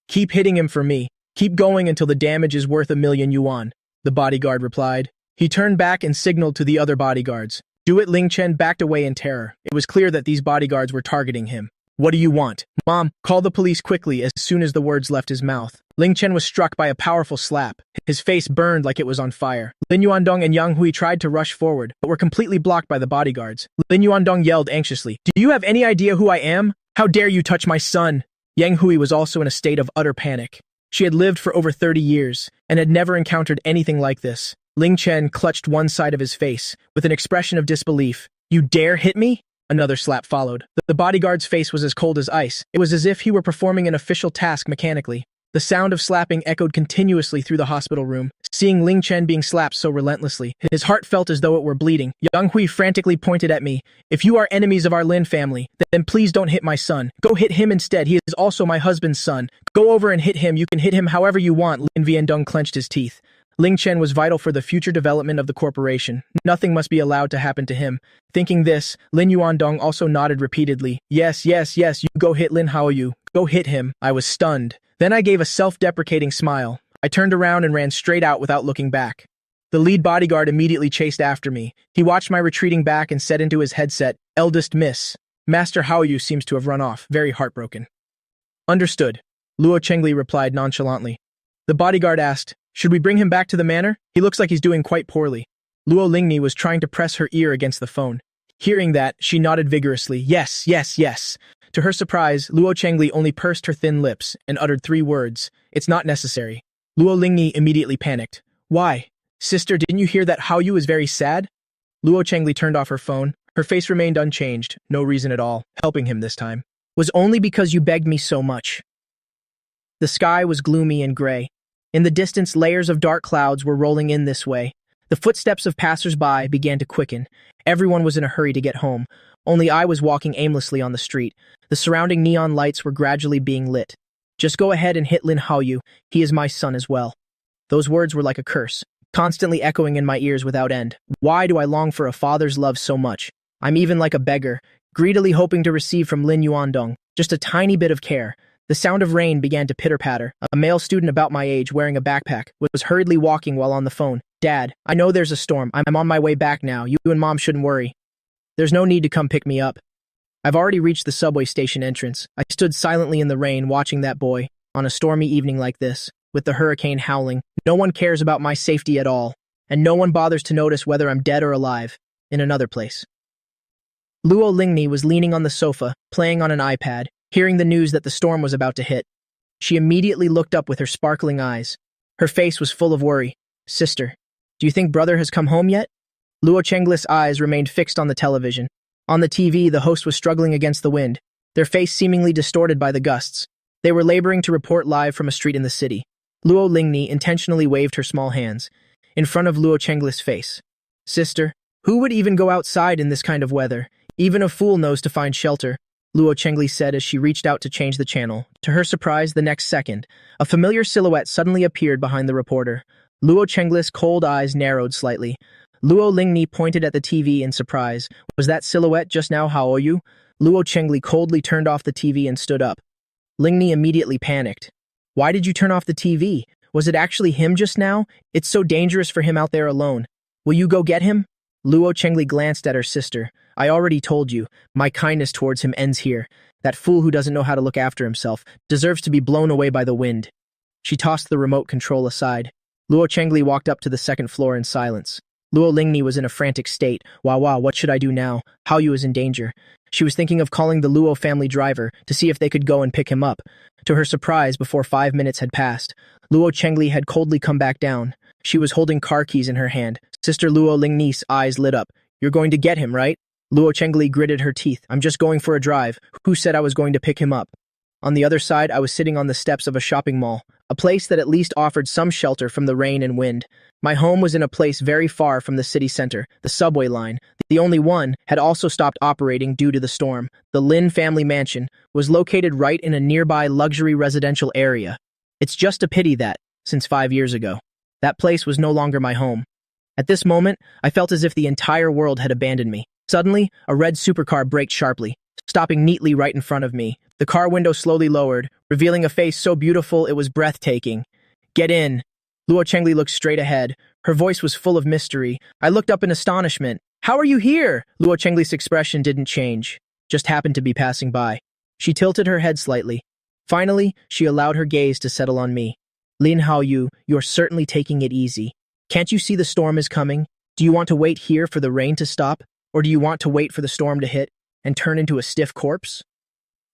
Keep hitting him for me. Keep going until the damage is worth 1,000,000 yuan, the bodyguard replied. He turned back and signaled to the other bodyguards. Do it. Ling Chen backed away in terror. It was clear that these bodyguards were targeting him. "What do you want?" "Mom, call the police quickly." As soon as the words left his mouth, Ling Chen was struck by a powerful slap. His face burned like it was on fire. Lin Yuandong and Yang Hui tried to rush forward, but were completely blocked by the bodyguards. Lin Yuandong yelled anxiously, "Do you have any idea who I am? How dare you touch my son?" Yang Hui was also in a state of utter panic. She had lived for over 30 years, and had never encountered anything like this. Ling Chen clutched one side of his face, with an expression of disbelief. "You dare hit me?" Another slap followed. The bodyguard's face was as cold as ice. It was as if he were performing an official task mechanically. The sound of slapping echoed continuously through the hospital room. Seeing Ling Chen being slapped so relentlessly, his heart felt as though it were bleeding. Yang Hui frantically pointed at me. "If you are enemies of our Lin family, then please don't hit my son. Go hit him instead. He is also my husband's son. Go over and hit him. You can hit him however you want." Lin Viandong clenched his teeth. Ling Chen was vital for the future development of the corporation. Nothing must be allowed to happen to him. Thinking this, Lin Yuandong also nodded repeatedly. Yes, you go hit Lin Haoyu. Go hit him." I was stunned. Then I gave a self-deprecating smile. I turned around and ran straight out without looking back. The lead bodyguard immediately chased after me. He watched my retreating back and said into his headset, "Eldest miss. Master Haoyu seems to have run off, very heartbroken." "Understood," Luo Chengli replied nonchalantly. The bodyguard asked, "Should we bring him back to the manor? He looks like he's doing quite poorly." Luo Lingni was trying to press her ear against the phone. Hearing that, she nodded vigorously, yes. To her surprise, Luo Chengli only pursed her thin lips and uttered 3 words, "It's not necessary." Luo Lingni immediately panicked. "Why? Sister, didn't you hear that Haoyu is very sad?" Luo Chengli turned off her phone. Her face remained unchanged, no reason at all, helping him this time. "Was only because you begged me so much." The sky was gloomy and gray. In the distance, layers of dark clouds were rolling in this way. The footsteps of passers-by began to quicken. Everyone was in a hurry to get home. Only I was walking aimlessly on the street. The surrounding neon lights were gradually being lit. "Just go ahead and hit Lin Haoyu. He is my son as well." Those words were like a curse, constantly echoing in my ears without end. Why do I long for a father's love so much? I'm even like a beggar, greedily hoping to receive from Lin Yuandong just a tiny bit of care. The sound of rain began to pitter-patter. A male student about my age, wearing a backpack, was hurriedly walking while on the phone. "Dad, I know there's a storm. I'm on my way back now. You and Mom shouldn't worry." There's no need to come pick me up. I've already reached the subway station entrance. I stood silently in the rain watching that boy, on a stormy evening like this, with the hurricane howling. No one cares about my safety at all, and no one bothers to notice whether I'm dead or alive, in another place. Luo Lingni was leaning on the sofa, playing on an iPad, hearing the news that the storm was about to hit. She immediately looked up with her sparkling eyes. Her face was full of worry. Sister, do you think brother has come home yet? Luo Chenglis' eyes remained fixed on the television. On the TV, the host was struggling against the wind, their face seemingly distorted by the gusts. They were laboring to report live from a street in the city. Luo Lingni intentionally waved her small hands in front of Luo Chenglis' face. Sister, who would even go outside in this kind of weather? Even a fool knows to find shelter, Luo Chengli said as she reached out to change the channel. To her surprise, the next second, a familiar silhouette suddenly appeared behind the reporter. Luo Chenglis' cold eyes narrowed slightly. Luo Lingni pointed at the TV in surprise. Was that silhouette just now Haoyu? Luo Chengli coldly turned off the TV and stood up. Lingni immediately panicked. Why did you turn off the TV? Was it actually him just now? It's so dangerous for him out there alone. Will you go get him? Luo Chengli glanced at her sister. I already told you, my kindness towards him ends here. That fool who doesn't know how to look after himself deserves to be blown away by the wind. She tossed the remote control aside. Luo Chengli walked up to the second floor in silence. Luo Lingni was in a frantic state. Wow, what should I do now? Haoyu is in danger. She was thinking of calling the Luo family driver to see if they could go and pick him up. To her surprise, before 5 minutes had passed, Luo Chengli had coldly come back down. She was holding car keys in her hand. Sister Luo Lingni's eyes lit up. You're going to get him, right? Luo Chengli gritted her teeth. I'm just going for a drive. Who said I was going to pick him up? On the other side, I was sitting on the steps of a shopping mall, a place that at least offered some shelter from the rain and wind. My home was in a place very far from the city center. The subway line, the only one, had also stopped operating due to the storm. The Lin family mansion was located right in a nearby luxury residential area. It's just a pity that, since 5 years ago, that place was no longer my home. At this moment, I felt as if the entire world had abandoned me. Suddenly, a red supercar braked sharply, stopping neatly right in front of me. The car window slowly lowered, revealing a face so beautiful it was breathtaking. Get in. Luo Chengli looked straight ahead. Her voice was full of mystery. I looked up in astonishment. How are you here? Luo Chengli's expression didn't change, just happened to be passing by. She tilted her head slightly. Finally, she allowed her gaze to settle on me. Lin Haoyu, you're certainly taking it easy. Can't you see the storm is coming? Do you want to wait here for the rain to stop? Or do you want to wait for the storm to hit and turn into a stiff corpse?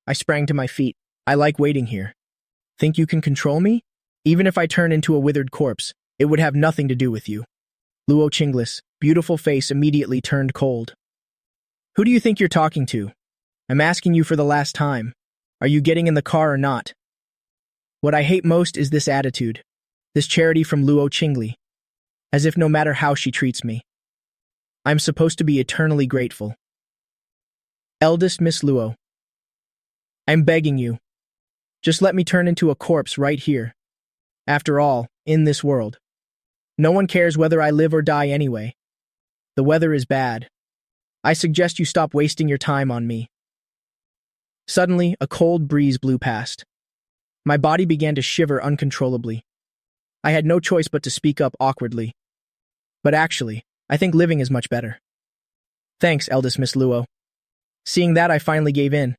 I sprang to my feet. I like waiting here. Think you can control me? Even if I turn into a withered corpse, it would have nothing to do with you. Luo Chenglis' beautiful face immediately turned cold. Who do you think you're talking to? I'm asking you for the last time. Are you getting in the car or not? What I hate most is this attitude, this charity from Luo Chengli, as if no matter how she treats me, I'm supposed to be eternally grateful. Eldest Miss Luo, I'm begging you, just let me turn into a corpse right here. After all, in this world, no one cares whether I live or die anyway. The weather is bad. I suggest you stop wasting your time on me. Suddenly, a cold breeze blew past. My body began to shiver uncontrollably. I had no choice but to speak up awkwardly. But actually, I think living is much better. Thanks, eldest Miss Luo. Seeing that, I finally gave in.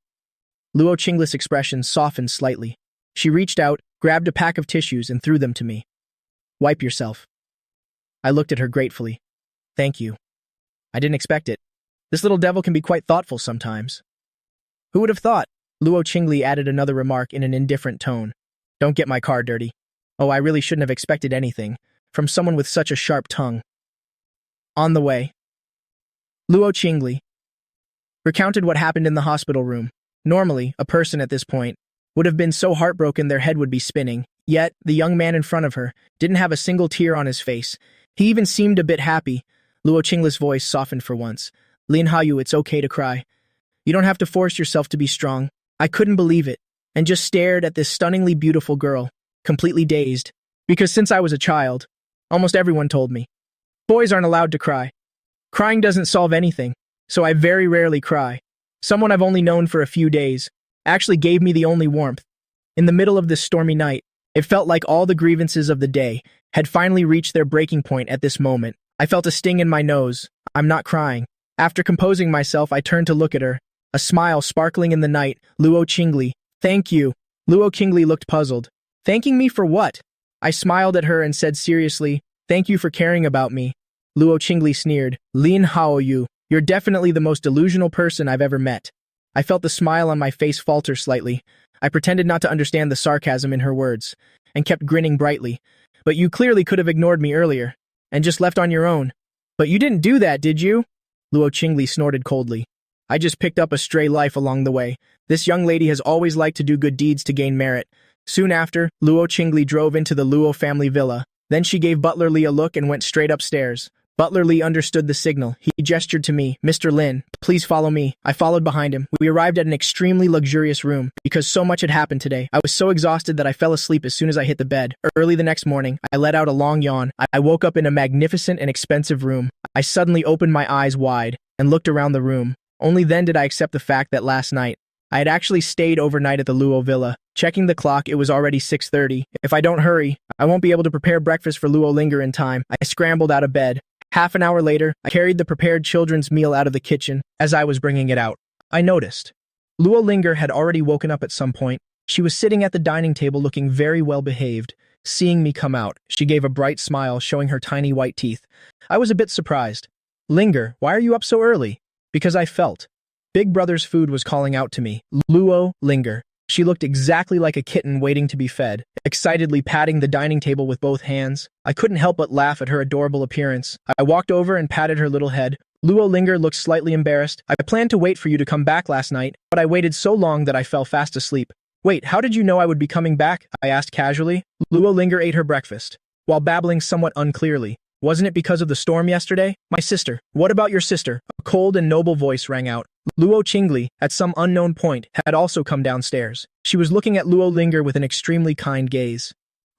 Luo Chenglis' expression softened slightly. She reached out, grabbed a pack of tissues, and threw them to me. Wipe yourself. I looked at her gratefully. Thank you. I didn't expect it. This little devil can be quite thoughtful sometimes. Who would have thought? Luo Chengli added another remark in an indifferent tone. Don't get my car dirty. Oh, I really shouldn't have expected anything from someone with such a sharp tongue. On the way, Luo Chengli recounted what happened in the hospital room. Normally, a person at this point would have been so heartbroken their head would be spinning. Yet, the young man in front of her didn't have a single tear on his face. He even seemed a bit happy. Luo Chenglis' voice softened for once. Lin Haoyu, it's okay to cry. You don't have to force yourself to be strong. I couldn't believe it, and just stared at this stunningly beautiful girl, completely dazed. Because since I was a child, almost everyone told me, boys aren't allowed to cry. Crying doesn't solve anything, so I very rarely cry. Someone I've only known for a few days actually gave me the only warmth. In the middle of this stormy night, it felt like all the grievances of the day had finally reached their breaking point at this moment. I felt a sting in my nose. I'm not crying. After composing myself, I turned to look at her, a smile sparkling in the night. Luo Qingli, thank you. Luo Qingli looked puzzled. Thanking me for what? I smiled at her and said seriously, thank you for caring about me. Luo Qingli sneered. Lin Haoyu, you're definitely the most delusional person I've ever met. I felt the smile on my face falter slightly. I pretended not to understand the sarcasm in her words, and kept grinning brightly. But you clearly could have ignored me earlier, and just left on your own. But you didn't do that, did you? Luo Qingli snorted coldly. I just picked up a stray life along the way. This young lady has always liked to do good deeds to gain merit. Soon after, Luo Qingli drove into the Luo family villa. Then she gave Butler Li a look and went straight upstairs. Butler Li understood the signal. He gestured to me. Mr. Lin, please follow me. I followed behind him. We arrived at an extremely luxurious room. Because so much had happened today, I was so exhausted that I fell asleep as soon as I hit the bed. Early the next morning, I let out a long yawn. I woke up in a magnificent and expensive room. I suddenly opened my eyes wide and looked around the room. Only then did I accept the fact that last night, I had actually stayed overnight at the Luo villa. Checking the clock, it was already 6:30. If I don't hurry, I won't be able to prepare breakfast for Luo Linger in time. I scrambled out of bed. Half an hour later, I carried the prepared children's meal out of the kitchen. As I was bringing it out, I noticed Luo Linger had already woken up at some point. She was sitting at the dining table looking very well behaved. Seeing me come out, she gave a bright smile, showing her tiny white teeth. I was a bit surprised. Linger, why are you up so early? Because I felt Big Brother's food was calling out to me. Luo Linger. She looked exactly like a kitten waiting to be fed, excitedly patting the dining table with both hands. I couldn't help but laugh at her adorable appearance. I walked over and patted her little head. Luo Linger looked slightly embarrassed. I planned to wait for you to come back last night, but I waited so long that I fell fast asleep. Wait, how did you know I would be coming back? I asked casually. Luo Linger ate her breakfast, while babbling somewhat unclearly. Wasn't it because of the storm yesterday? My sister. What about your sister? A cold and noble voice rang out. Luo Qingli, at some unknown point, had also come downstairs. She was looking at Luo Linger with an extremely kind gaze.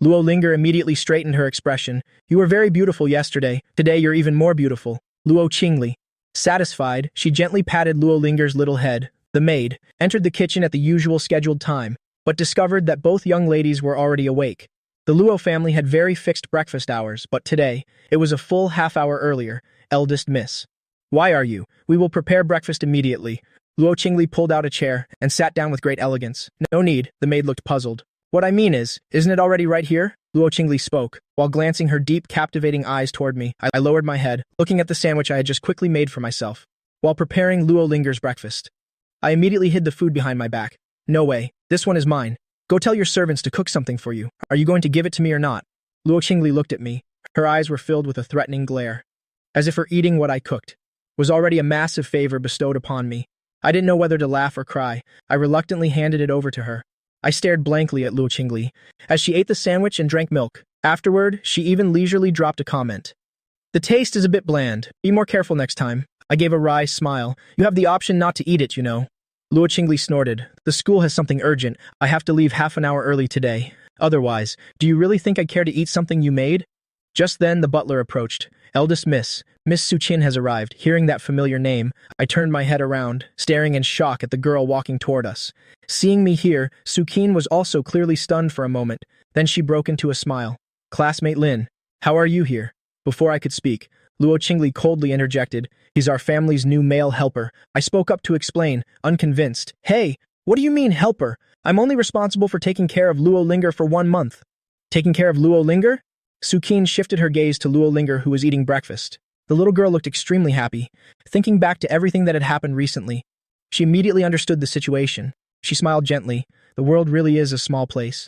Luo Linger immediately straightened her expression. You were very beautiful yesterday. Today you're even more beautiful. Luo Qingli. Satisfied, she gently patted Luo Linger's little head. The maid entered the kitchen at the usual scheduled time, but discovered that both young ladies were already awake. The Luo family had very fixed breakfast hours, but today, it was a full half-hour earlier. Eldest miss. Why are you? We will prepare breakfast immediately. Luo Qingli pulled out a chair and sat down with great elegance. No need, the maid looked puzzled. What I mean is, isn't it already right here? Luo Qingli spoke, while glancing her deep, captivating eyes toward me. I lowered my head, looking at the sandwich I had just quickly made for myself, while preparing Luo Linger's breakfast. I immediately hid the food behind my back. No way, this one is mine. Go tell your servants to cook something for you. Are you going to give it to me or not? Luo Qingli looked at me. Her eyes were filled with a threatening glare, as if her eating what I cooked was already a massive favor bestowed upon me. I didn't know whether to laugh or cry. I reluctantly handed it over to her. I stared blankly at Luo Qingli as she ate the sandwich and drank milk. Afterward, she even leisurely dropped a comment. The taste is a bit bland. Be more careful next time. I gave a wry smile. You have the option not to eat it, you know. Luo Qingli snorted. The school has something urgent. I have to leave half an hour early today. Otherwise, do you really think I'd care to eat something you made? Just then, the butler approached. Eldest Miss Suqin has arrived. Hearing that familiar name, I turned my head around, staring in shock at the girl walking toward us. Seeing me here, Suqin was also clearly stunned for a moment. Then she broke into a smile. Classmate Lin, how are you here? Before I could speak, Luo Qingli coldly interjected. He's our family's new male helper. I spoke up to explain, unconvinced. Hey, what do you mean helper? I'm only responsible for taking care of Luo Linger for 1 month. Taking care of Luo Linger? Suqin shifted her gaze to Luo Linger, who was eating breakfast. The little girl looked extremely happy, thinking back to everything that had happened recently. She immediately understood the situation. She smiled gently. The world really is a small place.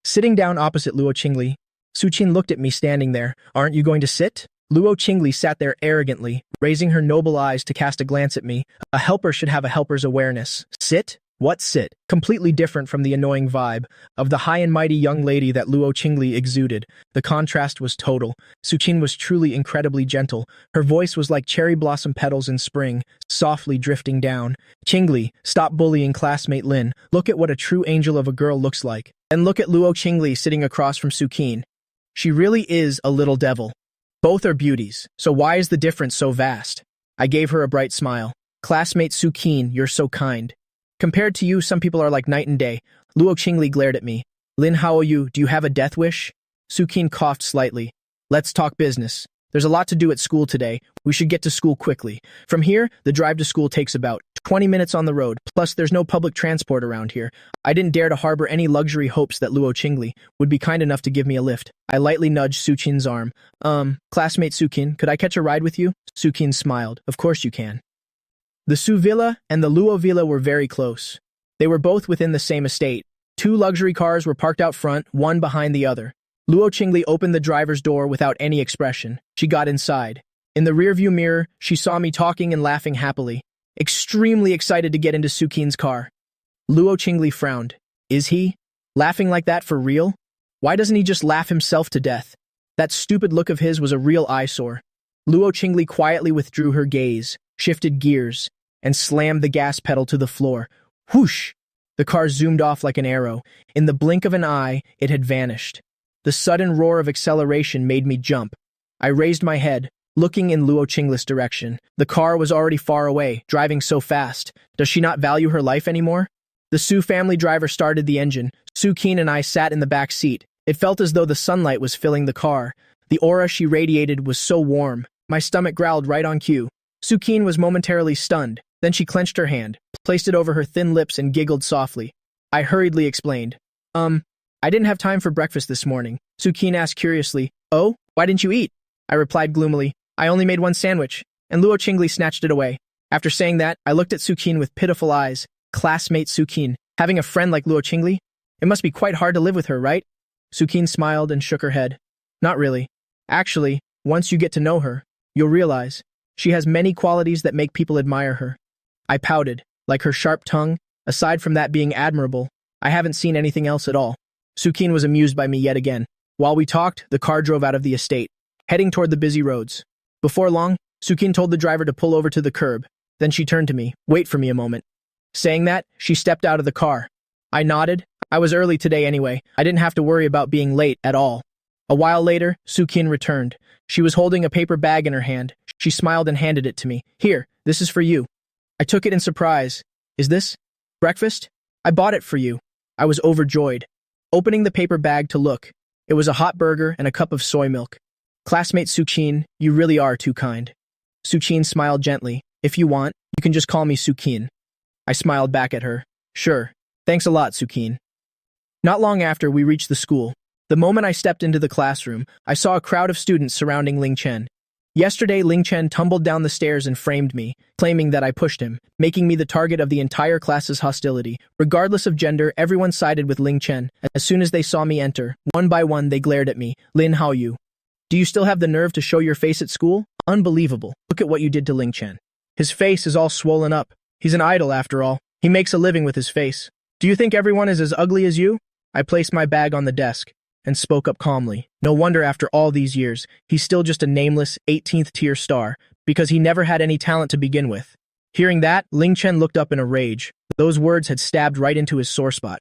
Sitting down opposite Luo Qingli, Suqin looked at me standing there. Aren't you going to sit? Luo Qingli sat there arrogantly, raising her noble eyes to cast a glance at me. A helper should have a helper's awareness. Sit? What sit? Completely different from the annoying vibe of the high and mighty young lady that Luo Qingli exuded. The contrast was total. Suqin was truly incredibly gentle. Her voice was like cherry blossom petals in spring, softly drifting down. Qingli, stop bullying classmate Lin. Look at what a true angel of a girl looks like. And look at Luo Qingli sitting across from Suqin. She really is a little devil. Both are beauties, so why is the difference so vast? I gave her a bright smile. Classmate Suqin, you're so kind. Compared to you, some people are like night and day. Luo Qingli glared at me. Lin Haoyu, do you have a death wish? Suqin coughed slightly. Let's talk business. There's a lot to do at school today. We should get to school quickly. From here, the drive to school takes about 20 minutes on the road, plus there's no public transport around here. I didn't dare to harbor any luxury hopes that Luo Qingli would be kind enough to give me a lift. I lightly nudged Suqin's arm. Classmate Suqin, could I catch a ride with you? Suqin smiled. Of course you can. The Su Villa and the Luo Villa were very close. They were both within the same estate. 2 luxury cars were parked out front, one behind the other. Luo Qingli opened the driver's door without any expression. She got inside. In the rearview mirror, she saw me talking and laughing happily, extremely excited to get into Suqin's car. Luo Qingli frowned. Is he laughing like that for real? Why doesn't he just laugh himself to death? That stupid look of his was a real eyesore. Luo Qingli quietly withdrew her gaze, shifted gears, and slammed the gas pedal to the floor. Whoosh! The car zoomed off like an arrow. In the blink of an eye, it had vanished. The sudden roar of acceleration made me jump. I raised my head, looking in Luo Qingli's direction. The car was already far away, driving so fast. Does she not value her life anymore? The Su family driver started the engine. Suqin and I sat in the back seat. It felt as though the sunlight was filling the car. The aura she radiated was so warm. My stomach growled right on cue. Suqin was momentarily stunned. Then she clenched her hand, placed it over her thin lips and giggled softly. I hurriedly explained. I didn't have time for breakfast this morning. Suqin asked curiously, Oh, why didn't you eat? I replied gloomily, I only made 1 sandwich, and Luo Qingli snatched it away. After saying that, I looked at Suqin with pitiful eyes. Classmate Suqin, having a friend like Luo Qingli? It must be quite hard to live with her, right? Suqin smiled and shook her head. Not really. Actually, once you get to know her, you'll realize she has many qualities that make people admire her. I pouted, like her sharp tongue. Aside from that being admirable, I haven't seen anything else at all. Suqin was amused by me yet again. While we talked, the car drove out of the estate, heading toward the busy roads. Before long, Suqin told the driver to pull over to the curb. Then she turned to me. Wait for me a moment. Saying that, she stepped out of the car. I nodded. I was early today anyway. I didn't have to worry about being late at all. A while later, Suqin returned. She was holding a paper bag in her hand. She smiled and handed it to me. Here, this is for you. I took it in surprise. Is this breakfast? I bought it for you. I was overjoyed. Opening the paper bag to look, it was a hot burger and a cup of soy milk. Classmate Suqin, you really are too kind. Suqin smiled gently. If you want, you can just call me Suqin. I smiled back at her. Sure. Thanks a lot, Suqin. Not long after, we reached the school. The moment I stepped into the classroom, I saw a crowd of students surrounding Ling Chen. Yesterday, Ling Chen tumbled down the stairs and framed me, claiming that I pushed him, making me the target of the entire class's hostility. Regardless of gender, everyone sided with Ling Chen. As soon as they saw me enter, one by one they glared at me. Lin Haoyu, do you still have the nerve to show your face at school? Unbelievable. Look at what you did to Ling Chen. His face is all swollen up. He's an idol after all. He makes a living with his face. Do you think everyone is as ugly as you? I placed my bag on the desk and spoke up calmly. No wonder after all these years, he's still just a nameless 18th tier star, because he never had any talent to begin with. Hearing that, Ling Chen looked up in a rage. Those words had stabbed right into his sore spot.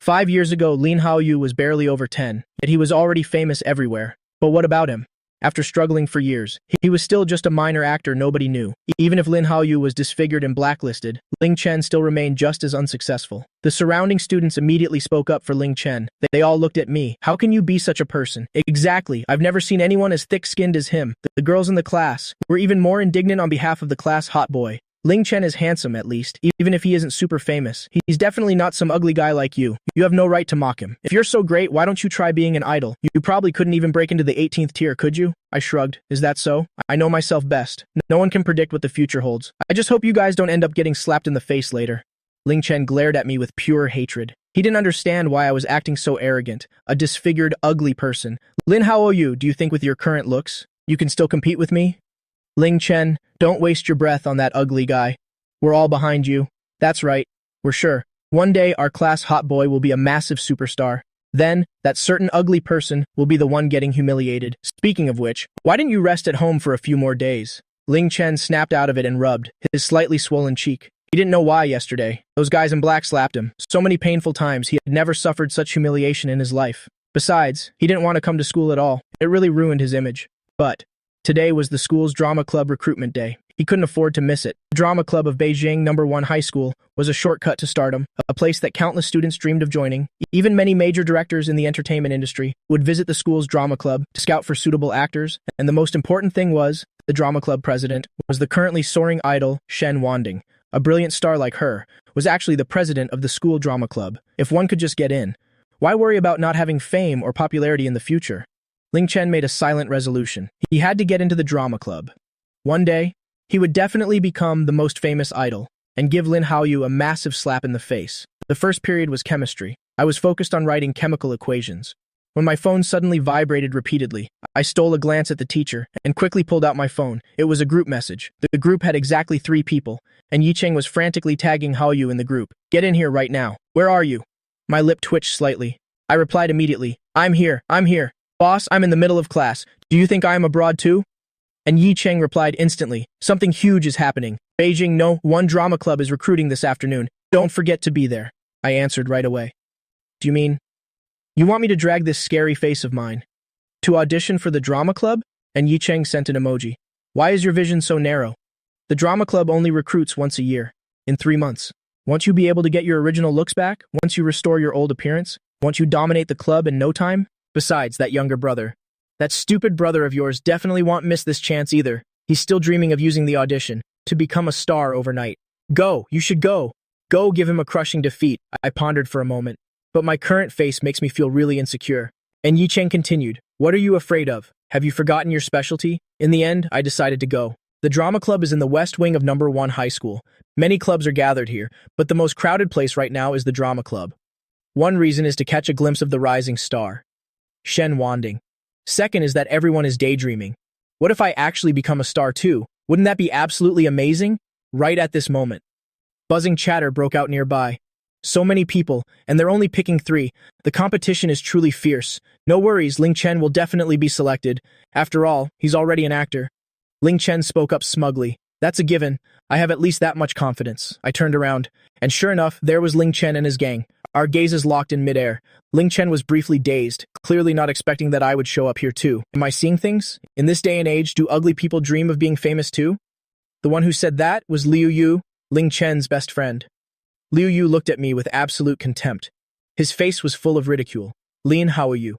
5 years ago, Lin Haoyu was barely over 10, yet he was already famous everywhere. But what about him? After struggling for years, he was still just a minor actor nobody knew. Even if Lin Haoyu was disfigured and blacklisted, Ling Chen still remained just as unsuccessful. The surrounding students immediately spoke up for Ling Chen. They all looked at me. How can you be such a person? Exactly. I've never seen anyone as thick-skinned as him. The girls in the class were even more indignant on behalf of the class hot boy. Ling Chen is handsome, at least, even if he isn't super famous. He's definitely not some ugly guy like you. You have no right to mock him. If you're so great, why don't you try being an idol? You probably couldn't even break into the 18th tier, could you? I shrugged. Is that so? I know myself best. No one can predict what the future holds. I just hope you guys don't end up getting slapped in the face later. Ling Chen glared at me with pure hatred. He didn't understand why I was acting so arrogant, a disfigured, ugly person. Lin Haoyu, do you think with your current looks, you can still compete with me? Ling Chen, don't waste your breath on that ugly guy. We're all behind you. That's right. We're sure. One day, our class hot boy will be a massive superstar. Then, that certain ugly person will be the one getting humiliated. Speaking of which, why didn't you rest at home for a few more days? Ling Chen snapped out of it and rubbed his slightly swollen cheek. He didn't know why yesterday. Those guys in black slapped him. So many painful times, he had never suffered such humiliation in his life. Besides, he didn't want to come to school at all. It really ruined his image. But today was the school's drama club recruitment day. He couldn't afford to miss it. The Drama Club of Beijing #1 High School was a shortcut to stardom, a place that countless students dreamed of joining. Even many major directors in the entertainment industry would visit the school's drama club to scout for suitable actors, and the most important thing was, the drama club president was the currently soaring idol Shen Wanding. A brilliant star like her was actually the president of the school drama club. If one could just get in, why worry about not having fame or popularity in the future? Ling Chen made a silent resolution. He had to get into the drama club. One day, he would definitely become the most famous idol and give Lin Haoyu a massive slap in the face. The first period was chemistry. I was focused on writing chemical equations. When my phone suddenly vibrated repeatedly, I stole a glance at the teacher and quickly pulled out my phone. It was a group message. The group had exactly 3 people, and Yicheng was frantically tagging Haoyu in the group. "Get in here right now. Where are you?" My lip twitched slightly. I replied immediately, I'm here. Boss, I'm in the middle of class. Do you think I am abroad too?" And Yi Cheng replied instantly, "Something huge is happening. Beijing No. 1 drama club is recruiting this afternoon. Don't forget to be there." I answered right away. "Do you mean you want me to drag this scary face of mine to audition for the drama club?" And Yi Cheng sent an emoji. "Why is your vision so narrow? The drama club only recruits once a year, in 3 months. Won't you be able to get your original looks back once you restore your old appearance? Won't you dominate the club in no time? Besides, that younger brother, that stupid brother of yours definitely won't miss this chance either. He's still dreaming of using the audition to become a star overnight. Go, you should go. Go give him a crushing defeat." I pondered for a moment, but my current face makes me feel really insecure. And Yi Cheng continued, "What are you afraid of? Have you forgotten your specialty?" In the end, I decided to go. The drama club is in the west wing of #1 high school. Many clubs are gathered here, but the most crowded place right now is the drama club. One reason is to catch a glimpse of the rising star, Shen Wanding. Second is that everyone is daydreaming. What if I actually become a star too? Wouldn't that be absolutely amazing? Right at this moment, buzzing chatter broke out nearby. So many people, and they're only picking 3. The competition is truly fierce. No worries, Ling Chen will definitely be selected. After all, he's already an actor. Ling Chen spoke up smugly. "That's a given. I have at least that much confidence." I turned around, and sure enough, there was Ling Chen and his gang. Our gazes locked in midair. Ling Chen was briefly dazed, clearly not expecting that I would show up here too. Am I seeing things? In this day and age, do ugly people dream of being famous too? The one who said that was Liu Yu, Ling Chen's best friend. Liu Yu looked at me with absolute contempt. His face was full of ridicule. "Lin, how are you?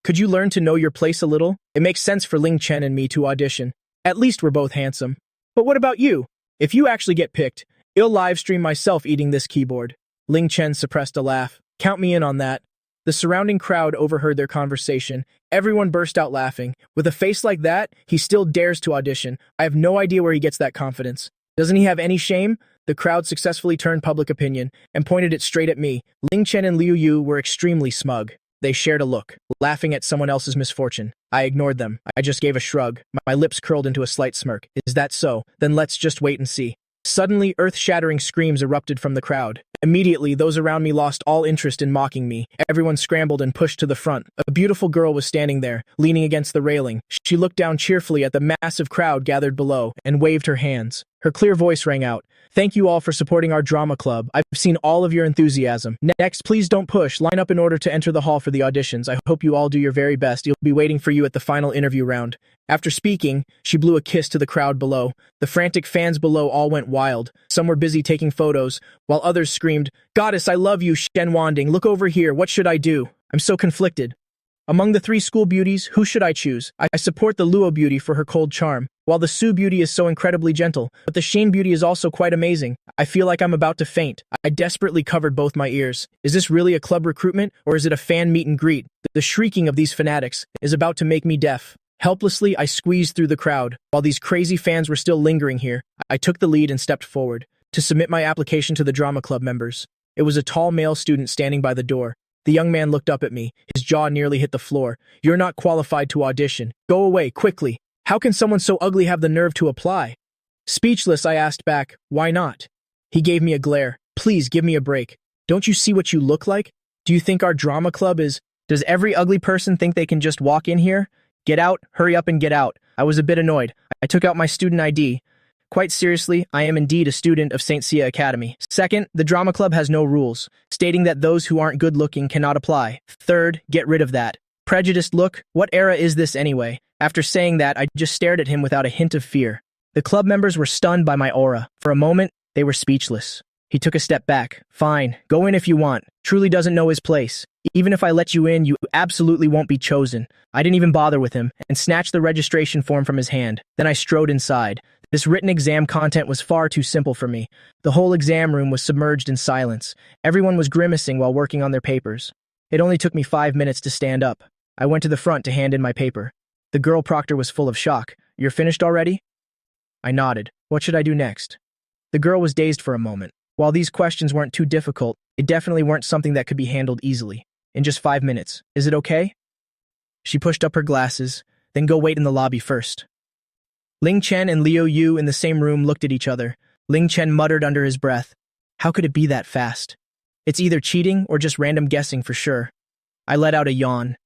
Could you learn to know your place a little? It makes sense for Ling Chen and me to audition. At least we're both handsome. But what about you? If you actually get picked, I'll live stream myself eating this keyboard." Ling Chen suppressed a laugh. "Count me in on that." The surrounding crowd overheard their conversation. Everyone burst out laughing. With a face like that, he still dares to audition. I have no idea where he gets that confidence. Doesn't he have any shame? The crowd successfully turned public opinion and pointed it straight at me. Ling Chen and Liu Yu were extremely smug. They shared a look, laughing at someone else's misfortune. I ignored them. I just gave a shrug. My lips curled into a slight smirk. "Is that so? Then let's just wait and see." Suddenly, earth-shattering screams erupted from the crowd. Immediately, those around me lost all interest in mocking me. Everyone scrambled and pushed to the front. A beautiful girl was standing there, leaning against the railing. She looked down cheerfully at the massive crowd gathered below and waved her hands. Her clear voice rang out, "Thank you all for supporting our drama club. I've seen all of your enthusiasm. Next, please don't push. Line up in order to enter the hall for the auditions. I hope you all do your very best. You'll be waiting for you at the final interview round." After speaking, she blew a kiss to the crowd below. The frantic fans below all went wild. Some were busy taking photos, while others screamed, "Goddess, I love you, Shen Wanding. Look over here. What should I do? I'm so conflicted. Among the 3 school beauties, who should I choose? I support the Luo beauty for her cold charm, while the Su beauty is so incredibly gentle, but the Shane beauty is also quite amazing. I feel like I'm about to faint. I desperately covered both my ears. Is this really a club recruitment, or is it a fan meet and greet? The shrieking of these fanatics is about to make me deaf. Helplessly, I squeezed through the crowd. While these crazy fans were still lingering here, I took the lead and stepped forward to submit my application to the drama club members. It was a tall male student standing by the door. The young man looked up at me. His jaw nearly hit the floor. "You're not qualified to audition. Go away, quickly. How can someone so ugly have the nerve to apply?" Speechless, I asked back, "Why not?" He gave me a glare. "Please, give me a break. Don't you see what you look like? Do you think our drama club is... Does every ugly person think they can just walk in here? Get out, hurry up and get out." I was a bit annoyed. I took out my student ID. Quite seriously, I am indeed a student of St. Sia Academy. Second, the drama club has no rules, stating that those who aren't good-looking cannot apply. Third, get rid of that prejudiced look. What era is this anyway? After saying that, I just stared at him without a hint of fear. The club members were stunned by my aura. For a moment, they were speechless. He took a step back. Fine, go in if you want. Truly doesn't know his place. Even if I let you in, you absolutely won't be chosen. I didn't even bother with him and snatched the registration form from his hand. Then I strode inside. This written exam content was far too simple for me. The whole exam room was submerged in silence. Everyone was grimacing while working on their papers. It only took me 5 minutes to stand up. I went to the front to hand in my paper. The girl proctor was full of shock. You're finished already? I nodded. What should I do next? The girl was dazed for a moment. While these questions weren't too difficult, it definitely weren't something that could be handled easily. In just 5 minutes. Is it okay? She pushed up her glasses. Then go wait in the lobby first. Ling Chen and Liu Yu in the same room looked at each other. Ling Chen muttered under his breath. How could it be that fast? It's either cheating or just random guessing for sure. I let out a yawn.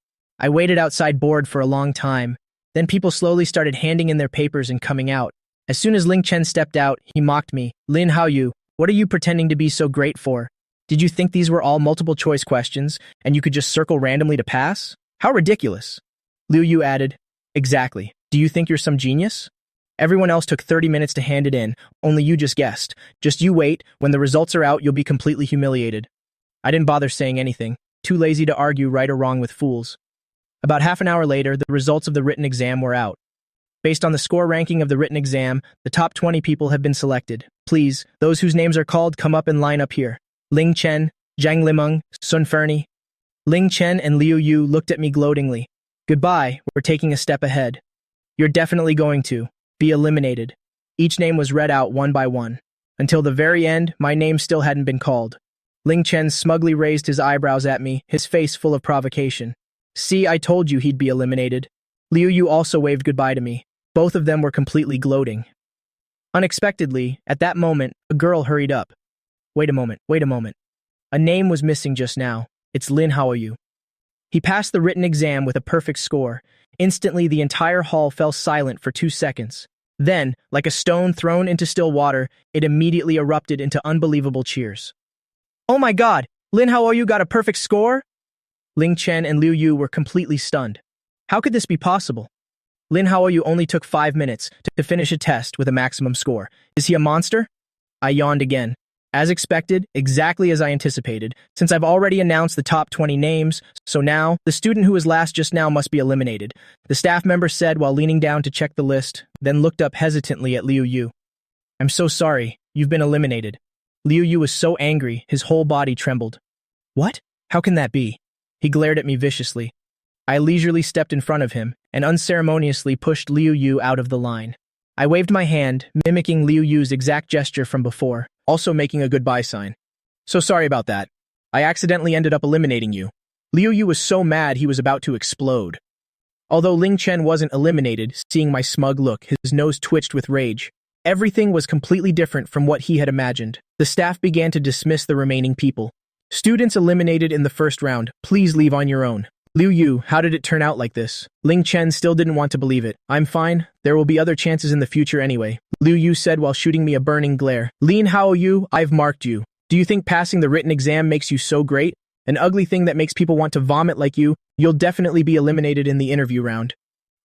I waited outside bored for a long time. Then people slowly started handing in their papers and coming out. As soon as Ling Chen stepped out, he mocked me. Lin Haoyu, what are you pretending to be so great for? Did you think these were all multiple choice questions and you could just circle randomly to pass? How ridiculous. Liu Yu added, exactly. Do you think you're some genius? Everyone else took 30 minutes to hand it in, only you just guessed. Just you wait, when the results are out, you'll be completely humiliated. I didn't bother saying anything, too lazy to argue right or wrong with fools. About half an hour later, the results of the written exam were out. Based on the score ranking of the written exam, the top 20 people have been selected. Please, those whose names are called, come up and line up here. Ling Chen, Zhang Limeng, Sun Fernie. Ling Chen and Liu Yu looked at me gloatingly. Goodbye, we're taking a step ahead. You're definitely going to be eliminated. Each name was read out one by one. Until the very end, my name still hadn't been called. Ling Chen smugly raised his eyebrows at me, his face full of provocation. See, I told you he'd be eliminated. Liu Yu also waved goodbye to me. Both of them were completely gloating. Unexpectedly, at that moment, a girl hurried up. Wait a moment. A name was missing just now. It's Lin Haoyu. He passed the written exam with a perfect score. Instantly, the entire hall fell silent for 2 seconds. Then, like a stone thrown into still water, it immediately erupted into unbelievable cheers. Oh my god! Lin Haoyu got a perfect score? Ling Chen and Liu Yu were completely stunned. How could this be possible? Lin Haoyu only took 5 minutes to finish a test with a maximum score. Is he a monster? I yawned again. As expected, exactly as I anticipated, since I've already announced the top 20 names, so now, the student who was last just now must be eliminated. The staff member said while leaning down to check the list, then looked up hesitantly at Liu Yu. I'm so sorry, you've been eliminated. Liu Yu was so angry, his whole body trembled. What? How can that be? He glared at me viciously. I leisurely stepped in front of him and unceremoniously pushed Liu Yu out of the line. I waved my hand, mimicking Liu Yu's exact gesture from before, also making a goodbye sign. So sorry about that. I accidentally ended up eliminating you. Liu Yu was so mad he was about to explode. Although Ling Chen wasn't eliminated, seeing my smug look, his nose twitched with rage. Everything was completely different from what he had imagined. The staff began to dismiss the remaining people. Students eliminated in the first round, please leave on your own. Liu Yu, how did it turn out like this? Ling Chen still didn't want to believe it. I'm fine. There will be other chances in the future anyway. Liu Yu said while shooting me a burning glare. Lin Haoyu, I've marked you. Do you think passing the written exam makes you so great? An ugly thing that makes people want to vomit like you? You'll definitely be eliminated in the interview round.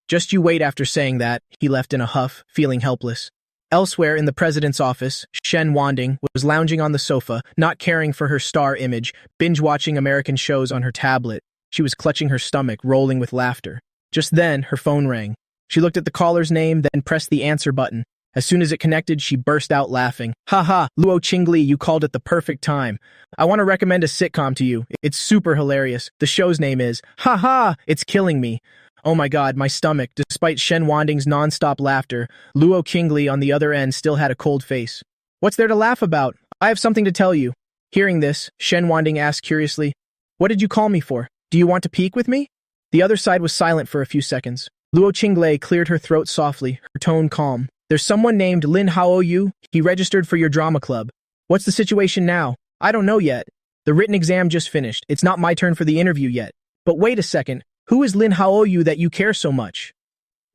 Just you wait. After saying that, he left in a huff, feeling helpless. Elsewhere in the president's office, Shen Wanding was lounging on the sofa, not caring for her star image, binge-watching American shows on her tablet. She was clutching her stomach, rolling with laughter. Just then, her phone rang. She looked at the caller's name, then pressed the answer button. As soon as it connected, she burst out laughing. Haha, Luo Qingli, you called at the perfect time. I want to recommend a sitcom to you. It's super hilarious. The show's name is Haha, it's killing me. Oh my god, my stomach. Despite Shen Wanding's non-stop laughter, Luo Qingli on the other end still had a cold face. What's there to laugh about? I have something to tell you. Hearing this, Shen Wanding asked curiously, what did you call me for? Do you want to peek with me? The other side was silent for a few seconds. Luo Qingli cleared her throat softly, her tone calm. There's someone named Lin Haoyu. He registered for your drama club. What's the situation now? I don't know yet. The written exam just finished. It's not my turn for the interview yet. But wait a second. Who is Lin Haoyu that you care so much?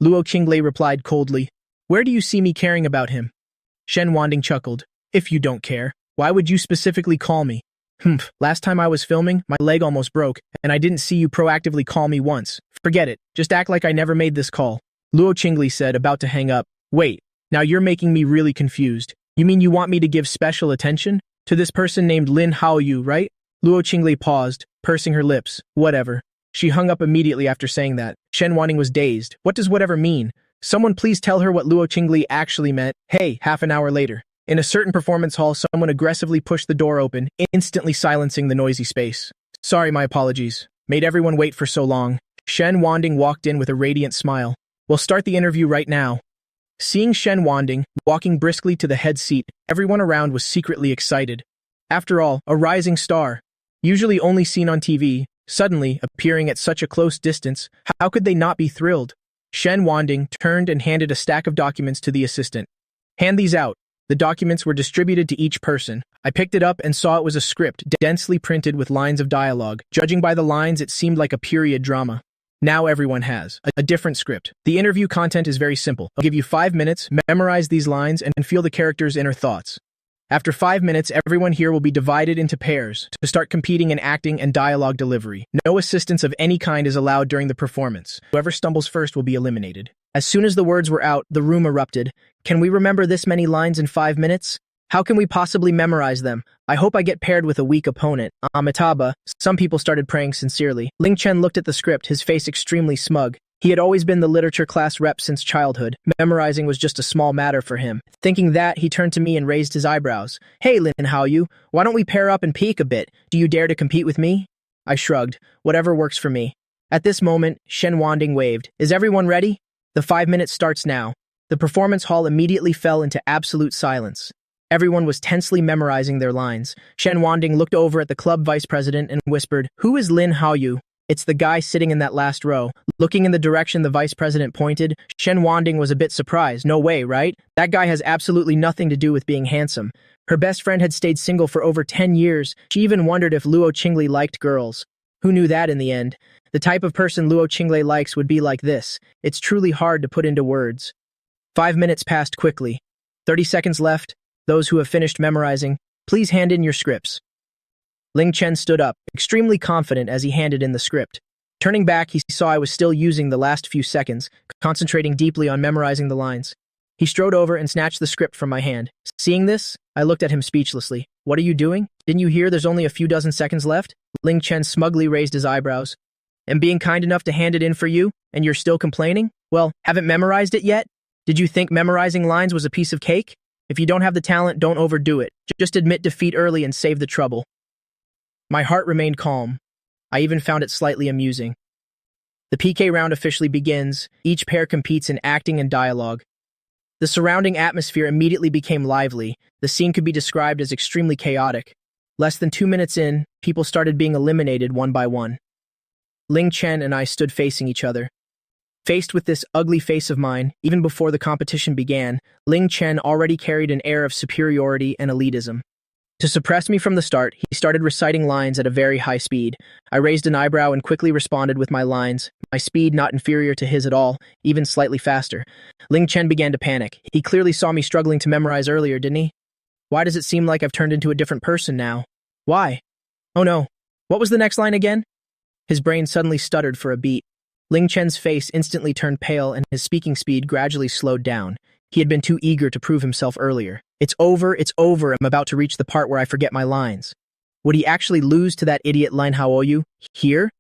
Luo Qingli replied coldly. Where do you see me caring about him? Shen Wanding chuckled. If you don't care, why would you specifically call me? Last time I was filming, my leg almost broke, and I didn't see you proactively call me once. Forget it. Just act like I never made this call. Luo Qingli said, about to hang up. Wait, Now you're making me really confused. You mean you want me to give special attention to this person named Lin Haoyu, right? Luo Qinglei paused, pursing her lips. Whatever. She hung up immediately after saying that. Shen Wanting was dazed. What does whatever mean? Someone please tell her what Luo Qinglei actually meant. Hey, half an hour later. In a certain performance hall, someone aggressively pushed the door open, instantly silencing the noisy space. Sorry, my apologies. Made everyone wait for so long. Shen Wanting walked in with a radiant smile. We'll start the interview right now. Seeing Shen Wanting walking briskly to the head seat, everyone around was secretly excited. After all, a rising star, usually only seen on TV, suddenly appearing at such a close distance, how could they not be thrilled? Shen Wanting turned and handed a stack of documents to the assistant. Hand these out. The documents were distributed to each person. I picked it up and saw it was a script, densely printed with lines of dialogue. Judging by the lines, it seemed like a period drama. Now everyone has a different script. The interview content is very simple. I'll give you 5 minutes, memorize these lines, and feel the character's inner thoughts. After 5 minutes, everyone here will be divided into pairs to start competing in acting and dialogue delivery. No assistance of any kind is allowed during the performance. Whoever stumbles first will be eliminated. As soon as the words were out, the room erupted. Can we remember this many lines in 5 minutes? How can we possibly memorize them? I hope I get paired with a weak opponent. Amitabha. Some people started praying sincerely. Ling Chen looked at the script, his face extremely smug. He had always been the literature class rep since childhood. Memorizing was just a small matter for him. Thinking that, he turned to me and raised his eyebrows. Hey, Lin Haoyu, why don't we pair up and peek a bit? Do you dare to compete with me? I shrugged. Whatever works for me. At this moment, Shen Wanting waved. Is everyone ready? The 5 minutes starts now. The performance hall immediately fell into absolute silence. Everyone was tensely memorizing their lines. Shen Wanting looked over at the club vice president and whispered, Who is Lin Haoyu? It's the guy sitting in that last row. Looking in the direction the vice president pointed, Shen Wanting was a bit surprised. No way, right? That guy has absolutely nothing to do with being handsome. Her best friend had stayed single for over 10 years. She even wondered if Luo Qinglei liked girls. Who knew that in the end? The type of person Luo Qinglei likes would be like this. It's truly hard to put into words. 5 minutes passed quickly. 30 seconds left. Those who have finished memorizing, please hand in your scripts. Ling Chen stood up, extremely confident as he handed in the script. Turning back, he saw I was still using the last few seconds, concentrating deeply on memorizing the lines. He strode over and snatched the script from my hand. Seeing this, I looked at him speechlessly. What are you doing? Didn't you hear there's only a few dozen seconds left? Ling Chen smugly raised his eyebrows. And being kind enough to hand it in for you, and you're still complaining? Well, haven't memorized it yet? Did you think memorizing lines was a piece of cake? If you don't have the talent, don't overdo it. Just admit defeat early and save the trouble. My heart remained calm. I even found it slightly amusing. The PK round officially begins. Each pair competes in acting and dialogue. The surrounding atmosphere immediately became lively. The scene could be described as extremely chaotic. Less than 2 minutes in, people started being eliminated one by one. Ling Chen and I stood facing each other. Faced with this ugly face of mine, even before the competition began, Ling Chen already carried an air of superiority and elitism. To suppress me from the start, he started reciting lines at a very high speed. I raised an eyebrow and quickly responded with my lines, my speed not inferior to his at all, even slightly faster. Ling Chen began to panic. He clearly saw me struggling to memorize earlier, didn't he? Why does it seem like I've turned into a different person now? Why? Oh no. What was the next line again? His brain suddenly stuttered for a beat. Ling Chen's face instantly turned pale and his speaking speed gradually slowed down. He had been too eager to prove himself earlier. It's over, I'm about to reach the part where I forget my lines. Would he actually lose to that idiot Lin Haoyu? Here?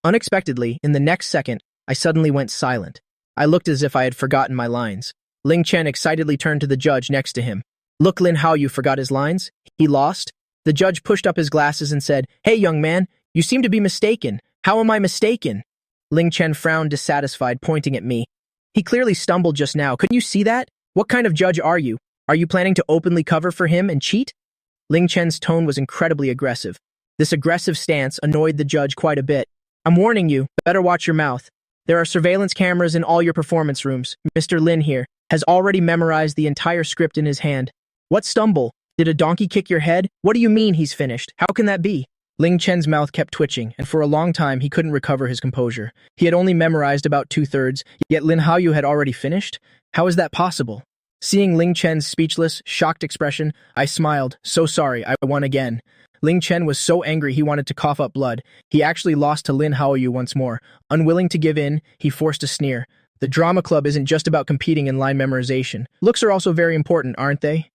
Unexpectedly, in the next second, I suddenly went silent. I looked as if I had forgotten my lines. Ling Chen excitedly turned to the judge next to him. Look, Lin Haoyu forgot his lines? He lost? The judge pushed up his glasses and said, Hey, young man, you seem to be mistaken. How am I mistaken? Ling Chen frowned dissatisfied, pointing at me. He clearly stumbled just now. Couldn't you see that? What kind of judge are you? Are you planning to openly cover for him and cheat? Ling Chen's tone was incredibly aggressive. This aggressive stance annoyed the judge quite a bit. I'm warning you, better watch your mouth. There are surveillance cameras in all your performance rooms. Mr. Lin here has already memorized the entire script in his hand. What stumble? Did a donkey kick your head? What do you mean he's finished? How can that be? Ling Chen's mouth kept twitching, and for a long time he couldn't recover his composure. He had only memorized about 2/3, yet Lin Haoyu had already finished? How is that possible? Seeing Ling Chen's speechless, shocked expression, I smiled. So sorry, I won again. Ling Chen was so angry he wanted to cough up blood. He actually lost to Lin Haoyu once more. Unwilling to give in, he forced a sneer. The drama club isn't just about competing in line memorization. Looks are also very important, aren't they?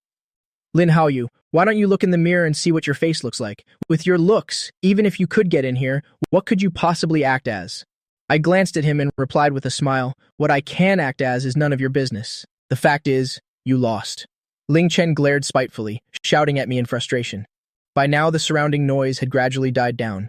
Lin Haoyu, why don't you look in the mirror and see what your face looks like? With your looks, even if you could get in here, what could you possibly act as? I glanced at him and replied with a smile, what I can act as is none of your business. The fact is, you lost. Ling Chen glared spitefully, shouting at me in frustration. By now, the surrounding noise had gradually died down.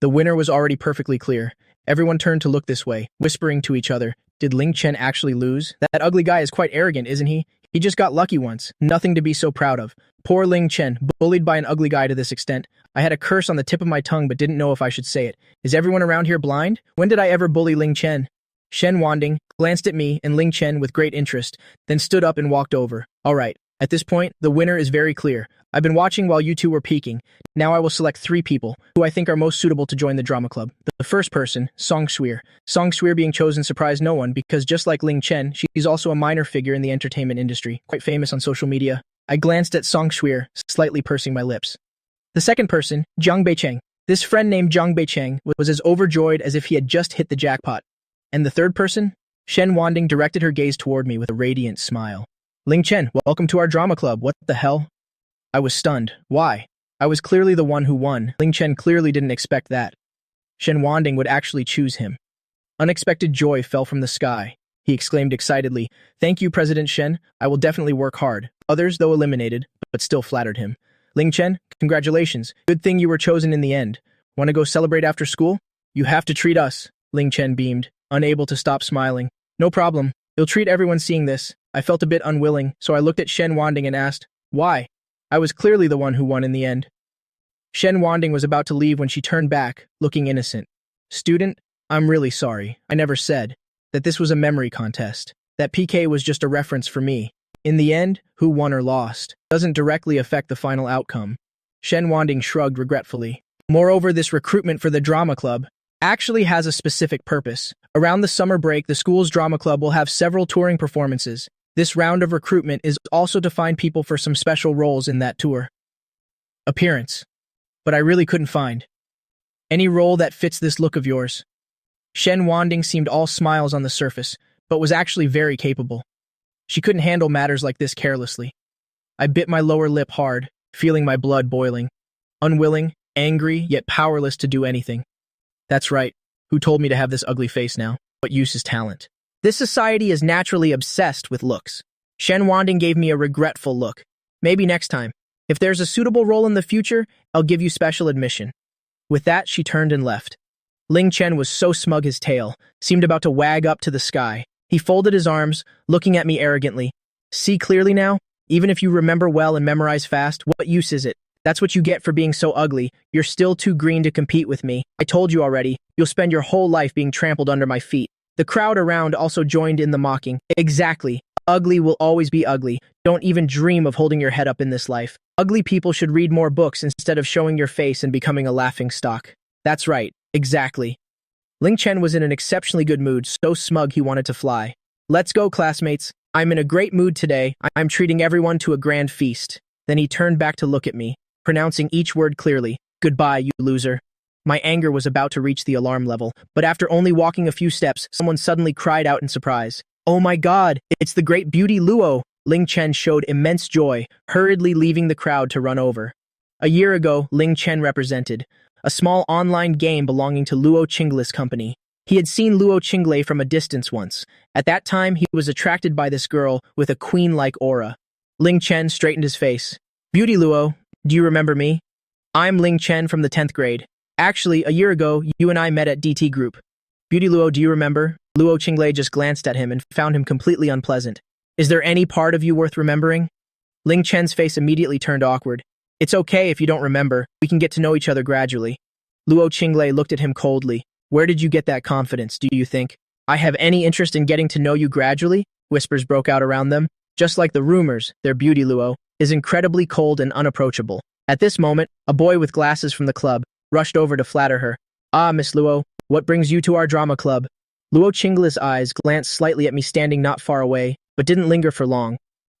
The winner was already perfectly clear. Everyone turned to look this way, whispering to each other, did Ling Chen actually lose? That ugly guy is quite arrogant, isn't he? He just got lucky once. Nothing to be so proud of. Poor Ling Chen, bullied by an ugly guy to this extent. I had a curse on the tip of my tongue but didn't know if I should say it. Is everyone around here blind? When did I ever bully Ling Chen? Shen Wanding glanced at me and Ling Chen with great interest, then stood up and walked over. All right. At this point, the winner is very clear. I've been watching while you two were peeking. Now I will select 3 people, who I think are most suitable to join the drama club. The first person, Song Shuir. Song Shuir being chosen surprised no one because just like Ling Chen, she's also a minor figure in the entertainment industry, quite famous on social media. I glanced at Song Shuir, slightly pursing my lips. The second person, Zhang Beicheng. This friend named Zhang Beicheng was as overjoyed as if he had just hit the jackpot. And the third person? Shen Wanding directed her gaze toward me with a radiant smile. Ling Chen, welcome to our drama club. What the hell? I was stunned. Why? I was clearly the one who won. Ling Chen clearly didn't expect that. Shen Wanding would actually choose him. Unexpected joy fell from the sky. He exclaimed excitedly, Thank you, President Shen. I will definitely work hard. Others, though eliminated, but still flattered him. Ling Chen, congratulations. Good thing you were chosen in the end. Want to go celebrate after school? You have to treat us. Ling Chen beamed, unable to stop smiling. No problem. You'll treat everyone seeing this. I felt a bit unwilling, so I looked at Shen Wanding and asked, Why? I was clearly the one who won in the end. Shen Wanding was about to leave when she turned back, looking innocent. Student, I'm really sorry. I never said that this was a memory contest. That PK was just a reference for me. In the end, who won or lost doesn't directly affect the final outcome. Shen Wanding shrugged regretfully. Moreover, this recruitment for the drama club actually has a specific purpose. Around the summer break, the school's drama club will have several touring performances. This round of recruitment is also to find people for some special roles in that tour. Appearance. But I really couldn't find any role that fits this look of yours. Shen Wanding seemed all smiles on the surface, but was actually very capable. She couldn't handle matters like this carelessly. I bit my lower lip hard, feeling my blood boiling. Unwilling, angry, yet powerless to do anything. That's right. Who told me to have this ugly face now? What use is talent? This society is naturally obsessed with looks. Shen Wanding gave me a regretful look. Maybe next time. If there's a suitable role in the future, I'll give you special admission. With that, she turned and left. Ling Chen was so smug his tail, seemed about to wag up to the sky. He folded his arms, looking at me arrogantly. See clearly now? Even if you remember well and memorize fast, what use is it? That's what you get for being so ugly. You're still too green to compete with me. I told you already, you'll spend your whole life being trampled under my feet. The crowd around also joined in the mocking. Exactly. Ugly will always be ugly. Don't even dream of holding your head up in this life. Ugly people should read more books instead of showing your face and becoming a laughingstock. That's right. Exactly. Ling Chen was in an exceptionally good mood, so smug he wanted to fly. Let's go, classmates. I'm in a great mood today. I'm treating everyone to a grand feast. Then he turned back to look at me, pronouncing each word clearly. Goodbye, you loser. My anger was about to reach the alarm level, but after only walking a few steps, someone suddenly cried out in surprise. Oh my god, it's the great beauty Luo! Ling Chen showed immense joy, hurriedly leaving the crowd to run over. A year ago, Ling Chen represented a small online game belonging to Luo Qingle's company. He had seen Luo Qingle from a distance once. At that time, he was attracted by this girl with a queen-like aura. Ling Chen straightened his face. Beauty Luo, do you remember me? I'm Ling Chen from the 10th grade. Actually, a year ago, you and I met at DT Group. Beauty Luo, do you remember? Luo Qingle just glanced at him and found him completely unpleasant. Is there any part of you worth remembering? Ling Chen's face immediately turned awkward. It's okay if you don't remember. We can get to know each other gradually. Luo Qingle looked at him coldly. Where did you get that confidence, do you think? I have any interest in getting to know you gradually? Whispers broke out around them. Just like the rumors, their beauty Luo is incredibly cold and unapproachable. At this moment, a boy with glasses from the club rushed over to flatter her. Ah, Miss Luo, what brings you to our drama club? Luo Qingle's eyes glanced slightly at me standing not far away, but didn't linger for long.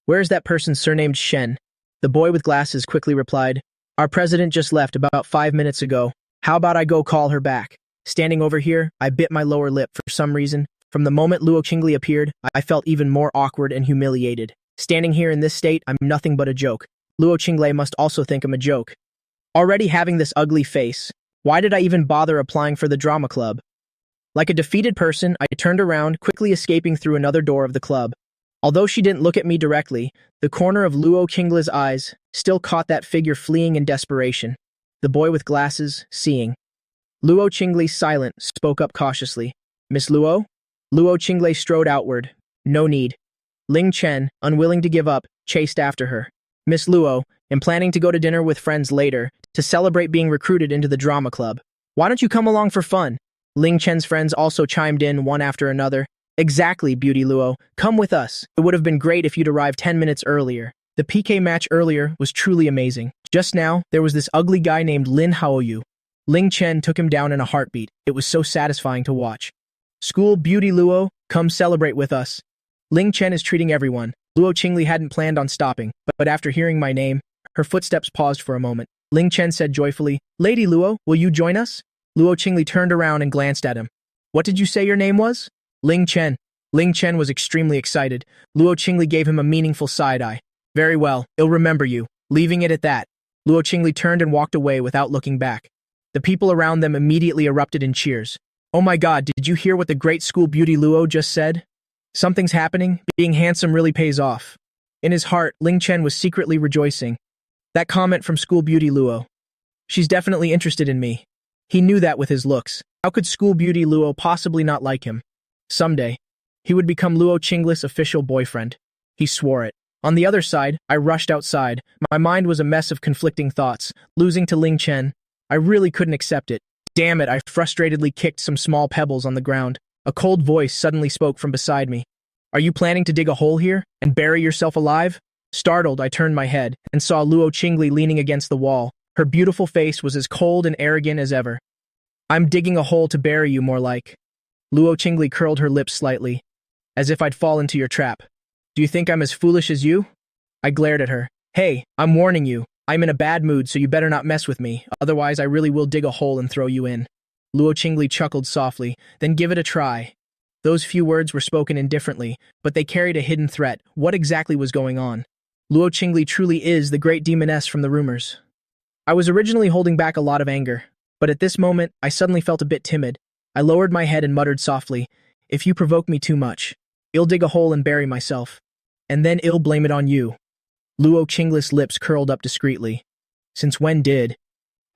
Where is that person surnamed Shen? The boy with glasses quickly replied, Our president just left about 5 minutes ago. How about I go call her back? Standing over here, I bit my lower lip for some reason, From the moment Luo Qingli appeared, I felt even more awkward and humiliated. Standing here in this state, I'm nothing but a joke. Luo Qinglei must also think I'm a joke. Already having this ugly face, why did I even bother applying for the drama club? Like a defeated person, I turned around, quickly escaping through another door of the club. Although she didn't look at me directly, the corner of Luo Qinglei's eyes still caught that figure fleeing in desperation. The boy with glasses, seeing. Luo Qinglei, silent, spoke up cautiously. Miss Luo? Luo Qinglei strode outward. No need. Ling Chen, unwilling to give up, chased after her. Miss Luo, am planning to go to dinner with friends later to celebrate being recruited into the drama club. Why don't you come along for fun? Ling Chen's friends also chimed in one after another. Exactly, Beauty Luo. Come with us. It would have been great if you'd arrived 10 minutes earlier. The PK match earlier was truly amazing. Just now, there was this ugly guy named Lin Haoyu. Ling Chen took him down in a heartbeat. It was so satisfying to watch. School Beauty Luo, come celebrate with us. Ling Chen is treating everyone. Luo Qingli hadn't planned on stopping, but after hearing my name, her footsteps paused for a moment. Ling Chen said joyfully, Lady Luo, will you join us? Luo Qingli turned around and glanced at him. What did you say your name was? Ling Chen. Ling Chen was extremely excited. Luo Qingli gave him a meaningful side-eye. Very well, he'll remember you. Leaving it at that. Luo Qingli turned and walked away without looking back. The people around them immediately erupted in cheers. Oh my god, did you hear what the great school Beauty Luo just said? Something's happening. Being handsome really pays off. In his heart, Ling Chen was secretly rejoicing. That comment from school Beauty Luo. She's definitely interested in me. He knew that with his looks. How could school Beauty Luo possibly not like him? Someday, he would become Luo Qingli's official boyfriend. He swore it. On the other side, I rushed outside. My mind was a mess of conflicting thoughts. Losing to Ling Chen, I really couldn't accept it. Damn it, I frustratedly kicked some small pebbles on the ground. A cold voice suddenly spoke from beside me. Are you planning to dig a hole here and bury yourself alive? Startled, I turned my head and saw Luo Qingli leaning against the wall. Her beautiful face was as cold and arrogant as ever. I'm digging a hole to bury you, more like. Luo Qingli curled her lips slightly, as if I'd fall into your trap. Do you think I'm as foolish as you? I glared at her. Hey, I'm warning you. I'm in a bad mood, so you better not mess with me. Otherwise, I really will dig a hole and throw you in. Luo Qingli chuckled softly. Then give it a try. Those few words were spoken indifferently, but they carried a hidden threat. What exactly was going on? Luo Qingli truly is the great demoness from the rumors. I was originally holding back a lot of anger, but at this moment, I suddenly felt a bit timid. I lowered my head and muttered softly, if you provoke me too much, I'll dig a hole and bury myself. And then I'll blame it on you. Luo Qingli's lips curled up discreetly. Since when did?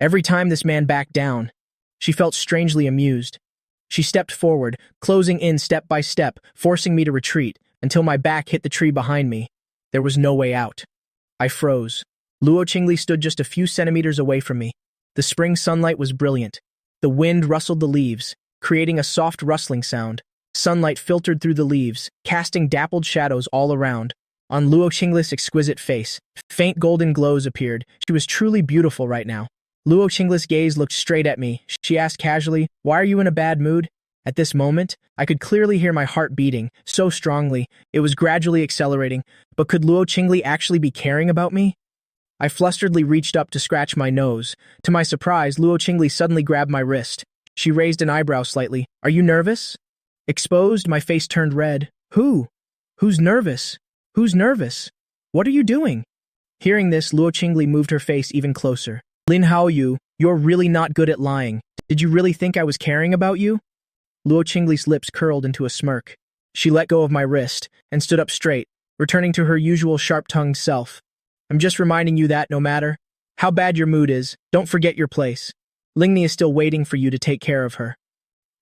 Every time this man backed down, she felt strangely amused. She stepped forward, closing in step by step, forcing me to retreat, until my back hit the tree behind me. There was no way out. I froze. Luo Qingli stood just a few centimeters away from me. The spring sunlight was brilliant. The wind rustled the leaves, creating a soft rustling sound. Sunlight filtered through the leaves, casting dappled shadows all around. On Luo Qingli's exquisite face, faint golden glows appeared. She was truly beautiful right now. Luo Qingli's gaze looked straight at me. She asked casually, why are you in a bad mood? At this moment, I could clearly hear my heart beating, so strongly, it was gradually accelerating. But could Luo Qingli actually be caring about me? I flusteredly reached up to scratch my nose. To my surprise, Luo Qingli suddenly grabbed my wrist. She raised an eyebrow slightly. Are you nervous? Exposed, my face turned red. Who? Who's nervous? Who's nervous? What are you doing? Hearing this, Luo Qingli moved her face even closer. Lin Haoyu, you're really not good at lying. Did you really think I was caring about you? Luo Qingli's lips curled into a smirk. She let go of my wrist and stood up straight, returning to her usual sharp-tongued self. I'm just reminding you that no matter how bad your mood is, don't forget your place. Lingni is still waiting for you to take care of her.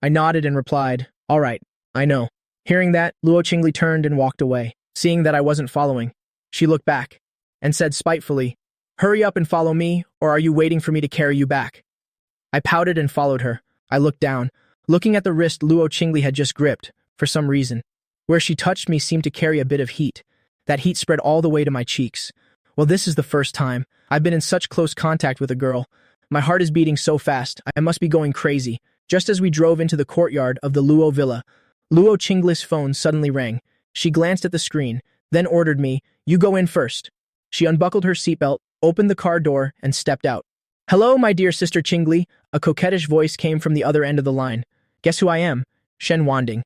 I nodded and replied, all right, I know. Hearing that, Luo Qingli turned and walked away. Seeing that I wasn't following, she looked back and said spitefully, hurry up and follow me, or are you waiting for me to carry you back? I pouted and followed her. I looked down, looking at the wrist Luo Qingli had just gripped, for some reason. Where she touched me seemed to carry a bit of heat. That heat spread all the way to my cheeks. Well, this is the first time I've been in such close contact with a girl. My heart is beating so fast, I must be going crazy. Just as we drove into the courtyard of the Luo villa, Luo Qingli's phone suddenly rang. She glanced at the screen, then ordered me, you go in first. She unbuckled her seatbelt, opened the car door, and stepped out. Hello, my dear sister Qingli, a coquettish voice came from the other end of the line. Guess who I am? Shen Wanding.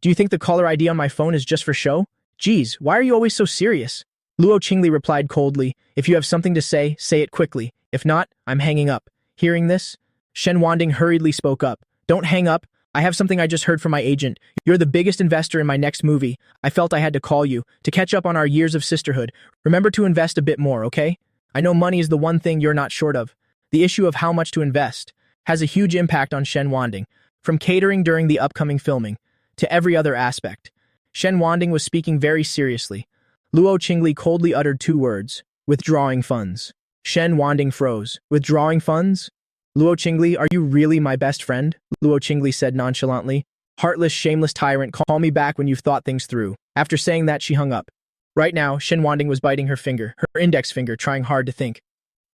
Do you think the caller ID on my phone is just for show? Geez, why are you always so serious? Luo Qingli replied coldly, if you have something to say it quickly. If not, I'm hanging up. Hearing this, Shen Wanding hurriedly spoke up. Don't hang up. I have something I just heard from my agent. You're the biggest investor in my next movie. I felt I had to call you to catch up on our years of sisterhood. Remember to invest a bit more, okay? I know money is the one thing you're not short of. The issue of how much to invest has a huge impact on Shen Wanding, from catering during the upcoming filming to every other aspect. Shen Wanding was speaking very seriously. Luo Qingli coldly uttered 2 words, withdrawing funds. Shen Wanding froze. Withdrawing funds? Luo Qingli, are you really my best friend? Luo Qingli said nonchalantly. Heartless, shameless tyrant, call me back when you've thought things through. After saying that, she hung up. Right now, Shen Wanding was biting her finger, her index finger, trying hard to think.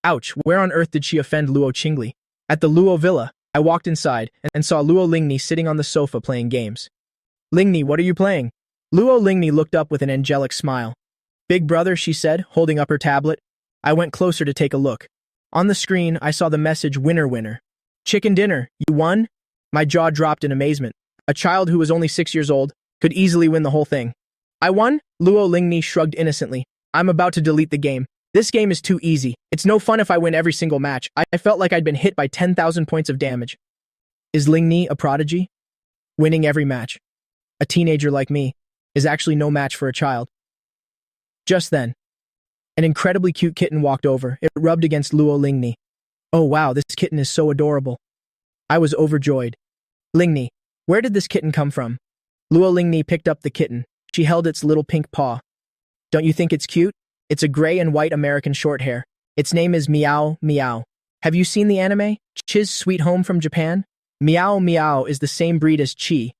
Ouch, where on earth did she offend Luo Qingli? At the Luo villa, I walked inside and saw Luo Lingni sitting on the sofa playing games. Lingni, what are you playing? Luo Lingni looked up with an angelic smile. Big brother, she said, holding up her tablet. I went closer to take a look. On the screen, I saw the message, winner, winner. Chicken dinner, you won? My jaw dropped in amazement. A child who was only 6 years old could easily win the whole thing. I won? Luo Lingni shrugged innocently. I'm about to delete the game. This game is too easy. It's no fun if I win every single match. I felt like I'd been hit by 10,000 points of damage. Is Lingni a prodigy? Winning every match. A teenager like me is actually no match for a child. Just then, an incredibly cute kitten walked over. It rubbed against Luo Lingni. Oh wow, this kitten is so adorable. I was overjoyed. Lingni, where did this kitten come from? Luo Lingni picked up the kitten. She held its little pink paw. Don't you think it's cute? It's a gray and white American shorthair. Its name is Meow Meow. Have you seen the anime? Chi's Sweet Home from Japan? Meow Meow is the same breed as Chi.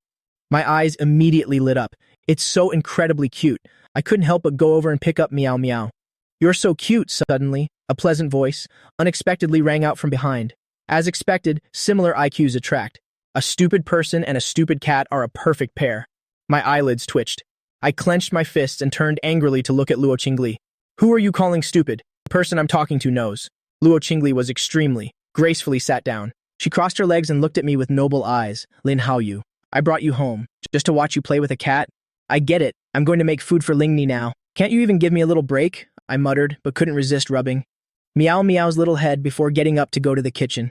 My eyes immediately lit up. It's so incredibly cute. I couldn't help but go over and pick up Meow Meow. You're so cute, suddenly. A pleasant voice unexpectedly rang out from behind. As expected, similar IQs attract. A stupid person and a stupid cat are a perfect pair. My eyelids twitched. I clenched my fists and turned angrily to look at Luo Qingli. Who are you calling stupid? The person I'm talking to knows. Luo Qingli was extremely, gracefully sat down. She crossed her legs and looked at me with noble eyes. Lin Haoyu, I brought you home, just to watch you play with a cat? I get it. I'm going to make food for Lingni now. Can't you even give me a little break? I muttered, but couldn't resist rubbing Meow Meow's little head before getting up to go to the kitchen.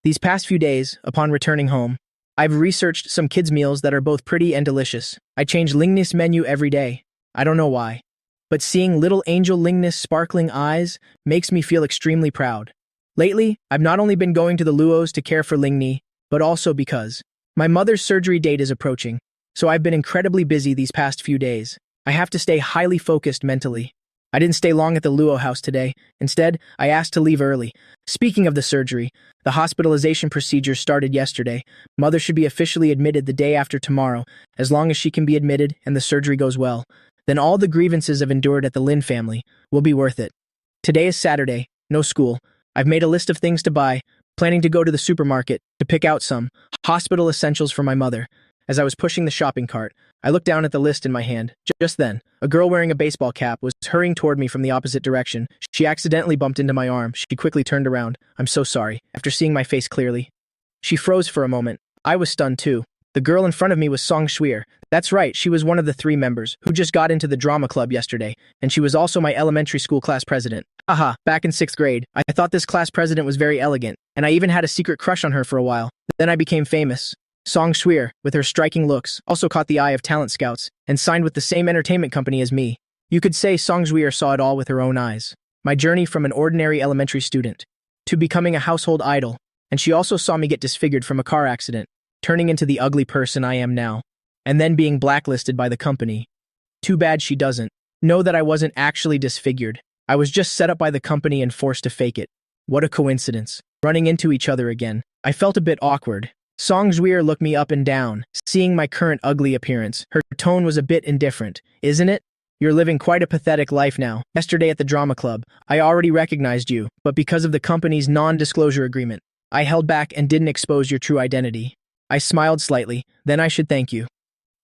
These past few days, upon returning home, I've researched some kids' meals that are both pretty and delicious. I change Lingni's menu every day. I don't know why. But seeing little angel Lingni's sparkling eyes makes me feel extremely proud. Lately, I've not only been going to the Luos to care for Lingni, but also because my mother's surgery date is approaching, so I've been incredibly busy these past few days. I have to stay highly focused mentally. I didn't stay long at the Luo house today. Instead, I asked to leave early. Speaking of the surgery, the hospitalization procedure started yesterday. Mother should be officially admitted the day after tomorrow. As long as she can be admitted and the surgery goes well, then all the grievances I've endured at the Lin family will be worth it. Today is Saturday, no school. I've made a list of things to buy, planning to go to the supermarket to pick out some hospital essentials for my mother. As I was pushing the shopping cart, I looked down at the list in my hand. Just then, a girl wearing a baseball cap was hurrying toward me from the opposite direction. She accidentally bumped into my arm. She quickly turned around. I'm so sorry. After seeing my face clearly, she froze for a moment. I was stunned too. The girl in front of me was Song Shuir. That's right, she was one of the 3 members who just got into the drama club yesterday, and she was also my elementary school class president. Haha, back in 6th grade, I thought this class president was very elegant, and I even had a secret crush on her for a while. Then I became famous. Song Shuir, with her striking looks, also caught the eye of talent scouts and signed with the same entertainment company as me. You could say Song Shuir saw it all with her own eyes. My journey from an ordinary elementary student to becoming a household idol, and she also saw me get disfigured from a car accident, turning into the ugly person I am now, and then being blacklisted by the company. Too bad she doesn't know that I wasn't actually disfigured. I was just set up by the company and forced to fake it. What a coincidence. Running into each other again. I felt a bit awkward. Song Shuir looked me up and down, seeing my current ugly appearance. Her tone was a bit indifferent. Isn't it? You're living quite a pathetic life now. Yesterday at the drama club, I already recognized you, but because of the company's non-disclosure agreement, I held back and didn't expose your true identity. I smiled slightly. Then I should thank you.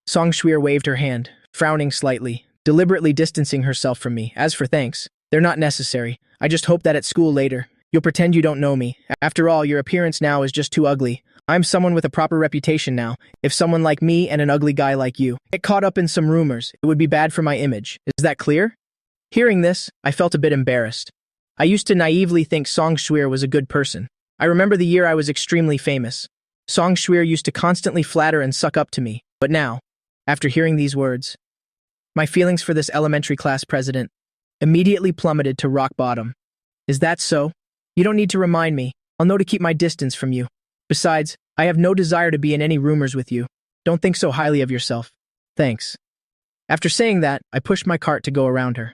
Song Shuir waved her hand, frowning slightly, deliberately distancing herself from me. As for thanks, they're not necessary. I just hope that at school later, you'll pretend you don't know me. After all, your appearance now is just too ugly. I'm someone with a proper reputation now. If someone like me and an ugly guy like you get caught up in some rumors, it would be bad for my image. Is that clear? Hearing this, I felt a bit embarrassed. I used to naively think Song Shuir was a good person. I remember the year I was extremely famous. Song Shuir used to constantly flatter and suck up to me, but now, after hearing these words, my feelings for this elementary class president immediately plummeted to rock bottom. Is that so? You don't need to remind me. I'll know to keep my distance from you. Besides, I have no desire to be in any rumors with you. Don't think so highly of yourself. Thanks. After saying that, I pushed my cart to go around her.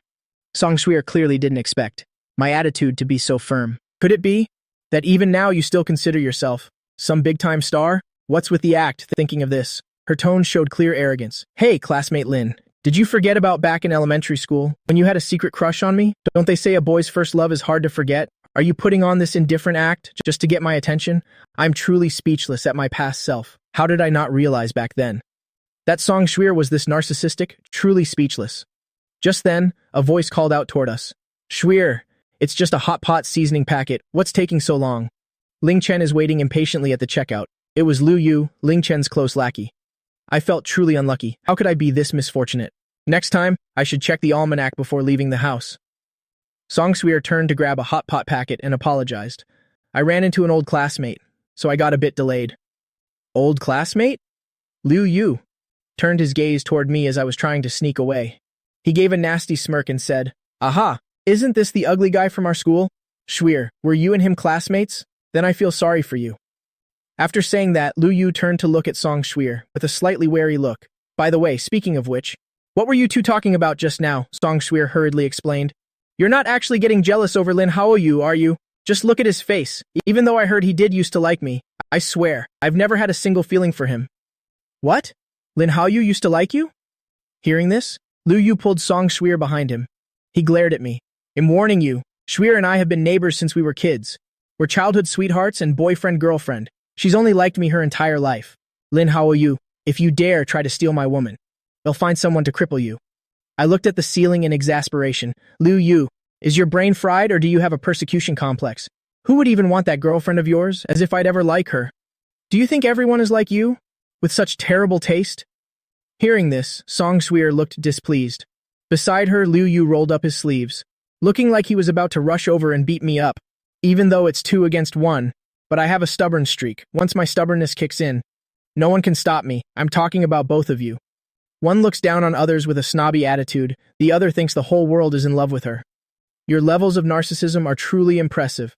Song Shuir clearly didn't expect my attitude to be so firm. Could it be that even now you still consider yourself some big-time star? What's with the act, thinking of this? Her tone showed clear arrogance. Hey, classmate Lin, did you forget about back in elementary school when you had a secret crush on me? Don't they say a boy's first love is hard to forget? Are you putting on this indifferent act just to get my attention? I'm truly speechless at my past self. How did I not realize back then that Song Shuir was this narcissistic? Truly speechless. Just then, a voice called out toward us. Shuir, it's just a hot pot seasoning packet. What's taking so long? Ling Chen is waiting impatiently at the checkout. It was Lu Yu, Ling Chen's close lackey. I felt truly unlucky. How could I be this misfortunate? Next time, I should check the almanac before leaving the house. Song Shuir turned to grab a hot pot packet and apologized. I ran into an old classmate, so I got a bit delayed. Old classmate? Lu Yu turned his gaze toward me as I was trying to sneak away. He gave a nasty smirk and said, Aha, isn't this the ugly guy from our school? Shuir, were you and him classmates? Then I feel sorry for you. After saying that, Lu Yu turned to look at Song Shuir with a slightly wary look. By the way, speaking of which, what were you two talking about just now? Song Shuir hurriedly explained. You're not actually getting jealous over Lin Haoyu, are you? Just look at his face. Even though I heard he did used to like me, I swear, I've never had a single feeling for him. What? Lin Haoyu used to like you? Hearing this, Lu Yu pulled Song Shuir behind him. He glared at me. I'm warning you, Shuir and I have been neighbors since we were kids. We're childhood sweethearts and boyfriend-girlfriend. She's only liked me her entire life. Lin Haoyu, if you dare try to steal my woman, they'll find someone to cripple you. I looked at the ceiling in exasperation. Lu Yu, is your brain fried or do you have a persecution complex? Who would even want that girlfriend of yours, as if I'd ever like her? Do you think everyone is like you? With such terrible taste? Hearing this, Song Shuir looked displeased. Beside her, Lu Yu rolled up his sleeves, looking like he was about to rush over and beat me up, even though it's 2 against 1. But I have a stubborn streak. Once my stubbornness kicks in, no one can stop me. I'm talking about both of you. One looks down on others with a snobby attitude, the other thinks the whole world is in love with her. Your levels of narcissism are truly impressive.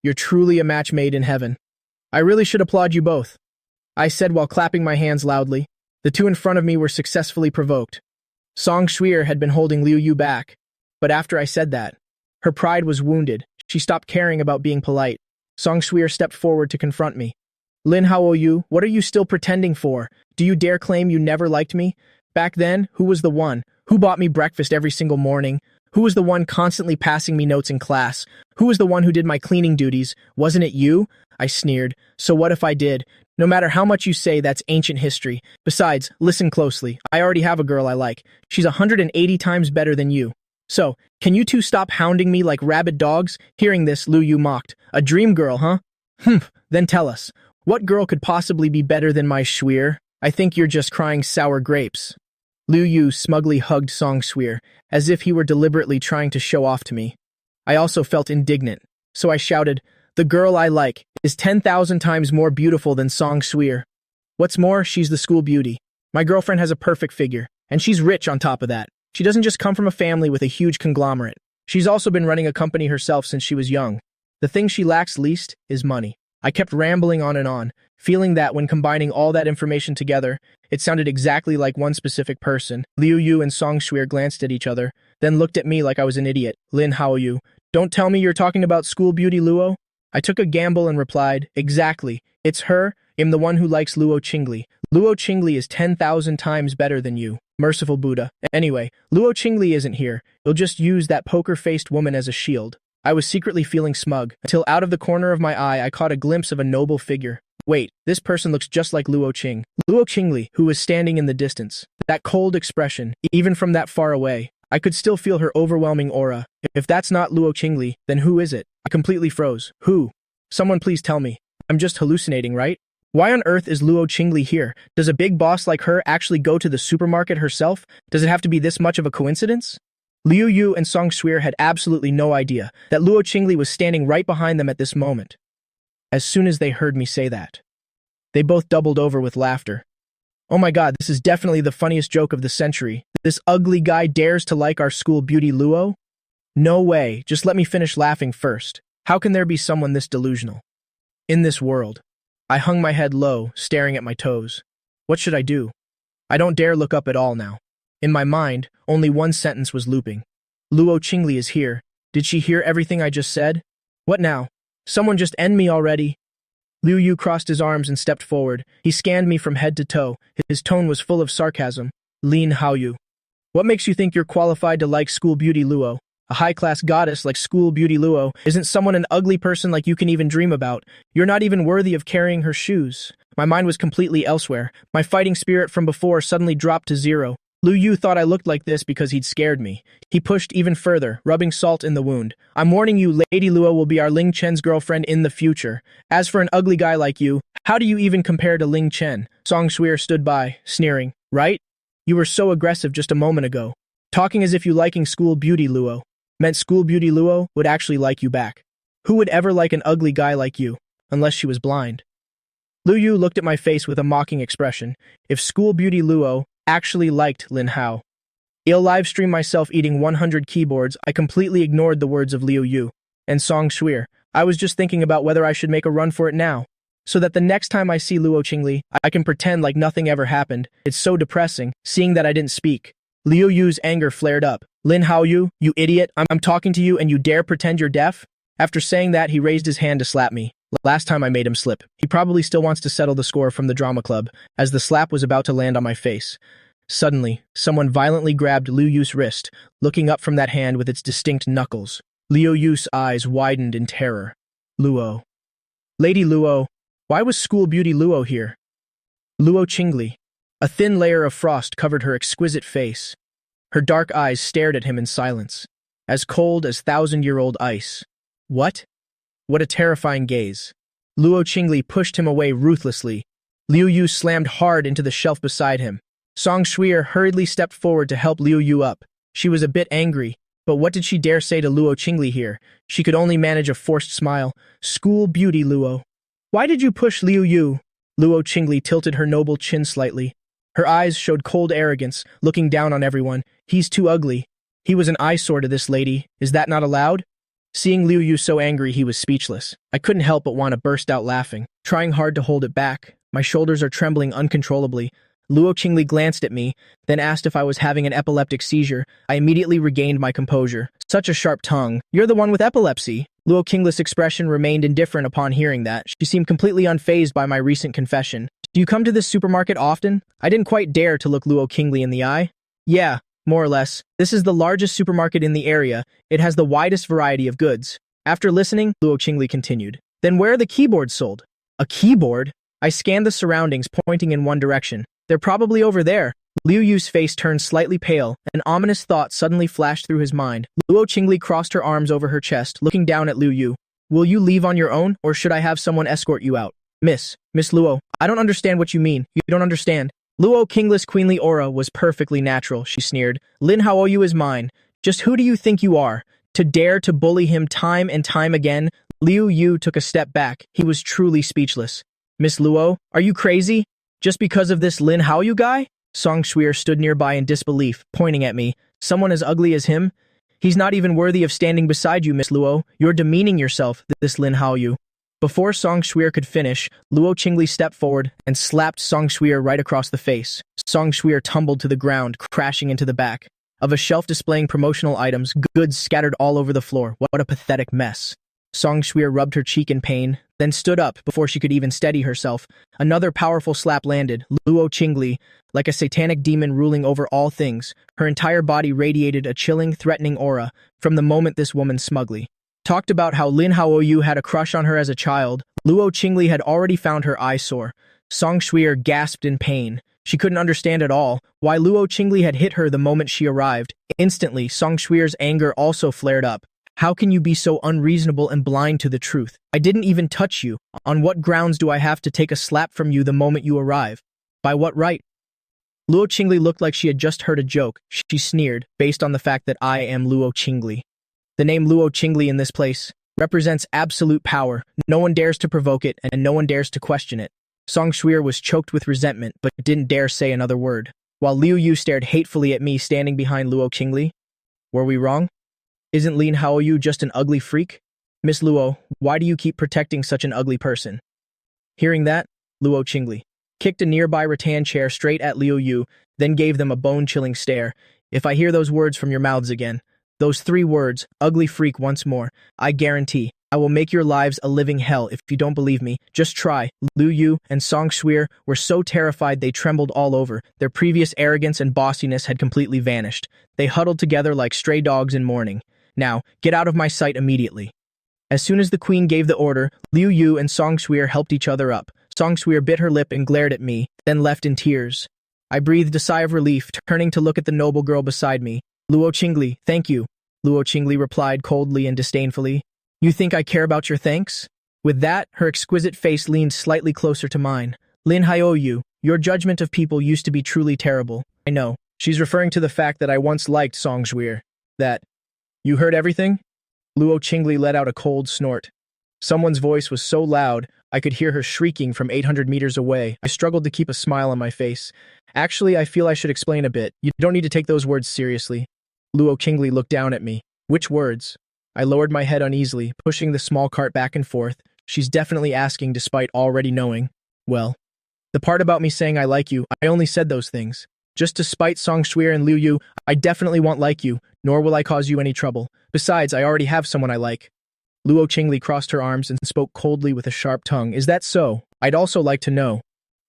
You're truly a match made in heaven. I really should applaud you both, I said while clapping my hands loudly. The two in front of me were successfully provoked. Song Shuir had been holding Liu Yu back, but after I said that, her pride was wounded. She stopped caring about being polite. Song Shuir stepped forward to confront me. Lin Haoyu, what are you still pretending for? Do you dare claim you never liked me? Back then, who was the one? Who bought me breakfast every single morning? Who was the one constantly passing me notes in class? Who was the one who did my cleaning duties? Wasn't it you? I sneered. So what if I did? No matter how much you say, that's ancient history. Besides, listen closely. I already have a girl I like. She's 180 times better than you. So, can you two stop hounding me like rabid dogs? Hearing this, Lu Yu mocked. A dream girl, huh? Then tell us. What girl could possibly be better than my Shuir? I think you're just crying sour grapes. Lu Yu smugly hugged Song Shuir, as if he were deliberately trying to show off to me. I also felt indignant, so I shouted, the girl I like is 10,000 times more beautiful than Song Shuir. What's more, she's the school beauty. My girlfriend has a perfect figure, and she's rich on top of that. She doesn't just come from a family with a huge conglomerate. She's also been running a company herself since she was young. The thing she lacks least is money. I kept rambling on and on, feeling that when combining all that information together, it sounded exactly like one specific person. Liu Yu and Song Shuir glanced at each other, then looked at me like I was an idiot. Lin Haoyu, don't tell me you're talking about school beauty Luo? I took a gamble and replied, exactly. It's her. I'm the one who likes Luo Qingli. Luo Qingli is 10,000 times better than you. Merciful Buddha. Anyway, Luo Qingli isn't here. You'll just use that poker-faced woman as a shield. I was secretly feeling smug, until out of the corner of my eye I caught a glimpse of a noble figure. Wait, this person looks just like Luo Qing. Luo Qingli, who was standing in the distance. That cold expression, even from that far away. I could still feel her overwhelming aura. If that's not Luo Qingli, then who is it? I completely froze. Who? Someone please tell me. I'm just hallucinating, right? Why on earth is Luo Qingli here? Does a big boss like her actually go to the supermarket herself? Does it have to be this much of a coincidence? Liu Yu and Song Shuir had absolutely no idea that Luo Qingli was standing right behind them at this moment. As soon as they heard me say that, they both doubled over with laughter. Oh my god, this is definitely the funniest joke of the century. This ugly guy dares to like our school beauty Luo? No way, just let me finish laughing first. How can there be someone this delusional? In this world. I hung my head low, staring at my toes. What should I do? I don't dare look up at all now. In my mind, only one sentence was looping. Luo Qingli is here. Did she hear everything I just said? What now? Someone just end me already. Liu Yu crossed his arms and stepped forward. He scanned me from head to toe. His tone was full of sarcasm. Lin Haoyu. What makes you think you're qualified to like school beauty Luo? A high-class goddess like school beauty Luo isn't someone an ugly person like you can even dream about. You're not even worthy of carrying her shoes. My mind was completely elsewhere. My fighting spirit from before suddenly dropped to zero. Liu Yu thought I looked like this because he'd scared me. He pushed even further, rubbing salt in the wound. I'm warning you, Lady Luo will be our Ling Chen's girlfriend in the future. As for an ugly guy like you, how do you even compare to Ling Chen? Song Shuir stood by, sneering. Right? You were so aggressive just a moment ago. Talking as if you liking school beauty Luo meant school beauty Luo would actually like you back. Who would ever like an ugly guy like you, unless she was blind? Liu Yu looked at my face with a mocking expression. If school beauty Luo actually liked Lin Hao. I'll livestream myself eating 100 keyboards. I completely ignored the words of Liu Yu and Song Shuir. I was just thinking about whether I should make a run for it now, so that the next time I see Luo Qingli, I can pretend like nothing ever happened. It's so depressing, seeing that I didn't speak. Liu Yu's anger flared up. Lin Haoyu, you idiot, I'm talking to you and you dare pretend you're deaf? After saying that, he raised his hand to slap me. Last time I made him slip. He probably still wants to settle the score from the drama club, as the slap was about to land on my face. Suddenly, someone violently grabbed Liu Yu's wrist, looking up from that hand with its distinct knuckles. Liu Yu's eyes widened in terror. Luo. Lady Luo, why was school beauty Luo here? Luo Qingli. A thin layer of frost covered her exquisite face. Her dark eyes stared at him in silence, as cold as thousand-year-old ice. What? What a terrifying gaze. Luo Qingli pushed him away ruthlessly. Liu Yu slammed hard into the shelf beside him. Song Shuir hurriedly stepped forward to help Liu Yu up. She was a bit angry, but what did she dare say to Luo Qingli here? She could only manage a forced smile. School beauty Luo. Why did you push Liu Yu? Luo Qingli tilted her noble chin slightly. Her eyes showed cold arrogance, looking down on everyone. He's too ugly. He was an eyesore to this lady. Is that not allowed? Seeing Liu Yu so angry, he was speechless. I couldn't help but want to burst out laughing, trying hard to hold it back. My shoulders are trembling uncontrollably. Luo Qingli glanced at me, then asked if I was having an epileptic seizure. I immediately regained my composure. Such a sharp tongue. You're the one with epilepsy. Luo Qingli's expression remained indifferent upon hearing that. She seemed completely unfazed by my recent confession. Do you come to this supermarket often? I didn't quite dare to look Luo Qingli in the eye. Yeah, more or less. This is the largest supermarket in the area. It has the widest variety of goods. After listening, Luo Qingli continued. Then where are the keyboards sold? A keyboard? I scanned the surroundings, pointing in one direction. They're probably over there. Liu Yu's face turned slightly pale. An ominous thought suddenly flashed through his mind. Luo Qingli crossed her arms over her chest, looking down at Liu Yu. Will you leave on your own, or should I have someone escort you out? Miss Luo, I don't understand what you mean. You don't understand. Luo Qingli's queenly aura was perfectly natural, she sneered. Lin Haoyu is mine. Just who do you think you are? To dare to bully him time and time again? Liu Yu took a step back. He was truly speechless. Miss Luo, are you crazy? Just because of this Lin Haoyu guy? Song Shuir stood nearby in disbelief, pointing at me. Someone as ugly as him? He's not even worthy of standing beside you, Miss Luo. You're demeaning yourself, this Lin Haoyu. Before Song Shuir could finish, Luo Qingli stepped forward and slapped Song Shuir right across the face. Song Shuir tumbled to the ground, crashing into the back of a shelf displaying promotional items, goods scattered all over the floor. What a pathetic mess. Song Shuir rubbed her cheek in pain, then stood up before she could even steady herself. Another powerful slap landed. Luo Qingli, like a satanic demon ruling over all things, her entire body radiated a chilling, threatening aura from the moment this woman smugly talked about how Lin Haoyu had a crush on her as a child. Luo Qingli had already found her eyesore. Song Shuir gasped in pain. She couldn't understand at all why Luo Qingli had hit her the moment she arrived. Instantly, Song Shuir's anger also flared up. How can you be so unreasonable and blind to the truth? I didn't even touch you. On what grounds do I have to take a slap from you the moment you arrive? By what right? Luo Qingli looked like she had just heard a joke. She sneered, based on the fact that I am Luo Qingli. The name Luo Qingli in this place represents absolute power. No one dares to provoke it, and no one dares to question it. Song Shuir was choked with resentment, but didn't dare say another word, while Liu Yu stared hatefully at me standing behind Luo Qingli. Were we wrong? Isn't Lin Haoyu just an ugly freak? Miss Luo, why do you keep protecting such an ugly person? Hearing that, Luo Qingli kicked a nearby rattan chair straight at Liu Yu, then gave them a bone-chilling stare. If I hear those words from your mouths again, those 3 words, ugly freak once more, I guarantee I will make your lives a living hell. If you don't believe me, just try. Liu Yu and Song Shuir were so terrified they trembled all over. Their previous arrogance and bossiness had completely vanished. They huddled together like stray dogs in mourning. Now, get out of my sight immediately. As soon as the queen gave the order, Liu Yu and Song Shuir helped each other up. Song Shuir bit her lip and glared at me, then left in tears. I breathed a sigh of relief, turning to look at the noble girl beside me. Luo Qingli, thank you. Luo Qingli replied coldly and disdainfully. You think I care about your thanks? With that, her exquisite face leaned slightly closer to mine. Lin Haoyu, your judgment of people used to be truly terrible. I know. She's referring to the fact that I once liked Song Shuir. That. You heard everything? Luo Qingli let out a cold snort. Someone's voice was so loud, I could hear her shrieking from 800 meters away. I struggled to keep a smile on my face. Actually, I feel I should explain a bit. You don't need to take those words seriously. Luo Qingli looked down at me. Which words? I lowered my head uneasily, pushing the small cart back and forth. She's definitely asking despite already knowing. Well, the part about me saying I like you, I only said those things. Just to spite Song Shuir and Liu Yu, I definitely won't like you, nor will I cause you any trouble. Besides, I already have someone I like. Luo Qingli crossed her arms and spoke coldly with a sharp tongue. Is that so? I'd also like to know.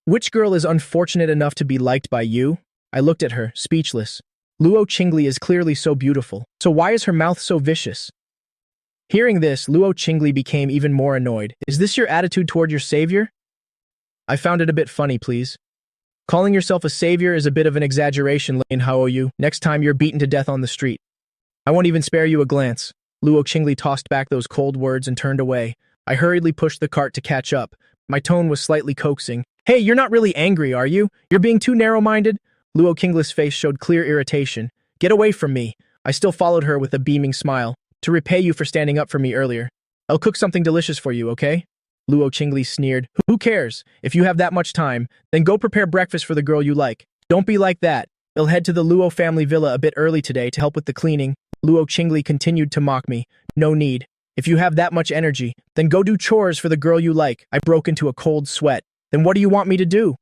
Which girl is unfortunate enough to be liked by you? I looked at her, speechless. Luo Qingli is clearly so beautiful, so why is her mouth so vicious? Hearing this, Luo Qingli became even more annoyed. Is this your attitude toward your savior? I found it a bit funny, please. Calling yourself a savior is a bit of an exaggeration, Lin Haoyu. Next time you're beaten to death on the street. I won't even spare you a glance. Luo Qingli tossed back those cold words and turned away. I hurriedly pushed the cart to catch up. My tone was slightly coaxing. Hey, you're not really angry, are you? You're being too narrow-minded? Luo Qingli's face showed clear irritation. Get away from me. I still followed her with a beaming smile. To repay you for standing up for me earlier. I'll cook something delicious for you, okay? Luo Qingli sneered. Who cares? If you have that much time, then go prepare breakfast for the girl you like. Don't be like that. They'll head to the Luo family villa a bit early today to help with the cleaning. Luo Qingli continued to mock me. No need. If you have that much energy, then go do chores for the girl you like. I broke into a cold sweat. Then what do you want me to do?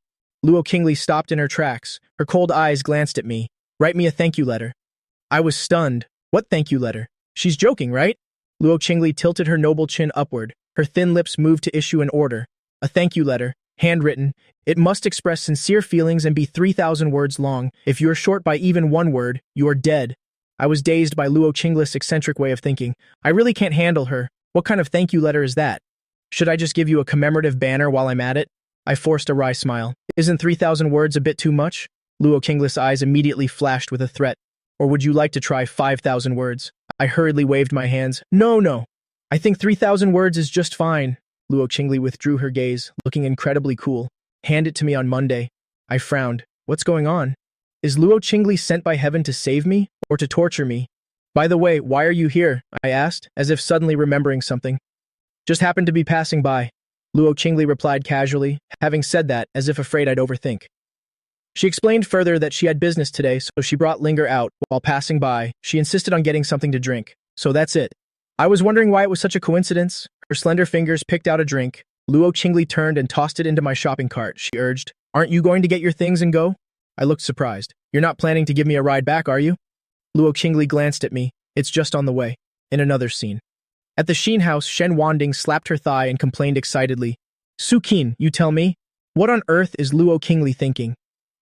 Luo Qingli stopped in her tracks. Her cold eyes glanced at me. Write me a thank you letter. I was stunned. What thank you letter? She's joking, right? Luo Qingli tilted her noble chin upward. Her thin lips moved to issue an order. A thank you letter, handwritten. It must express sincere feelings and be 3,000 words long. If you're short by even 1 word, you're dead. I was dazed by Luo Qingli's eccentric way of thinking. I really can't handle her. What kind of thank you letter is that? Should I just give you a commemorative banner while I'm at it? I forced a wry smile. Isn't 3,000 words a bit too much? Luo Qingli's eyes immediately flashed with a threat. Or would you like to try 5,000 words? I hurriedly waved my hands. No. I think 3,000 words is just fine. Luo Qingli withdrew her gaze, looking incredibly cool. Hand it to me on Monday. I frowned. What's going on? Is Luo Qingli sent by heaven to save me, or to torture me? By the way, why are you here? I asked, as if suddenly remembering something. Just happened to be passing by. Luo Qingli replied casually, having said that as if afraid I'd overthink. She explained further that she had business today, so she brought Linger out. While passing by, she insisted on getting something to drink. So that's it. I was wondering why it was such a coincidence. Her slender fingers picked out a drink. Luo Qingli turned and tossed it into my shopping cart. She urged, Aren't you going to get your things and go? I looked surprised. You're not planning to give me a ride back, are you? Luo Qingli glanced at me. It's just on the way. In another scene. At the Xin house, Shen Wanding slapped her thigh and complained excitedly. Su Qin, you tell me? What on earth is Luo Qingli thinking?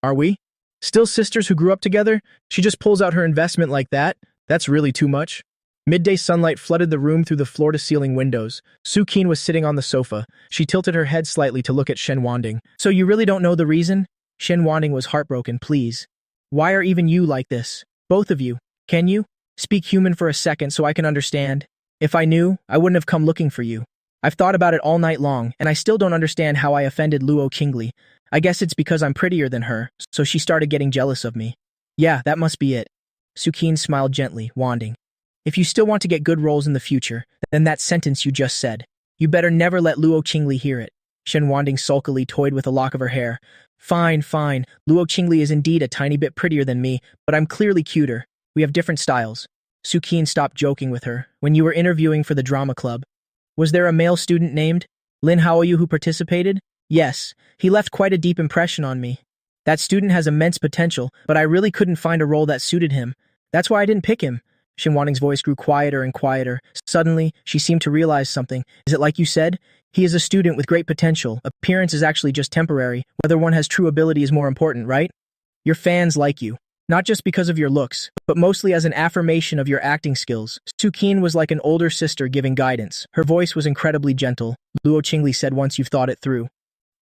Are we? Still sisters who grew up together? She just pulls out her investment like that? That's really too much. Midday sunlight flooded the room through the floor-to-ceiling windows. Su Qin was sitting on the sofa. She tilted her head slightly to look at Shen Wanding. So you really don't know the reason? Shen Wanding was heartbroken. Please. Why are even you like this? Both of you. Can you? Speak human for a second so I can understand. If I knew, I wouldn't have come looking for you. I've thought about it all night long, and I still don't understand how I offended Luo Qingli. I guess it's because I'm prettier than her, so she started getting jealous of me. Yeah, that must be it. Sukin smiled gently, wanding. If you still want to get good roles in the future, then that sentence you just said. You better never let Luo Qingli hear it. Shen Wanding sulkily toyed with a lock of her hair. Fine, fine. Luo Qingli is indeed a tiny bit prettier than me, but I'm clearly cuter. We have different styles. Sukin stopped joking with her. When you were interviewing for the drama club, was there a male student named Lin Haoyu who participated? Yes, he left quite a deep impression on me. That student has immense potential, but I really couldn't find a role that suited him. That's why I didn't pick him. Shen Wanting's voice grew quieter and quieter. Suddenly, she seemed to realize something. Is it like you said? He is a student with great potential. Appearance is actually just temporary. Whether one has true ability is more important, right? Your fans like you. Not just because of your looks, but mostly as an affirmation of your acting skills. Sukin was like an older sister giving guidance. Her voice was incredibly gentle. Luo Qingli said once you've thought it through.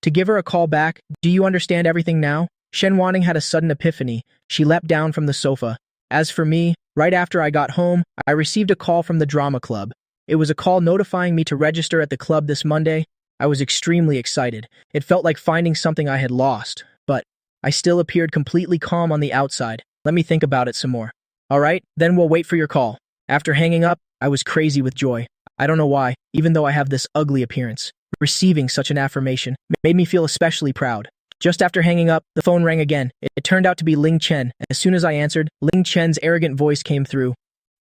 To give her a call back, do you understand everything now? Shen Wanting had a sudden epiphany. She leapt down from the sofa. As for me, right after I got home, I received a call from the drama club. It was a call notifying me to register at the club this Monday. I was extremely excited. It felt like finding something I had lost, but I still appeared completely calm on the outside. Let me think about it some more. All right, then we'll wait for your call. After hanging up, I was crazy with joy. I don't know why, even though I have this ugly appearance. Receiving such an affirmation made me feel especially proud. Just after hanging up, the phone rang again. It turned out to be Ling Chen. As soon as I answered, Ling Chen's arrogant voice came through.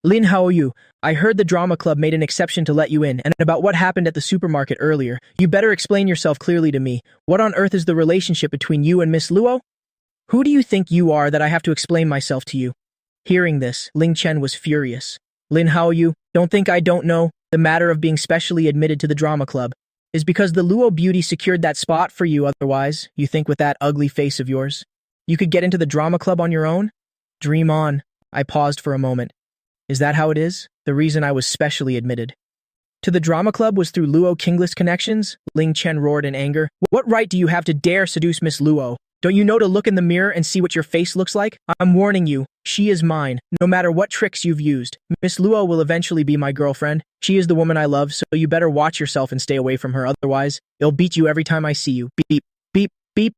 Lin Haoyu, I heard the drama club made an exception to let you in, and about what happened at the supermarket earlier. You better explain yourself clearly to me. What on earth is the relationship between you and Miss Luo? Who do you think you are that I have to explain myself to you? Hearing this, Ling Chen was furious. Lin Haoyu, don't think I don't know. The matter of being specially admitted to the drama club is because the Luo beauty secured that spot for you. Otherwise, you think with that ugly face of yours, you could get into the drama club on your own? Dream on. I paused for a moment. Is that how it is? The reason I was specially admitted to the drama club was through Luo Qingli's connections? Ling Chen roared in anger. What right do you have to dare seduce Miss Luo? Don't you know to look in the mirror and see what your face looks like? I'm warning you, she is mine, no matter what tricks you've used. Miss Luo will eventually be my girlfriend. She is the woman I love, so you better watch yourself and stay away from her, otherwise, it'll beat you every time I see you. Beep, beep, beep.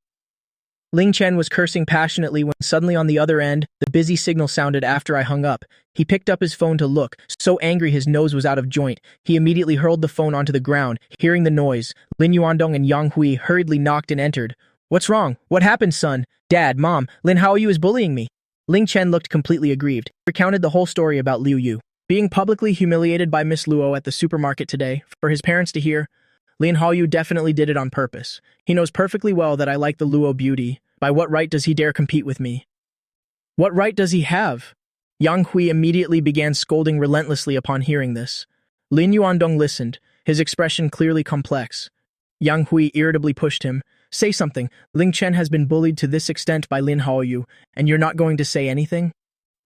Ling Chen was cursing passionately when suddenly on the other end, the busy signal sounded after I hung up. He picked up his phone to look, so angry his nose was out of joint. He immediately hurled the phone onto the ground. Hearing the noise, Lin Yuandong and Yang Hui hurriedly knocked and entered. What's wrong? What happened, son? Dad, Mom, Lin Haoyu is bullying me. Ling Chen looked completely aggrieved. He recounted the whole story about Liu Yu being publicly humiliated by Miss Luo at the supermarket today for his parents to hear. Lin Haoyu definitely did it on purpose. He knows perfectly well that I like the Luo beauty. By what right does he dare compete with me? What right does he have? Yang Hui immediately began scolding relentlessly upon hearing this. Lin Yuandong listened, his expression clearly complex. Yang Hui irritably pushed him. Say something. Ling Chen has been bullied to this extent by Lin Haoyu, and you're not going to say anything?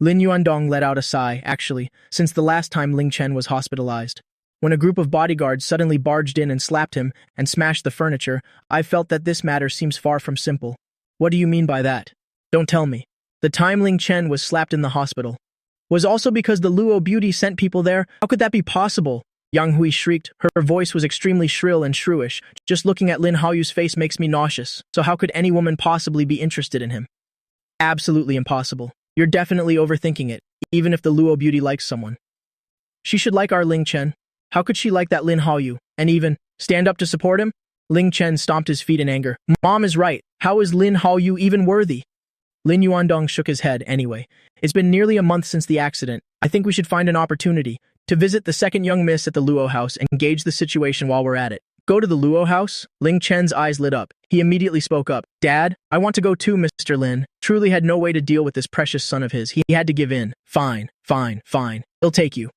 Lin Yuandong let out a sigh, actually, since the last time Ling Chen was hospitalized. When a group of bodyguards suddenly barged in and slapped him and smashed the furniture, I felt that this matter seems far from simple. What do you mean by that? Don't tell me. The time Ling Chen was slapped in the hospital was also because the Luo beauty sent people there? How could that be possible? Yang Hui shrieked. Her voice was extremely shrill and shrewish. Just looking at Lin Haoyu's face makes me nauseous. So how could any woman possibly be interested in him? Absolutely impossible. You're definitely overthinking it, even if the Luo beauty likes someone. She should like our Ling Chen. How could she like that Lin Haoyu, and even stand up to support him? Ling Chen stomped his feet in anger. Mom is right. How is Lin Haoyu even worthy? Lin Yuandong shook his head. Anyway, it's been nearly a month since the accident. I think we should find an opportunity to visit the second young miss at the Luo house and gauge the situation while we're at it. Go to the Luo house? Ling Chen's eyes lit up. He immediately spoke up. Dad, I want to go too, Mr. Lin. Truly had no way to deal with this precious son of his. He had to give in. Fine, fine, fine. He'll take you.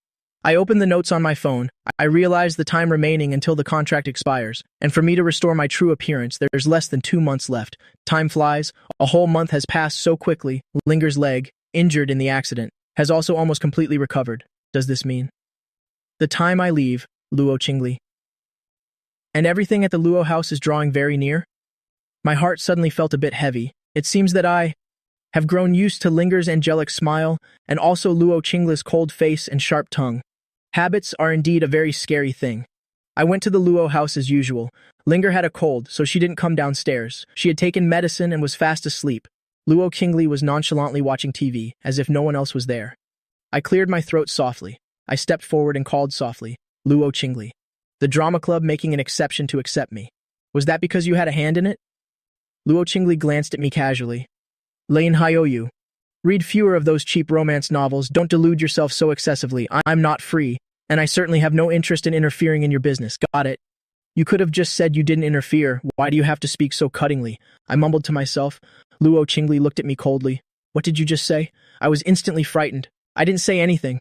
I opened the notes on my phone. I realized the time remaining until the contract expires, and for me to restore my true appearance, there's less than 2 months left. Time flies. A whole month has passed so quickly. Linger's leg, injured in the accident, has also almost completely recovered. Does this mean the time I leave, Luo Qingli, and everything at the Luo house is drawing very near? My heart suddenly felt a bit heavy. It seems that I have grown used to Linger's angelic smile and also Luo Qingli's cold face and sharp tongue. Habits are indeed a very scary thing. I went to the Luo house as usual. Linger had a cold, so she didn't come downstairs. She had taken medicine and was fast asleep. Luo Qingli was nonchalantly watching TV, as if no one else was there. I cleared my throat softly. I stepped forward and called softly, Luo Qingli. The drama club making an exception to accept me. Was that because you had a hand in it? Luo Qingli glanced at me casually. Lane Hioyu. Read fewer of those cheap romance novels. Don't delude yourself so excessively. I'm not free, and I certainly have no interest in interfering in your business. Got it? You could have just said you didn't interfere. Why do you have to speak so cuttingly? I mumbled to myself. Luo Qingli looked at me coldly. What did you just say? I was instantly frightened. I didn't say anything.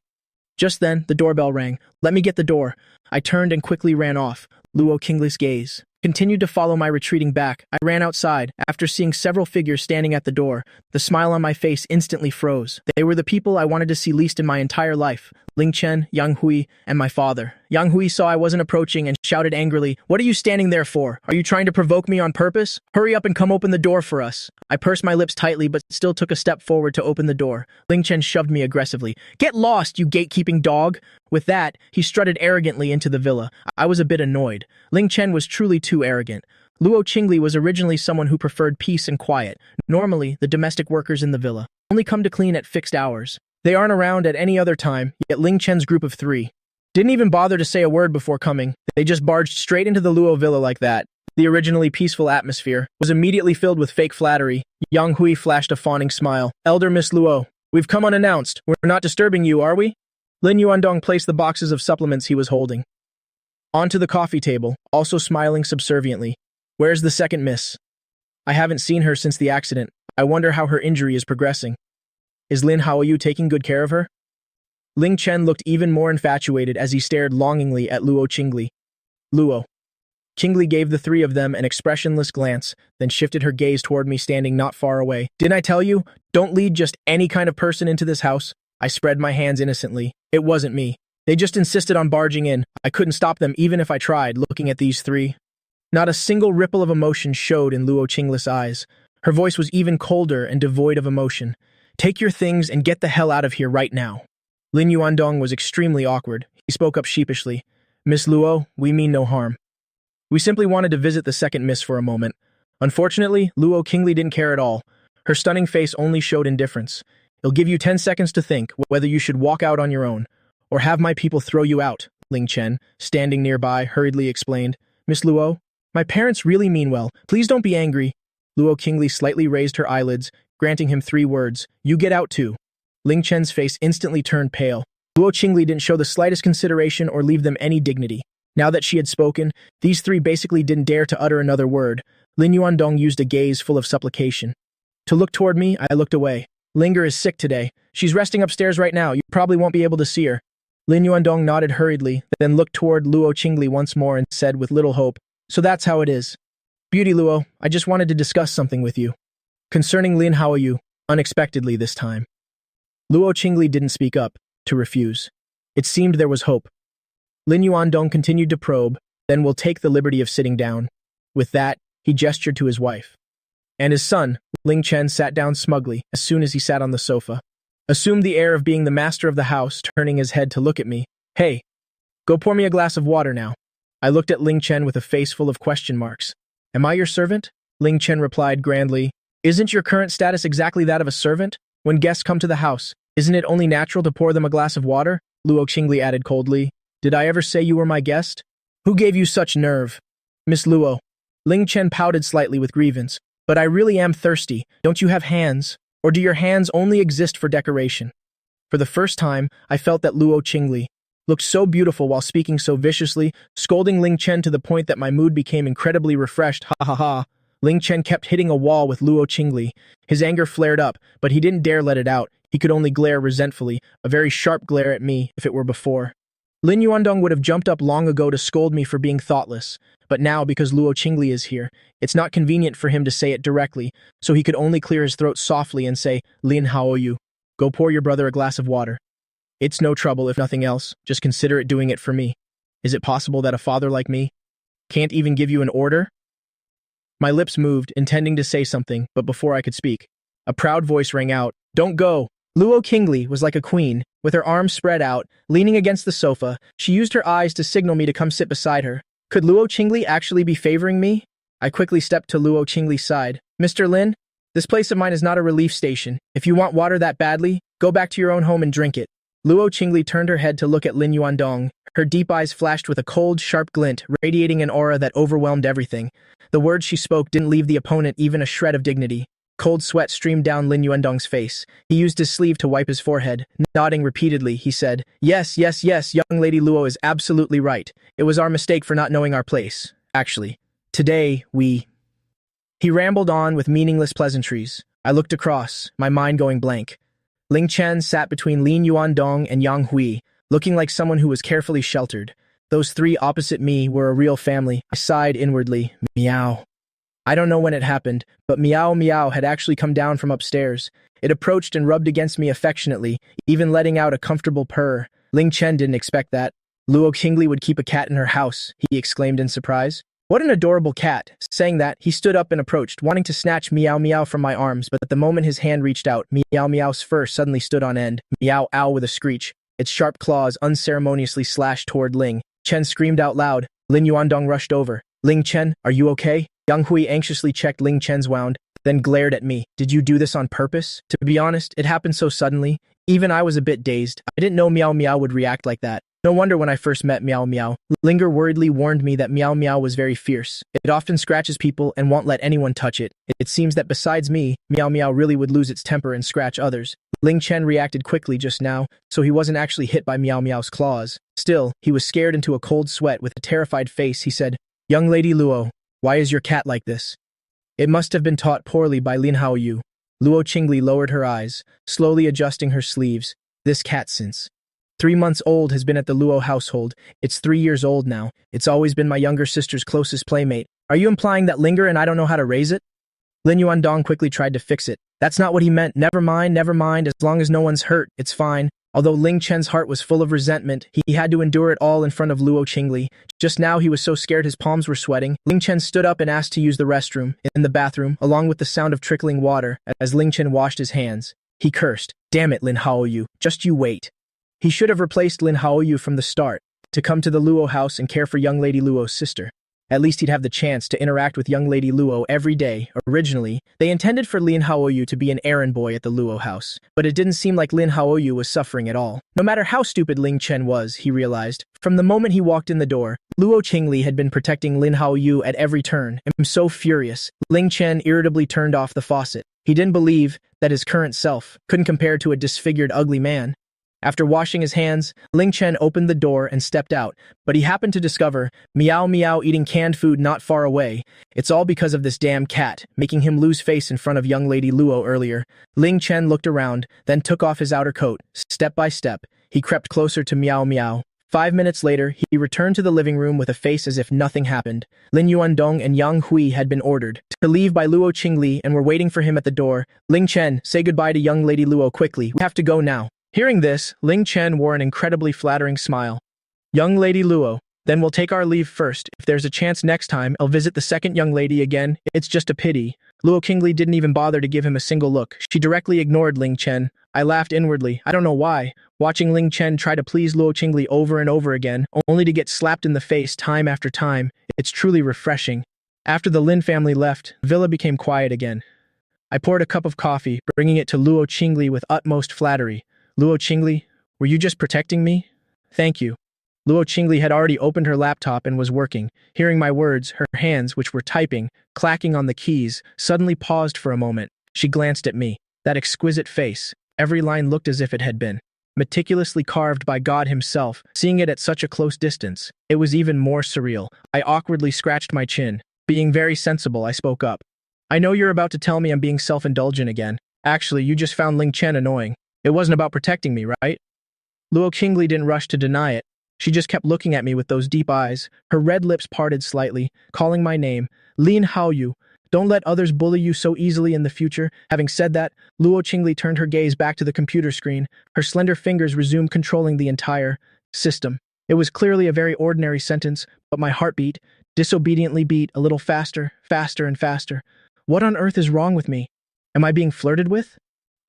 Just then, the doorbell rang. Let me get the door. I turned and quickly ran off. Luo Qingli's gaze continued to follow my retreating back. I ran outside. After seeing several figures standing at the door, the smile on my face instantly froze. They were the people I wanted to see least in my entire life. Ling Chen, Yang Hui, and my father. Yang Hui saw I wasn't approaching and shouted angrily, What are you standing there for? Are you trying to provoke me on purpose? Hurry up and come open the door for us. I pursed my lips tightly but still took a step forward to open the door. Ling Chen shoved me aggressively. Get lost, you gatekeeping dog! With that, he strutted arrogantly into the villa. I was a bit annoyed. Ling Chen was truly too arrogant. Luo Qingli was originally someone who preferred peace and quiet. Normally, the domestic workers in the villa only come to clean at fixed hours. They aren't around at any other time, yet Ling Chen's group of 3 didn't even bother to say a word before coming. They just barged straight into the Luo villa like that. The originally peaceful atmosphere was immediately filled with fake flattery. Yang Hui flashed a fawning smile. Elder Miss Luo, we've come unannounced. We're not disturbing you, are we? Lin Yuandong placed the boxes of supplements he was holding onto the coffee table, also smiling subserviently. Where's the second miss? I haven't seen her since the accident. I wonder how her injury is progressing. Is Lin Haoyu taking good care of her? Ling Chen looked even more infatuated as he stared longingly at Luo Qingli. Luo. Qingli gave the 3 of them an expressionless glance, then shifted her gaze toward me standing not far away. Didn't I tell you? Don't lead just any kind of person into this house. I spread my hands innocently. It wasn't me. They just insisted on barging in. I couldn't stop them even if I tried, looking at these 3. Not a single ripple of emotion showed in Luo Qingli's eyes. Her voice was even colder and devoid of emotion. Take your things and get the hell out of here right now. Lin Yuandong was extremely awkward. He spoke up sheepishly. Miss Luo, we mean no harm. We simply wanted to visit the second miss for a moment. Unfortunately, Luo Qingli didn't care at all. Her stunning face only showed indifference. It'll give you 10 seconds to think whether you should walk out on your own, or have my people throw you out, Ling Chen, standing nearby, hurriedly explained. Miss Luo, my parents really mean well. Please don't be angry. Luo Qingli slightly raised her eyelids, granting him 3 words. You get out too. Ling Chen's face instantly turned pale. Luo Qingli didn't show the slightest consideration or leave them any dignity. Now that she had spoken, these 3 basically didn't dare to utter another word. Lin Yuandong used a gaze full of supplication. To look toward me, I looked away. Linger is sick today. She's resting upstairs right now. You probably won't be able to see her. Lin Yuandong nodded hurriedly, then looked toward Luo Qingli once more and said with little hope, So that's how it is. Beauty Luo, I just wanted to discuss something with you. Concerning Lin Haoyu, unexpectedly this time. Luo Qingli didn't speak up, to refuse. It seemed there was hope. Lin Yuandong continued to probe, then will take the liberty of sitting down. With that, he gestured to his wife. And his son, Ling Chen, sat down smugly as soon as he sat on the sofa. Assumed the air of being the master of the house, turning his head to look at me. Hey, go pour me a glass of water now. I looked at Ling Chen with a face full of question marks. Am I your servant? Ling Chen replied grandly. Isn't your current status exactly that of a servant? When guests come to the house, isn't it only natural to pour them a glass of water? Luo Qingli added coldly. Did I ever say you were my guest? Who gave you such nerve? Miss Luo. Ling Chen pouted slightly with grievance. But I really am thirsty. Don't you have hands? Or do your hands only exist for decoration? For the first time, I felt that Luo Qingli looked so beautiful while speaking so viciously, scolding Ling Chen to the point that my mood became incredibly refreshed. Ha ha ha. Ling Chen kept hitting a wall with Luo Qingli. His anger flared up, but he didn't dare let it out. He could only glare resentfully, a very sharp glare at me if it were before. Lin Yuandong would have jumped up long ago to scold me for being thoughtless, but now, because Luo Qingli is here, it's not convenient for him to say it directly, so he could only clear his throat softly and say, Lin Haoyu, go pour your brother a glass of water. It's no trouble if nothing else, just consider it doing it for me. Is it possible that a father like me can't even give you an order? My lips moved, intending to say something, but before I could speak, a proud voice rang out, Don't go! Luo Qingli was like a queen. With her arms spread out, leaning against the sofa, she used her eyes to signal me to come sit beside her. Could Luo Qingli actually be favoring me? I quickly stepped to Luo Qingli's side. Mr. Lin, this place of mine is not a relief station. If you want water that badly, go back to your own home and drink it. Luo Qingli turned her head to look at Lin Yuandong. Her deep eyes flashed with a cold, sharp glint, radiating an aura that overwhelmed everything. The words she spoke didn't leave the opponent even a shred of dignity. Cold sweat streamed down Lin Yuandong's face. He used his sleeve to wipe his forehead. Nodding repeatedly, he said, Yes, yes, yes, young lady Luo is absolutely right. It was our mistake for not knowing our place. Actually, today, we... He rambled on with meaningless pleasantries. I looked across, my mind going blank. Ling Chen sat between Lin Yuandong and Yang Hui, looking like someone who was carefully sheltered. Those three opposite me were a real family. I sighed inwardly. Meow. I don't know when it happened, but Meow Meow had actually come down from upstairs. It approached and rubbed against me affectionately, even letting out a comfortable purr. Ling Chen didn't expect that. Luo Qingli would keep a cat in her house, he exclaimed in surprise. What an adorable cat. Saying that, he stood up and approached, wanting to snatch Meow Meow from my arms, but the moment his hand reached out, Meow Meow's fur suddenly stood on end. Meow ow with a screech. Its sharp claws unceremoniously slashed toward Ling. Chen screamed out loud. Lin Yuandong rushed over. Ling Chen, are you okay? Yang Hui anxiously checked Ling Chen's wound, then glared at me. Did you do this on purpose? To be honest, it happened so suddenly. Even I was a bit dazed. I didn't know Meow Meow would react like that. No wonder when I first met Meow Meow. Linger worriedly warned me that Meow Meow was very fierce. It often scratches people and won't let anyone touch it. It seems that besides me, Meow Meow really would lose its temper and scratch others. Ling Chen reacted quickly just now, so he wasn't actually hit by Meow Meow's claws. Still, he was scared into a cold sweat. With a terrified face, he said, Young lady Luo, why is your cat like this? It must have been taught poorly by Lin Haoyu. Luo Qingli lowered her eyes, slowly adjusting her sleeves. This cat since 3 months old has been at the Luo household. It's 3 years old now. It's always been my younger sister's closest playmate. Are you implying that Linger and I don't know how to raise it? Lin Yuandong quickly tried to fix it. That's not what he meant. Never mind. As long as no one's hurt, it's fine. Although Ling Chen's heart was full of resentment, he had to endure it all in front of Luo Qingli. Just now he was so scared his palms were sweating. Ling Chen stood up and asked to use the restroom. In the bathroom, along with the sound of trickling water, as Ling Chen washed his hands, he cursed. Damn it, Lin Haoyu. Just you wait. He should have replaced Lin Haoyu from the start, to come to the Luo house and care for young lady Luo's sister. At least he'd have the chance to interact with young lady Luo every day. Originally, they intended for Lin Haoyu to be an errand boy at the Luo house, but it didn't seem like Lin Haoyu was suffering at all. No matter how stupid Ling Chen was, he realized, from the moment he walked in the door, Luo Qingli had been protecting Lin Haoyu at every turn. I'm so furious. Ling Chen irritably turned off the faucet. He didn't believe that his current self couldn't compare to a disfigured, ugly man. After washing his hands, Ling Chen opened the door and stepped out, but he happened to discover Meow Meow eating canned food not far away. It's all because of this damn cat, making him lose face in front of young lady Luo earlier. Ling Chen looked around, then took off his outer coat. Step by step, he crept closer to Meow Meow. 5 minutes later, he returned to the living room with a face as if nothing happened. Lin Yuandong and Yang Hui had been ordered to leave by Luo Qingli and were waiting for him at the door. Ling Chen, say goodbye to young lady Luo quickly. We have to go now. Hearing this, Ling Chen wore an incredibly flattering smile. Young lady Luo, then we'll take our leave first. If there's a chance next time, I'll visit the second young lady again. It's just a pity. Luo Qingli didn't even bother to give him a single look. She directly ignored Ling Chen. I laughed inwardly. I don't know why. Watching Ling Chen try to please Luo Qingli over and over again, only to get slapped in the face time after time, it's truly refreshing. After the Lin family left, the villa became quiet again. I poured a cup of coffee, bringing it to Luo Qingli with utmost flattery. Luo Qingli, were you just protecting me? Thank you. Luo Qingli had already opened her laptop and was working. Hearing my words, her hands, which were typing, clacking on the keys, suddenly paused for a moment. She glanced at me. That exquisite face. Every line looked as if it had been meticulously carved by God himself. Seeing it at such a close distance, it was even more surreal. I awkwardly scratched my chin. Being very sensible, I spoke up. I know you're about to tell me I'm being self-indulgent again. Actually, you just found Ling Chen annoying. It wasn't about protecting me, right? Luo Qingli didn't rush to deny it. She just kept looking at me with those deep eyes, her red lips parted slightly, calling my name. Lin Haoyu, don't let others bully you so easily in the future. Having said that, Luo Qingli turned her gaze back to the computer screen. Her slender fingers resumed controlling the entire system. It was clearly a very ordinary sentence, but my heartbeat disobediently beat a little faster, faster and faster. What on earth is wrong with me? Am I being flirted with?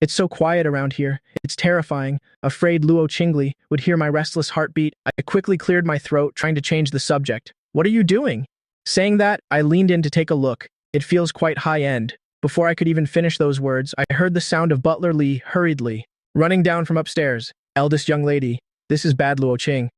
It's so quiet around here. It's terrifying. Afraid Luo Qingli would hear my restless heartbeat, I quickly cleared my throat, trying to change the subject. What are you doing? Saying that, I leaned in to take a look. It feels quite high-end. Before I could even finish those words, I heard the sound of Butler Li hurriedly running down from upstairs. Eldest young lady, this is bad Luo Qing.